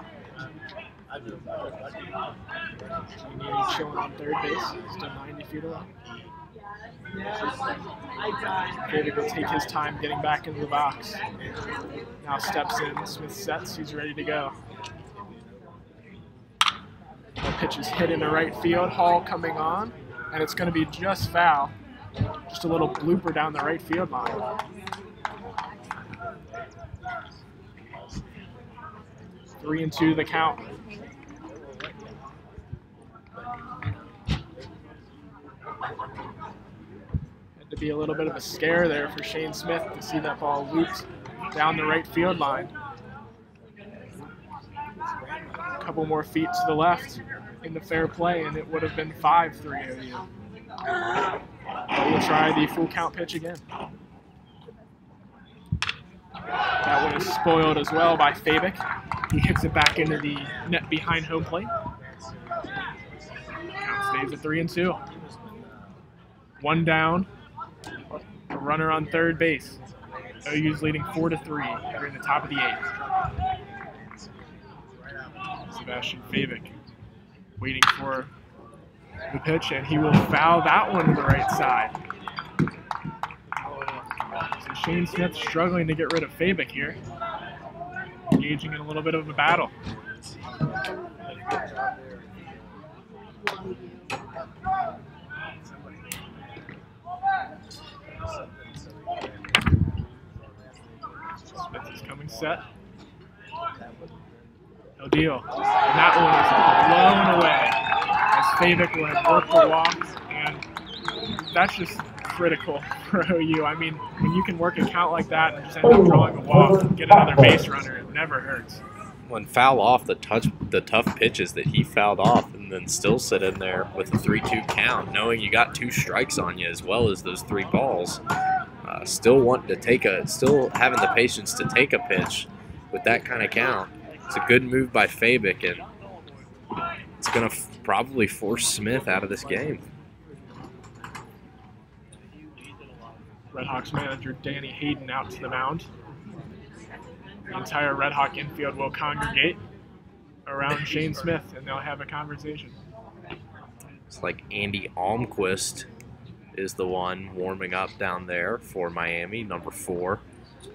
Giannini chilling on third base, still 90 feet away. Fabic will take his time getting back into the box. Now steps in, Smith sets, he's ready to go. The pitch is hit into right field, Hall coming on, and it's going to be just foul. Just a little blooper down the right field line. 3-2 the count. Had to be a little bit of a scare there for Shane Smith to see that ball looped down the right field line. A couple more feet to the left into fair play, and it would have been 5-3 OU. But we'll try the full count pitch again. That one is spoiled as well by Fabic. He hits it back into the net behind home plate. Count stays at 3-2. One down. A runner on third base. OU's leading 4-3 here in the top of the 8th. Sebastian Fabic waiting for the pitch, and he will foul that one to the right side. So Shane Smith struggling to get rid of Fabic here, engaging in a little bit of a battle. Smith is coming set. No deal. And that one is blown away as Fabic will have worked the walk, and that's just critical for OU. I mean, when you can work a count like that and just end up drawing a walk and get another base runner, it never hurts. When foul off the tough pitches that he fouled off, and then still sit in there with a 3-2 count, knowing you got 2 strikes on you as well as those 3 balls. Still having the patience to take a pitch with that kind of count. It's a good move by Fabic, and it's going to probably force Smith out of this game. RedHawks manager Danny Hayden out to the mound. The entire RedHawk infield will congregate around Shane Smith, and they'll have a conversation. It's like Andy Almquist is the one warming up down there for Miami, number 4.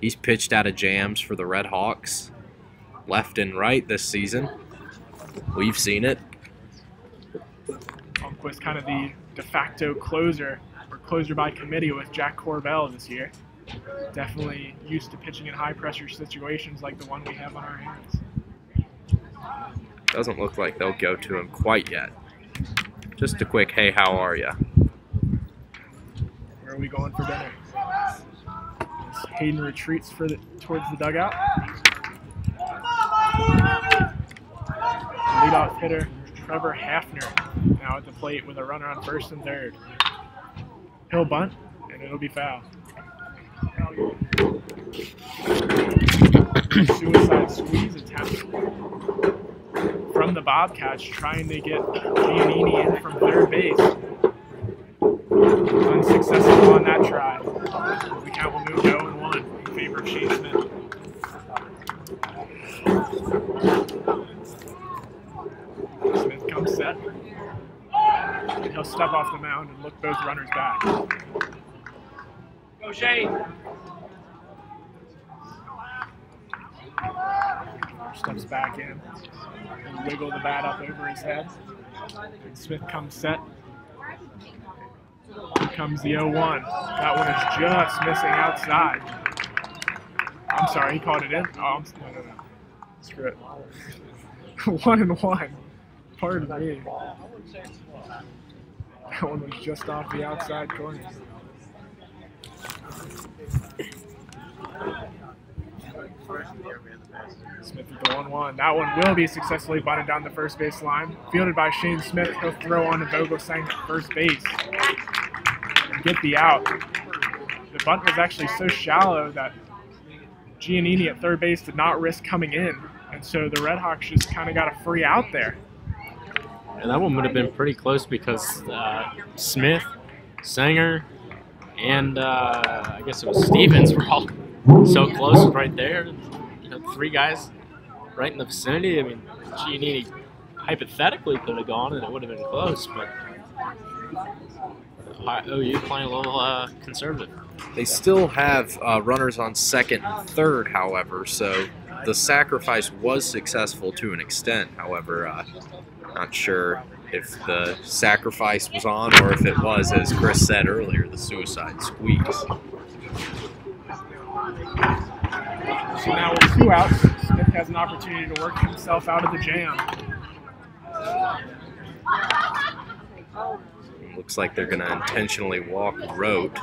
He's pitched out of jams for the RedHawks left and right this season. We've seen it. Almquist kind of the de facto closer, or closer by committee with Jack Corbell this year. Definitely used to pitching in high-pressure situations like the one we have on our hands. Doesn't look like they'll go to him quite yet. Just a quick, hey, how are ya? Where are we going for dinner? As Hayden retreats towards the dugout. Leadoff hitter Trevor Hafner now at the plate with a runner on first and third. He'll bunt, and it'll be foul. Suicide squeeze attempt from the Bobcats, trying to get Giannini in from third base. Unsuccessful on that try. The count will move to 0-1 in favor of Shane Smith. Smith comes set. And he'll step off the mound and look both runners back. Go, Shane. Steps back in and wiggle the bat up over his head. And Smith comes set. Here comes the 0-1. That one is just missing outside. I'm sorry, he called it in. Oh, no. Screw it. 1-1. Pardon me. That one was just off the outside corner. Smith with the 1-1. That one will be successfully bunted down the first base line. Fielded by Shane Smith. He'll throw on to Vogelsang at first base and get the out. The bunt was actually so shallow that Giannini at third base did not risk coming in. And so the RedHawks just kind of got a free out there. And that one would have been pretty close because Smith, Sanger, and I guess it was Stevens were all so close right there. You know, three guys right in the vicinity. I mean, Giannini hypothetically could have gone and it would have been close, but OU playing a little conservative. They still have runners on second and third, however, so the sacrifice was successful to an extent. However, not sure if the sacrifice was on or if it was, as Chris said earlier, the suicide squeeze. So now with 2 outs, Smith has an opportunity to work himself out of the jam. Looks like they're going to intentionally walk Rote.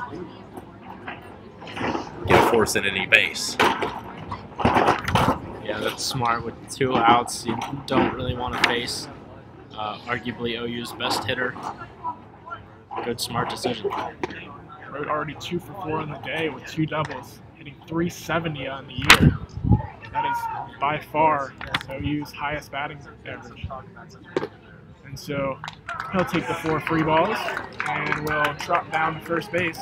Get a force in any base. Yeah, that's smart. With 2 outs, you don't really want to face arguably OU's best hitter. Good, smart decision. Rote already 2 for 4 on the day with 2 doubles, hitting .370 on the year. That is by far OU's highest batting average. And so he'll take the 4 free balls and will trot down to first base.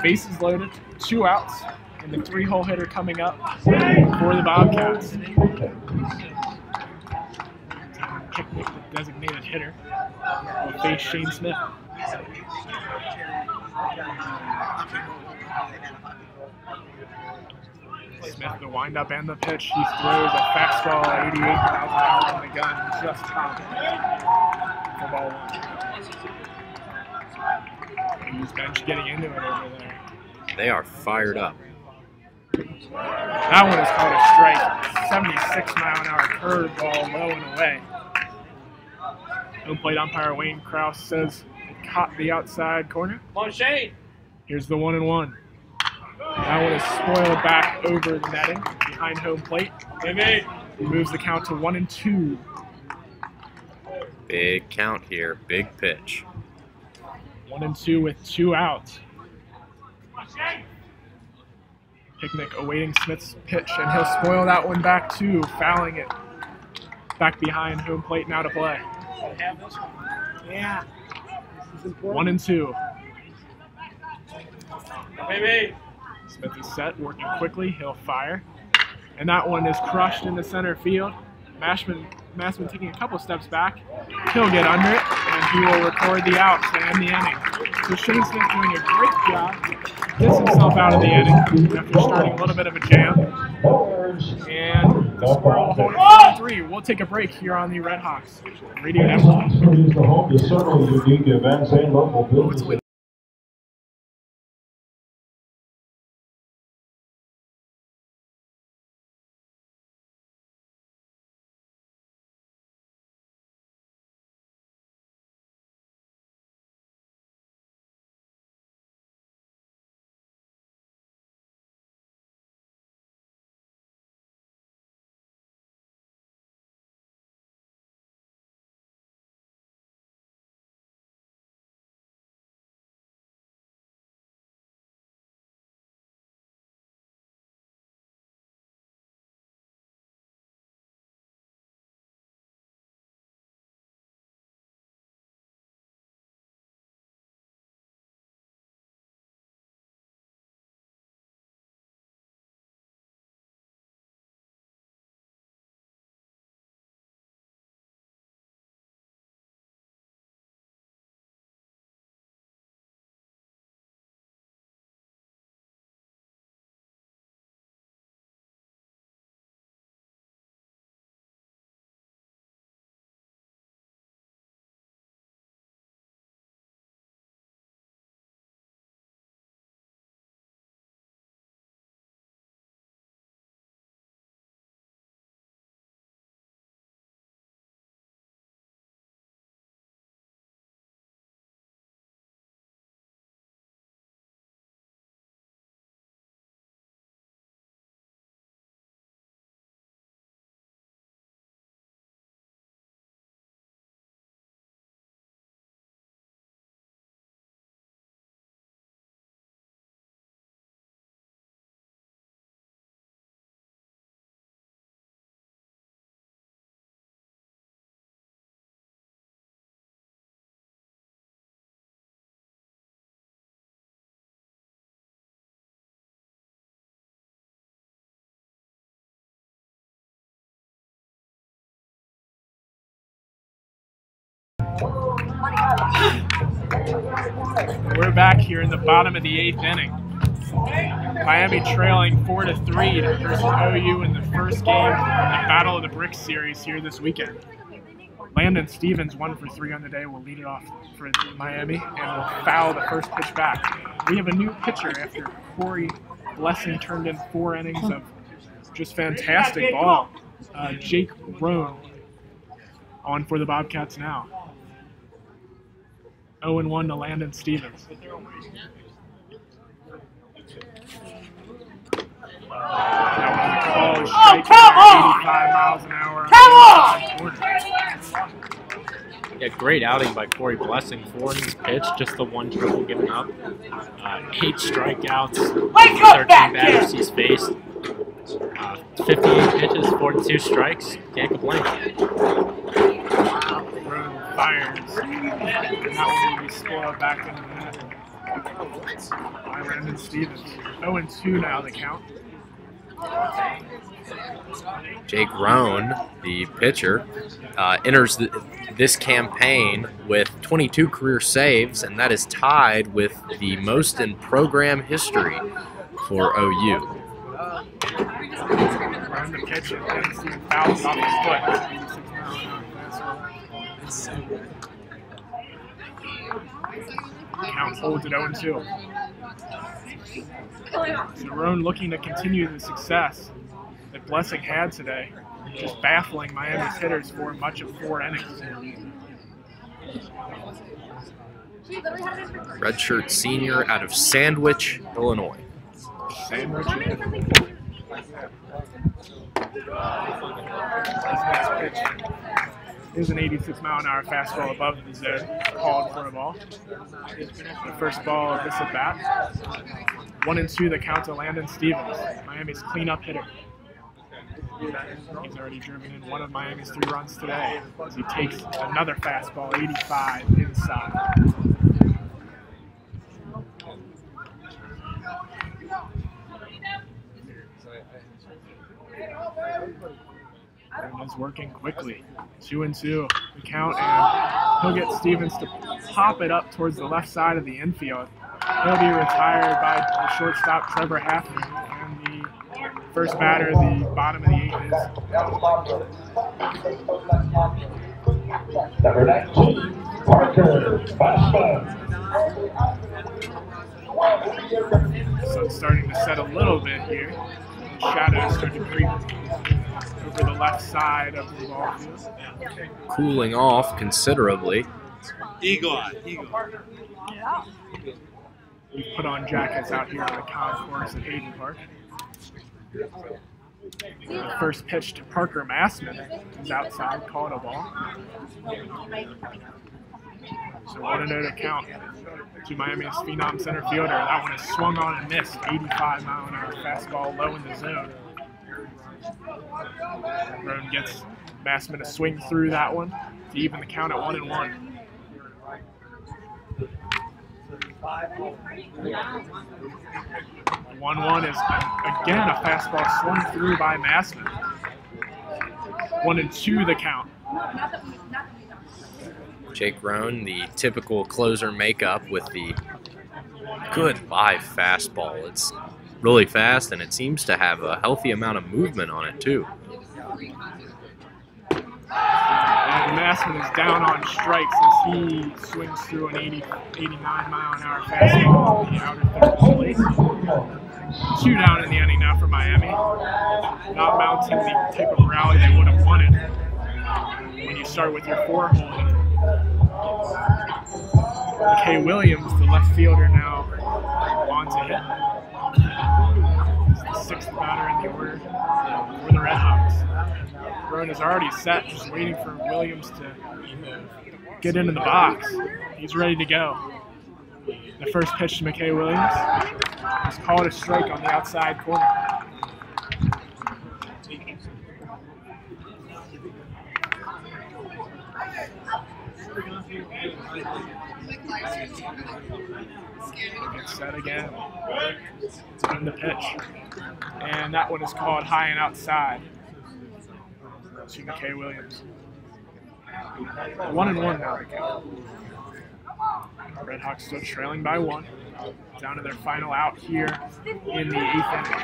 Bases loaded, 2 outs, and the 3-hole hitter coming up for the Bobcats. Picnic, the designated hitter, will face Shane Smith. Smith, the windup and the pitch. He throws a fastball 88 miles an hour on the gun, just top for ball 1. He's bench getting into it over there. They are fired up. That one is called a strike. 76-mile-an-hour curveball low and away. Home plate umpire Wayne Krause says it caught the outside corner. Come on, Shane. Here's the 1-1. That one is spoiled back over the netting behind home plate. He moves the count to 1-2. Big count here. Big pitch. 1-2 with 2 outs. Picnic awaiting Smith's pitch, and he'll spoil that one back too, fouling it back behind home plate now to play. Yeah. 1-2. Baby. Smith is set, working quickly. He'll fire. And that one is crushed into center field. Mashman taking a couple steps back. He'll get under it, and he will record the out to end the inning. So Shane Smith doing a great job. Gets himself out of the inning after starting a little bit of a jam. And the score will hold at 4-3. We'll take a break here on the RedHawks Radio Network. Is the home to several unique events and local businesses. We're back here in the bottom of the 8th inning. Miami trailing 4-3 versus OU in the first game of the Battle of the Bricks series here this weekend. Landon Stevens, 1 for 3 on the day, will lead it off for Miami and will foul the first pitch back. We have a new pitcher after Corey Blessing turned in 4 innings of just fantastic ball. Jake Roan on for the Bobcats now. 0-1 to Landon Stevens. That was a call, come on! 85 miles an hour. Come on! Yeah, great outing by Corey Blessing. 4 innings pitched, just the 1 triple given up. 8 strikeouts, Wake up 13 back batters there! he's faced. 58 pitches, 42 strikes. Can't complain. Roan fires. And that one will be spoiled back into the net by Landon Stevens. 0-2 now the count. Jake Roan, the pitcher, enters this campaign with 22 career saves, and that is tied with the most in program history for OU. Roan the pitch, and Landon Stevens fouls off his foot. Count holds at 0-2. So Roan looking to continue the success that Blessing had today, just baffling Miami's hitters for much of 4 innings. Redshirt senior out of Sandwich, Illinois. Sandwich. Here's an 86-mile-an-hour fastball above the zone, called for a ball. The first ball of this at bat. 1-2 the count to Landon Stevens, Miami's cleanup hitter. He's already driven in 1 of Miami's 3 runs today as he takes another fastball, 85 inside. And is working quickly. 2-2 the count, and he'll get Stevens to pop it up towards the left side of the infield. He'll be retired by the shortstop Trevor Haffner, and the first batter, the bottom of the 8th is Number 19, Parker Basma. sun's starting to set a little bit here. Shadows starting to creep over the left side of the ball field. Cooling off considerably. Eagle. We've put on jackets out here on the concourse at Hayden Park. The first pitch to Parker Massman is outside, called a ball. So 1-0 to count to Miami's phenom center fielder. That one is swung on and missed. 85-mile-an-hour fastball low in the zone. Roan gets Massman to swing through that one to even the count at 1-1. 1-1 is again a fastball swung through by Massman. 1-2 the count. Jake Roan, the typical closer makeup with the goodbye fastball. It's really fast, and it seems to have a healthy amount of movement on it, too. And Massman is down on strikes as he swings through an 89-mile-an-hour fastball in the outer third place. 2 down in the inning now for Miami. Not mounting the type of rally they would have wanted when you start with your 4-hole hitter. McKay Williams, the left fielder, now on to hit. He's the 6th batter in the order for the RedHawks. Roan is already set, just waiting for Williams to get into the box. He's ready to go. The first pitch to McKay Williams is called a strike on the outside corner. Gets set again. It's in the pitch. And that one is called high and outside to McKay Williams. 1-1 now to count. RedHawks still trailing by 1. Down to their final out here in the 8th inning.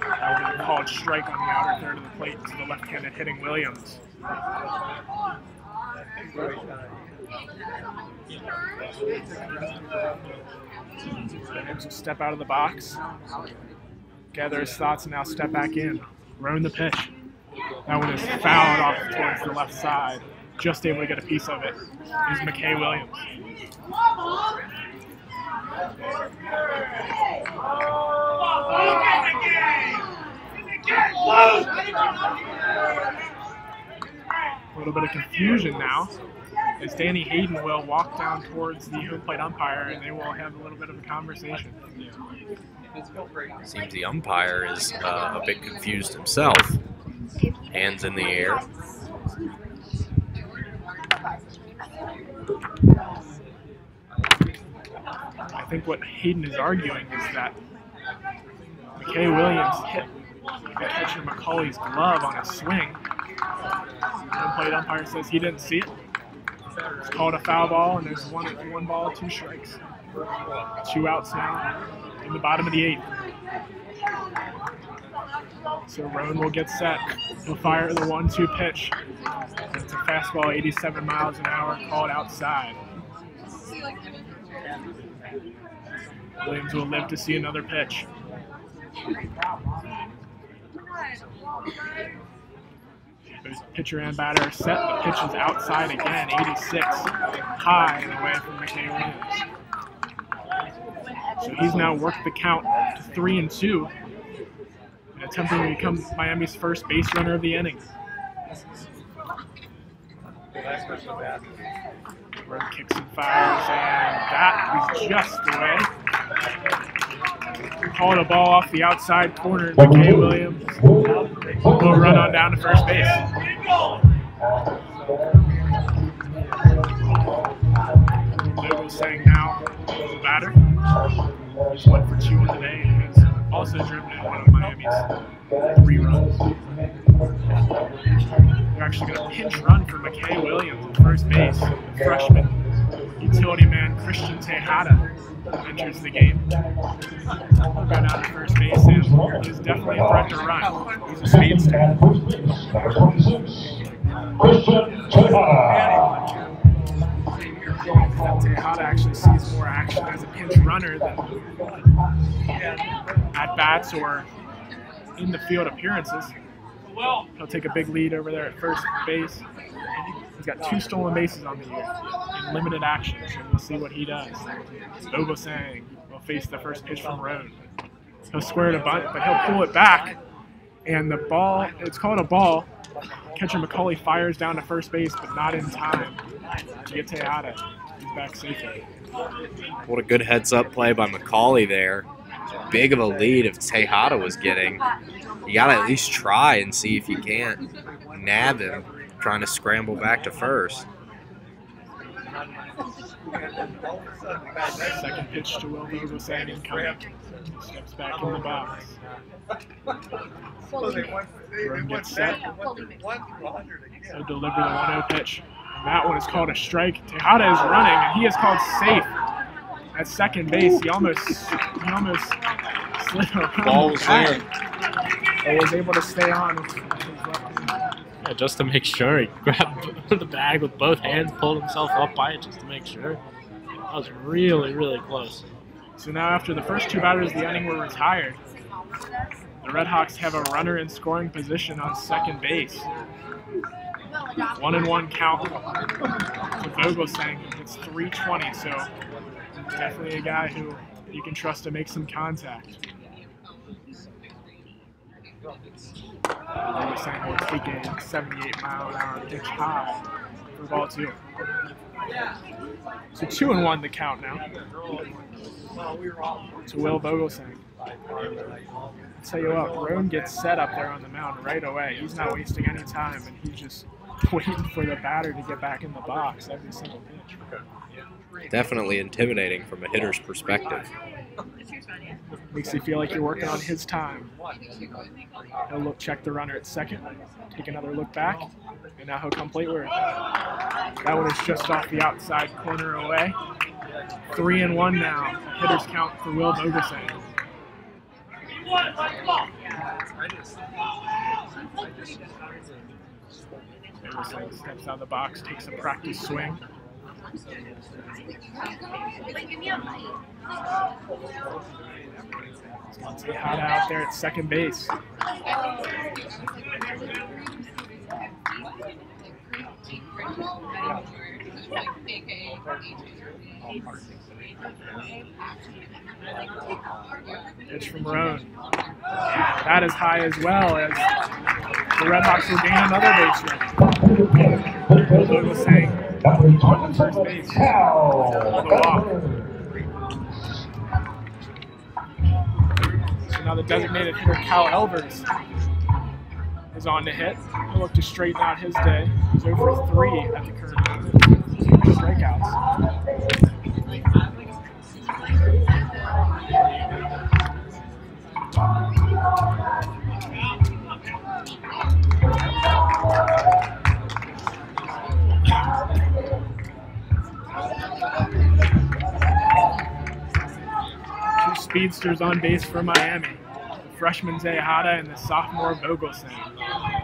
That was a called strike on the outer third of the plate to the left-handed hitting Williams. Williams will step out of the box, gather his thoughts, and now step back in. Roan the pitch. That one is fouled off towards the left side. Just able to get a piece of it is McKay Williams. A little bit of confusion now, as Danny Hayden will walk down towards the home plate umpire, and they will have a little bit of a conversation. Seems the umpire is a bit confused himself. Hands in the air. I think what Hayden is arguing is that McKay Williams hit the catcher McCauley's glove on a swing. The home plate umpire says he didn't see it. It's called a foul ball, and there's one ball, 2 strikes. 2 outs now in the bottom of the 8th. So Roan will get set. He'll fire the 1-2 pitch. It's a fastball, 87 miles an hour, called outside. Williams will live to see another pitch. Both pitcher and batter are set. The pitch is outside again, 86, high and away from McKay Williams. So he's now worked the count to 3-2, and attempting to become Miami's first base runner of the inning. Roan kicks and fires, and that is just away. Called a ball off the outside corner. McKay Williams will run on down to first base. Vogel saying now the batter. He's 1 for 2 on the day and has also driven in one of Miami's 3 runs. They're actually going to pinch run for McKay Williams at first base. The freshman utility man Christian Tejada enters the game. He'll go down to first base and is definitely a threat to run. He's a speedster. Christian Tejada. Tejada actually sees more action as a pinch runner than at bats or in the field appearances. He'll take a big lead over there at first base. He's got 2 stolen bases on the year in limited action, so we'll see what he does. Vogel saying will face the first pitch from Roan. He'll square it a bunt, but he'll pull it back, and the ball, it's called a ball. Catcher McCauley fires down to first base, but not in time to get Tejada. He's back safely. What a good heads-up play by McCauley there. Big of a lead if Tejada was getting. You got to at least try and see if you can't nab him, trying to scramble back to first. Second pitch to Will Vogel saying incoming. Steps back in the box. Roan gets set. He'll deliver the 1-0 pitch. And that one is called a strike. Tejada is running, and he is called safe at second base. He almost slid around. Ball was in. But was able to stay on. Yeah, just to make sure. He grabbed the bag with both hands, pulled himself up by it just to make sure. That was really, really close. So now after the first 2 batters of the inning were retired, the RedHawks have a runner in scoring position on second base. 1-1 count. With Vogel saying it's 3:20, so definitely a guy who you can trust to make some contact. Vogel saying we'll take a 78-mile-an-hour pitch high for ball 2. So 2-1 the count now. To Will Vogelsang. I'll tell you what, Roan gets set up there on the mound right away. He's not wasting any time, and he's just waiting for the batter to get back in the box every single pitch. Definitely intimidating from a hitter's perspective. Makes you feel like you're working on his time. He'll check the runner at second, take another look back, And now he'll come plate work. That one is just off the outside corner away. 3-1 now. Hitters count for Will Vogelsang. Vogelsang steps out of the box, takes a practice swing. Tejada out there at second base. Pitch from Roan. That is high as well as the RedHawks will gain another base run. Vogelsang on first base. The walk. So now the designated hitter Cal Elvers is on to hit. He'll look to straighten out his day. He's 0 for 3 at the current moment. 2 strikeouts. Two speedsters on base for Miami. The freshman Tejada and the sophomore Vogelsang.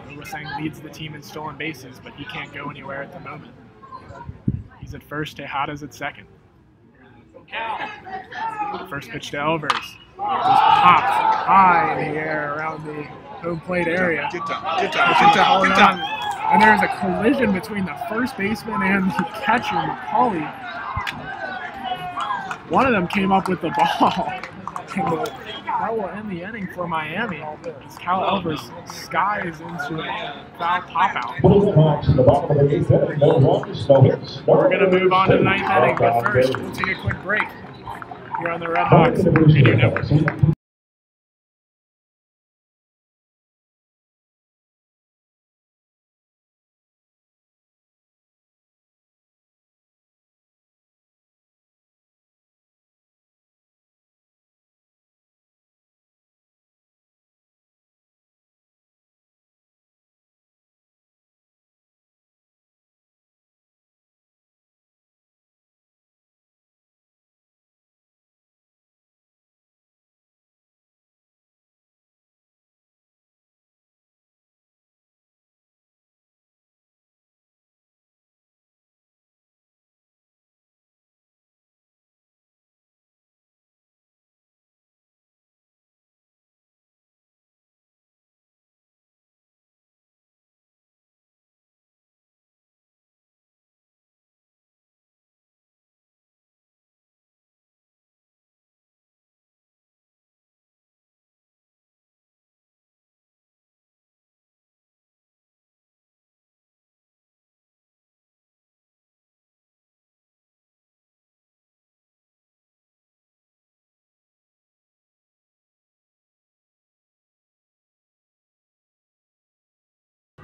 Vogelsang leads the team in stolen bases, but he can't go anywhere at the moment. He's at first, Tejada's at second. First pitch to Elvers. It was popped high in the air around the home plate area. Get down. And there's a collision between the first baseman and the catcher, McCauley. One of them came up with the ball. And that will end the inning for Miami as Cal Elvers skies into a foul pop-out. We're going to move on to the 9th inning, but first we'll take a quick break here on the RedHawks Radio Network.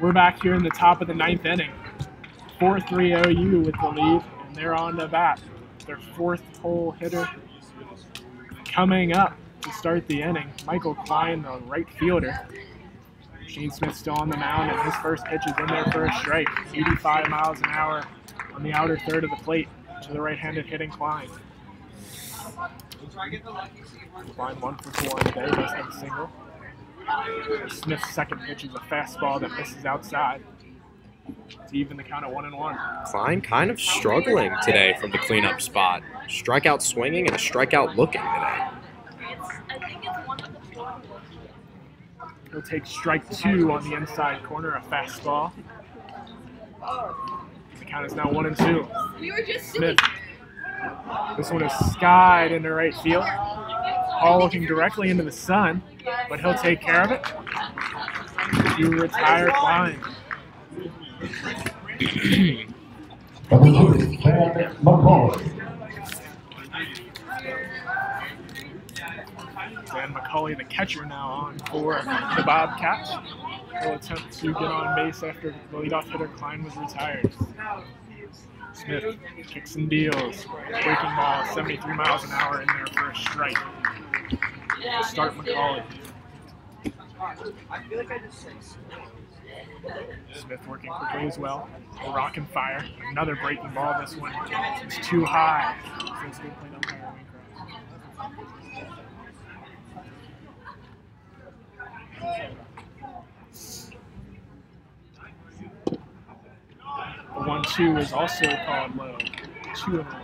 We're back here in the top of the 9th inning. 4-3 OU with the lead, and they're on the bat. Their 4th hole hitter coming up to start the inning. Michael Klein, the right fielder. Shane Smith still on the mound, and his first pitch is in there for a strike. 85 miles an hour on the outer third of the plate to the right-handed hitting Klein. Klein 1 for 4 on the day, just have a single. Smith's second pitch is a fastball that misses outside to even the count at 1-1. Klein kind of struggling today from the cleanup spot. Strikeout swinging and a strikeout looking today. He'll take strike 2 on the inside corner, a fastball. The count is now 1-2. Smith. This one is skied into right field. All looking directly into the sun, but he'll take care of it to retire Klein. Dan McCauley, the catcher, now on for the Bobcats. He'll attempt to get on base after the leadoff hitter Klein was retired. Smith kicks and deals. Breaking ball, 73 miles an hour in there for a strike. Start McCauley. Smith working quickly as well. Rock and fire. Another breaking ball. This one is too high. So it's good play umpire Waycross. The 1-2 is also called low. 2-1.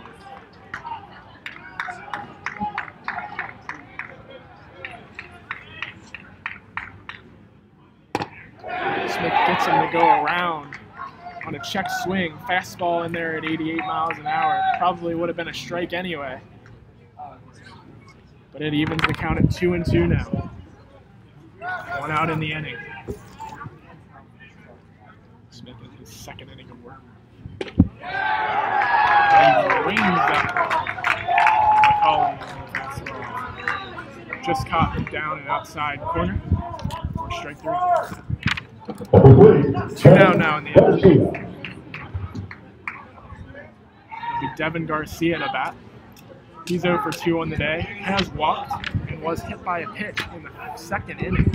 Smith gets him to go around on a check swing. Fastball in there at 88 miles an hour. Probably would have been a strike anyway. But it evens the count at 2-2 now. 1 out in the inning. Smith in his second inning of work. He wings up. McCauley fastball. Just caught down and outside corner. For strike 3. 2 down now in the end. It'll be Devin Garcia at a bat. He's 0 for 2 on the day. Has walked and was hit by a pitch in the second inning.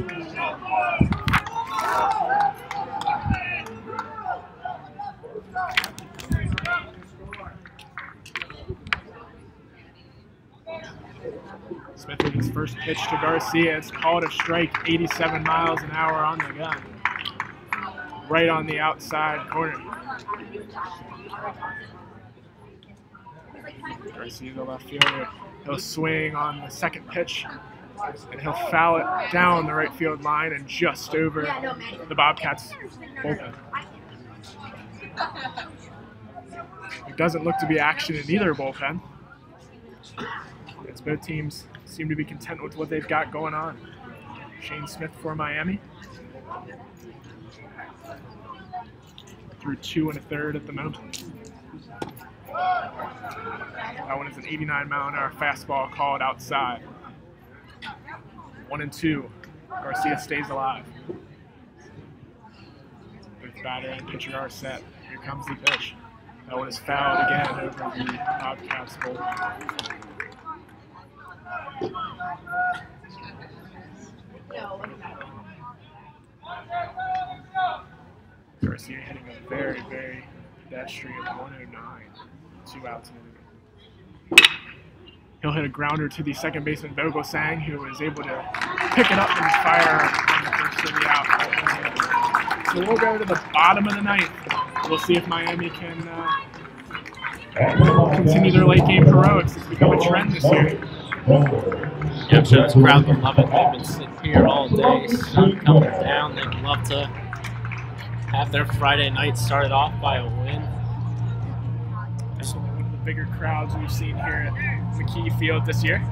Smith with his first pitch to Garcia. It's called a strike, 87 miles an hour on the gun. Right on the outside corner. Garcia, the left fielder. He'll swing on the second pitch, and he'll foul it down the right field line and just over the Bobcats bullpen. It doesn't look to be action in either bullpen. As both teams seem to be content with what they've got going on. Shane Smith for Miami. Through 2 1/3 at the moment. That one is an 89 mile an hour fastball called outside. 1-2. Garcia stays alive. Both batter and pitcher are set. Here comes the pitch. That one is fouled again over the Bobcats goal. Garcia hitting a very, very pedestrian 109. 2 outs in the inning. He'll hit a grounder to the second baseman Vogelsang, who was able to pick it up and fire on the first of the out. So we'll go to the bottom of the ninth. We'll see if Miami can continue their late game heroics. It's become a trend this year. Yeah, I'm sure this crowd will love it. They've been sitting here all day, sun coming down. They'd love to have their Friday night started off by a win. Definitely one of the bigger crowds we've seen here at McKee Field this year.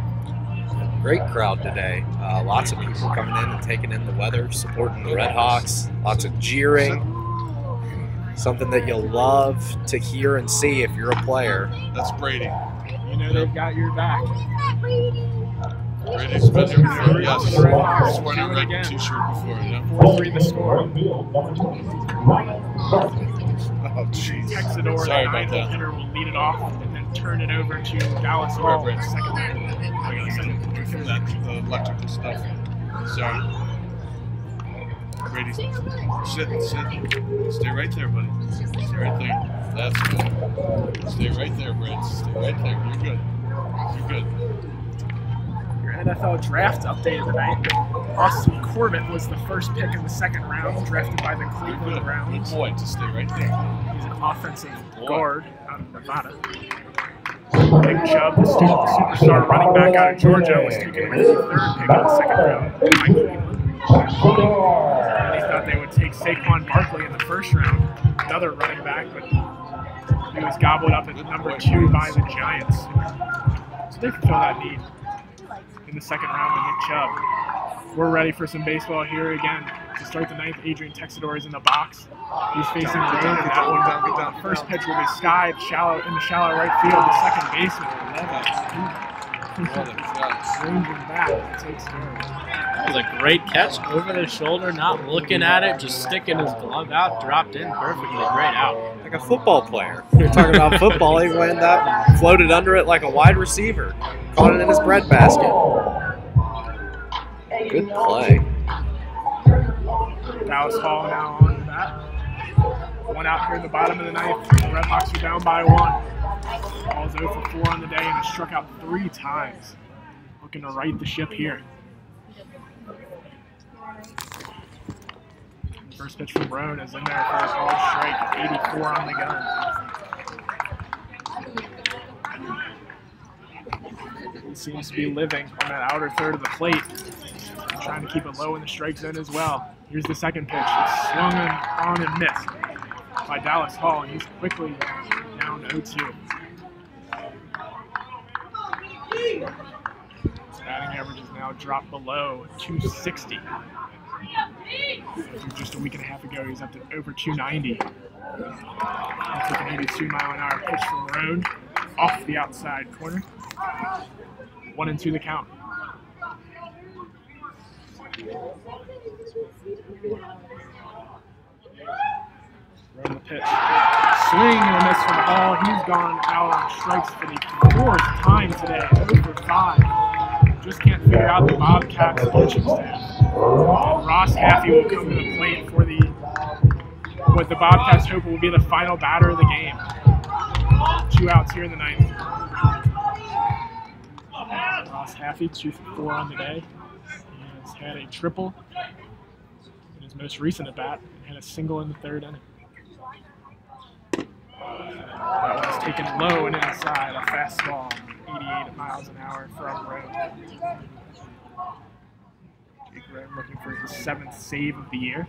Great crowd today. Lots of people coming in and taking in the weather, supporting the RedHawks. Lots of jeering. Something that you'll love to hear and see if you're a player. That's Brady. You know they've got your back. Brady's been here before. Yes, he's worn a red t-shirt before. Yeah. 4-3 the score. Oh, jeez. Texador, Sorry the about that. hitter, will lead it off and then turn it over to Dallas Sorry, Hall. Brady. Second man. From that electrical stuff. Sorry. Brady, sit. Stay right there, buddy. Stay right there. That's good. Stay right there, Brad. Stay right there. You're good. You're good. Your NFL draft update tonight. Austin Corbett was the first pick in the second round, drafted by the Cleveland Good Browns. boy, just stay right there. He's an offensive guard out of Nevada. Big Chubb, the superstar running back out of Georgia, was taken with the third pick in the second round by Cleveland. They thought they would take Saquon Barkley in the first round, another running back, but he was gobbled up at number 2 by the Giants. So they fulfill that need in the second round with Nick Chubb. We're ready for some baseball here again. To start the ninth, Adrian Texador is in the box. He's facing Rain, and that one, the first pitch will be skied in the shallow right field. The second baseman, ranging back, takes care of it. That was a great catch over the shoulder, not looking at it, just sticking his glove out, dropped in perfectly. Great out. Like a football player. You're talking about football, he went that, floated under it like a wide receiver. Caught it in his bread basket. Good play. Dallas Hall now on the bat. that. 1 out here in the bottom of the ninth. The RedHawks are down by 1. Ball's 0 for 4 on the day and has struck out 3 times. Looking to right the ship here. First pitch from Roan is in there for a called strike. 84 on the gun. He seems to be living on that outer third of the plate. Trying to keep it low in the strike zone as well. Here's the second pitch. It's swung on and missed by Dallas Hall. He's quickly down 0-2. His batting average is now dropped below 260. Just a week and a half ago, he was up to over 290. I'll take an 82-mile-an-hour pitch from Roan off the outside corner. 1-2 the count. Roan the pitch. Swing and a miss from Hall. He's gone out on strikes for the 4th time today. 0 for 5. Just can't figure out the Bobcats pitching staff. And Ross Haffey will come to the plate for what the Bobcats hope will be the final batter of the game. 2 outs here in the 9th. Ross Haffey, 2 for 4 on the day. He has had a triple in his most recent at bat and had a single in the 3rd inning. That one is taken low and inside, a fastball, 88 miles an hour from Roan. Jake Roan looking for his 7th save of the year.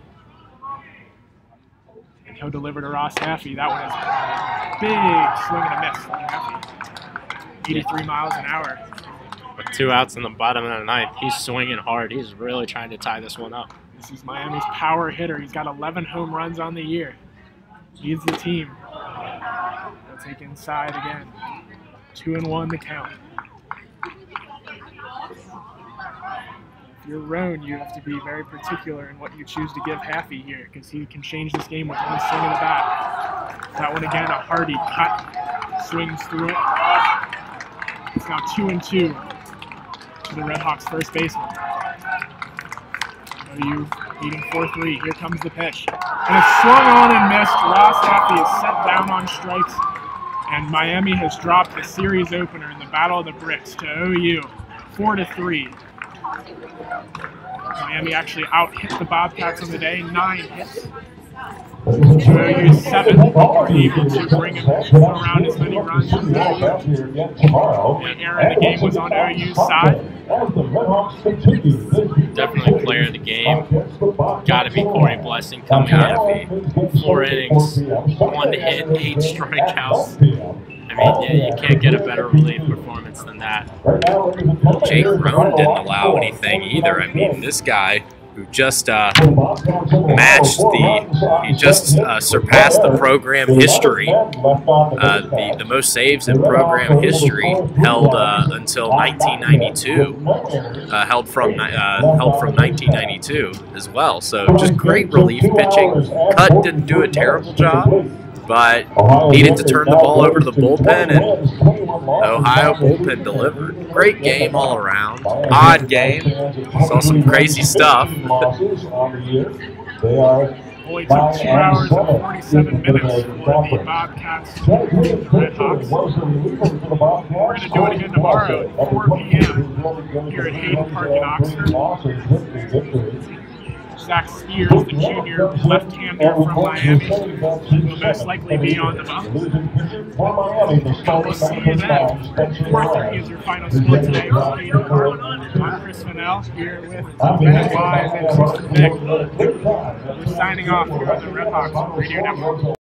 And he'll deliver to Ross Haffey. That one is a big swing and a miss from Haffey. 83 miles an hour. With 2 outs in the bottom of the 9th, he's swinging hard. He's really trying to tie this one up. This is Miami's power hitter. He's got 11 home runs on the year. Leads the team. They'll take inside again. 2-1 the count. If you're Roan, you have to be very particular in what you choose to give Haffey here, because he can change this game with one swing of the bat. That one again, a hardy cut. Swings through it. It's now 2-2 to the RedHawks first baseman. OU leading 4-3. Here comes the pitch. And it's swung on and missed. Ross Haffey is set down on strikes. And Miami has dropped the series opener in the Battle of the Bricks to OU, 4-3. Miami actually out-hit the Bobcats on the day, 9 hits. OU's 7, able to bring him around as many runs as OU. And Aaron, the game was on OU's side. Definitely player of the game. Got to be Corey Blessing coming in. 4 innings, 1 hit, 8 strikeouts. I mean, yeah, you can't get a better relief performance than that. Jake Roan didn't allow anything either. I mean, this guy who just surpassed the program history, the most saves in program history, held until 1992, held from 1992 as well. So just great relief pitching. Cut didn't do a terrible job, but needed to turn the ball over to the bullpen, and the Ohio bullpen delivered. Great game all around. Odd game. Saw some crazy stuff. Only took 2 hours and 47 minutes for the Bobcats and the RedHawks. We're going to do it again tomorrow at 4 p.m. here at Hayden Park in Oxford. Zach Spears, the junior left-hander from Miami, will most likely be on the bump. We'll see you then. 4:30 is your final score today. I'm Chris Fennell here with Ben Wise and Sister Vic. We're signing off here on the RedHawks Radio Network.